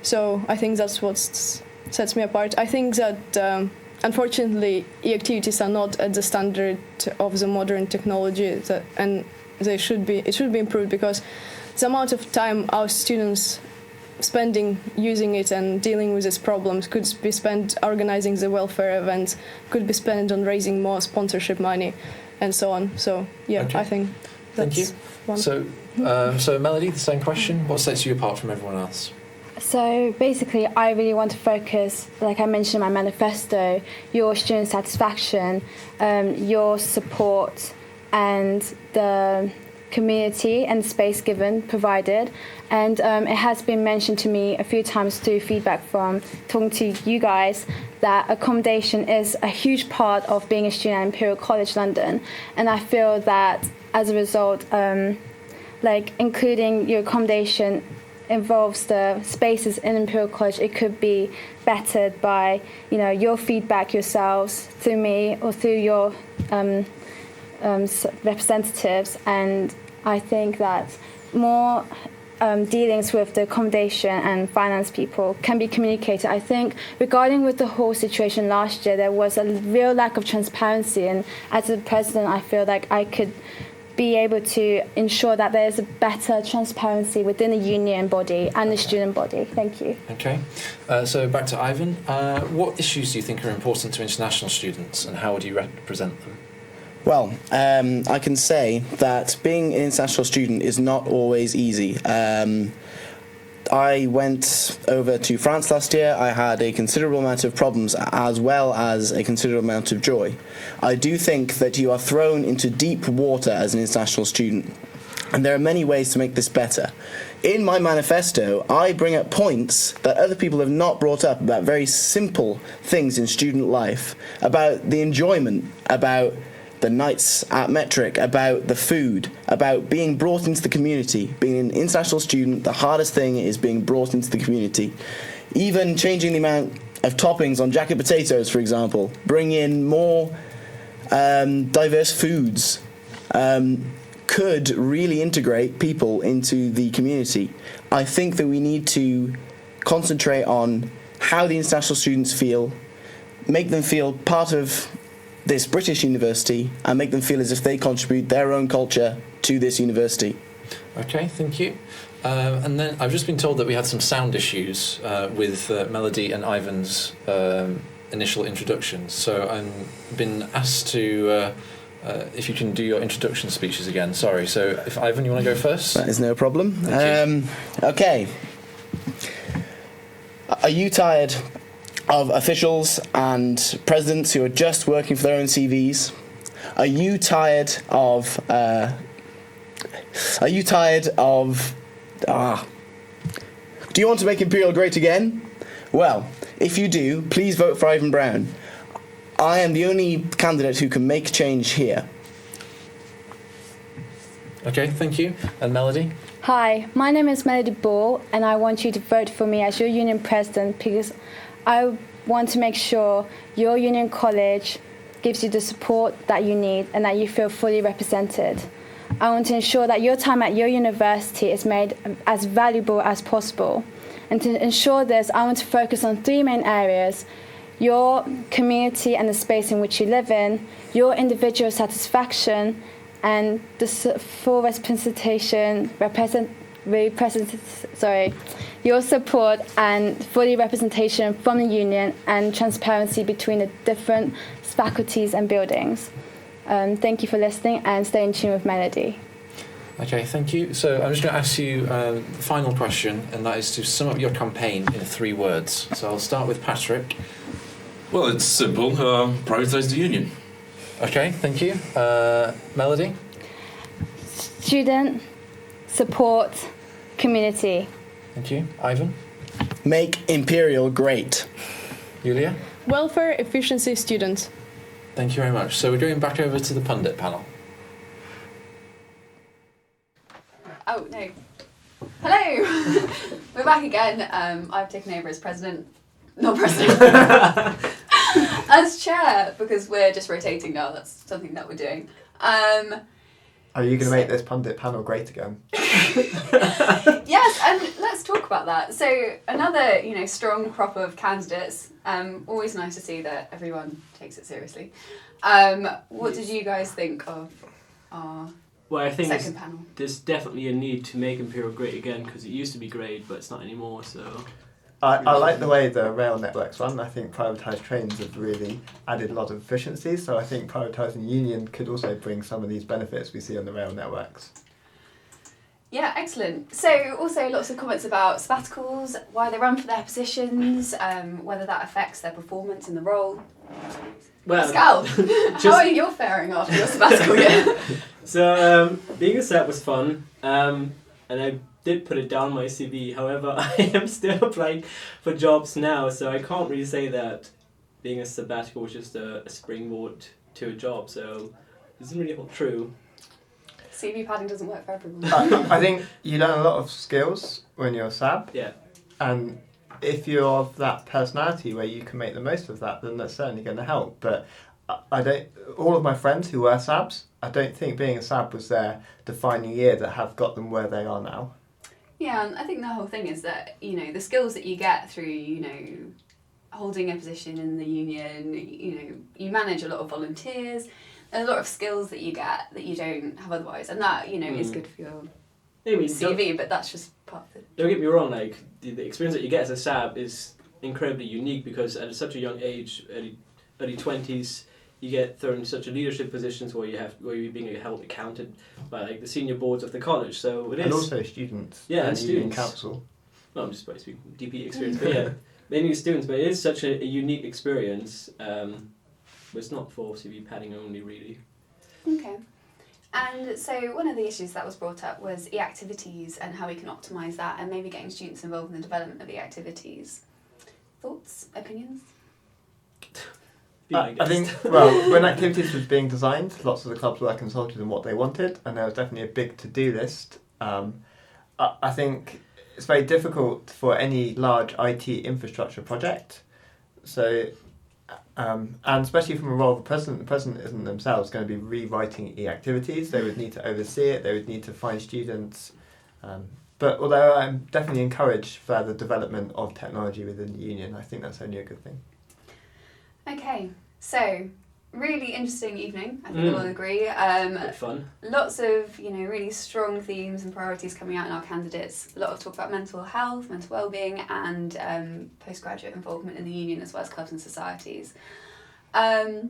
So I think that's what sets me apart. I think that, unfortunately, e-activities are not at the standard of the modern technology, and it should be improved because the amount of time our students spending using it and dealing with its problems could be spent organizing the welfare events, could be spent on raising more sponsorship money, and so on. So yeah, okay. I think that's one. So, so Melody, the same question. What sets you apart from everyone else? So basically, I really want to focus, like I mentioned in my manifesto, your student satisfaction, your support, and the community and space provided. And it has been mentioned to me a few times through feedback from talking to you guys that accommodation is a huge part of being a student at Imperial College London. And I feel that as a result, like including your accommodation involves the spaces in Imperial College, it could be bettered by, you know, your feedback yourselves through me or through your representatives. And I think that more dealings with the accommodation and finance people can be communicated. I think regarding with the whole situation last year, there was a real lack of transparency, and as a president, I feel like I could be able to ensure that there is a better transparency within the union body and the student body. Thank you. Okay, so back to Ivan. What issues do you think are important to international students, and how would you represent them? Well, I can say that being an international student is not always easy. I went over to France last year. I had a considerable amount of problems as well as a considerable amount of joy. I do think that you are thrown into deep water as an international student, and there are many ways to make this better. In my manifesto, I bring up points that other people have not brought up about very simple things in student life, about the enjoyment, about the nights at Metric, about the food, about being brought into the community. Being an international student, the hardest thing is being brought into the community. Even changing the amount of toppings on jacket potatoes, for example, bring in more diverse foods, could really integrate people into the community. I think that we need to concentrate on how the international students feel, make them feel part of this British university, and make them feel as if they contribute their own culture to this university. Okay, thank you. And then I've just been told that we had some sound issues with Melody and Ivan's initial introductions. So I've been asked to, if you can do your introduction speeches again. Sorry, so if Ivan, you want to go first? That is no problem. Okay. Are you tired of officials and presidents who are just working for their own CVs? Are you tired of? Do you want to make Imperial great again? Well, if you do, please vote for Ivan Brown. I am the only candidate who can make change here. Okay, thank you. And Melody? Hi, my name is Melody Ball, and I want you to vote for me as your union president because I want to make sure your union college gives you the support that you need and that you feel fully represented. I want to ensure that your time at your university is made as valuable as possible. And to ensure this, I want to focus on 3 main areas: your community and the space in which you live in, your individual satisfaction, and the full your support and fully representation from the union and transparency between the different faculties and buildings. Thank you for listening and stay in tune with Melody. Okay, thank you. So I'm just going to ask you the final question, and that is to sum up your campaign in 3 words. So I'll start with Patrick. Well, it's simple. Prioritise the union. Okay, thank you. Melody? Student, support, community. Thank you. Ivan? Make Imperial great. Julia? Welfare, efficiency, students. Thank you very much. So we're going back over to the pundit panel. Oh, no. Hello! We're back again. I've taken over as president. Not president. As chair, because we're just rotating now. That's something that we're doing. Are you going to make this pundit panel great again? Yes, and let's talk about that. So another, strong crop of candidates. Always nice to see that everyone takes it seriously. What did you guys think of our Well, I think second panel? There's definitely a need to make Imperial great again because it used to be great, but it's not anymore. So I like the way the rail networks run. I think privatised trains have really added a lot of efficiency, so I think privatising union could also bring some of these benefits we see on the rail networks. Yeah, excellent. So also lots of comments about sabbaticals, why they run for their positions, whether that affects their performance in the role. Well, Pascal, how are you faring after your sabbatical year? So being a sat was fun, and I did put it down my CV. However, I am still applying for jobs now, so I can't really say that being a sabbatical was just a springboard to a job. So it isn't really true. CV padding doesn't work for everyone. I think you learn a lot of skills when you're sab. Yeah. And if you're of that personality where you can make the most of that, then that's certainly going to help. But all of my friends who were sabs, I don't think being a sab was their defining year that have got them where they are now. Yeah, and I think the whole thing is that, the skills that you get through, holding a position in the union, you manage a lot of volunteers. There's a lot of skills that you get that you don't have otherwise, and that, is good for your CV, but that's just part of it. Don't get me wrong, like, the experience that you get as a SAB is incredibly unique because at such a young age, early 20s, you get thrown in such a leadership positions where you're being held accounted by like the senior boards of the college. So it is. And also students. Yeah, and student students. Council. Well, I'm just speaking DP experience, but yeah, mainly students. But it is such a unique experience. But it's not for CV padding only, really. Okay. And so one of the issues that was brought up was e-activities and how we can optimise that and maybe getting students involved in the development of e-activities. Thoughts? Opinions? I think, well, when activities was being designed, lots of the clubs were consulted on what they wanted, and there was definitely a big to-do list. I think it's very difficult for any large IT infrastructure project. So, and especially from a role of the president isn't themselves going to be rewriting e-activities. They would need to oversee it, they would need to find students. But although I'm definitely encouraged further development of technology within the union, I think that's only a good thing. Okay, so really interesting evening, I think we'll all agree. Fun. Lots of, really strong themes and priorities coming out in our candidates. A lot of talk about mental health, mental well-being and postgraduate involvement in the union as well as clubs and societies. I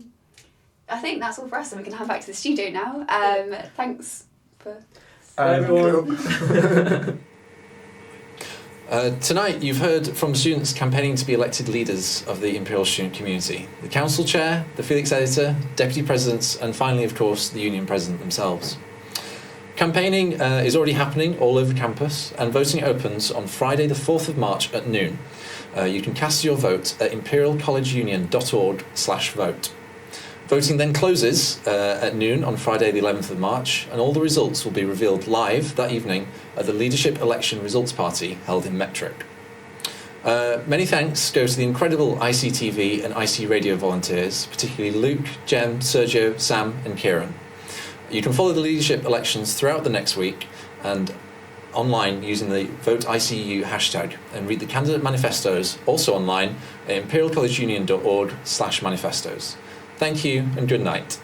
think that's all for us and we can hand back to the studio now. Thanks for... everyone. Tonight, you've heard from students campaigning to be elected leaders of the Imperial student community. The council chair, the Felix editor, deputy presidents, and finally, of course, the union president themselves. Campaigning is already happening all over campus, and voting opens on Friday the 4th of March at noon. You can cast your vote at imperialcollegeunion.org/vote. Voting then closes at noon on Friday the 11th of March, and all the results will be revealed live that evening at the Leadership Election Results Party held in Metric. Many thanks go to the incredible ICTV and IC Radio volunteers, particularly Luke, Jem, Sergio, Sam and Kieran. You can follow the leadership elections throughout the next week and online using the Vote ICU hashtag, and read the candidate manifestos also online at imperialcollegeunion.org/manifestos. Thank you and good night.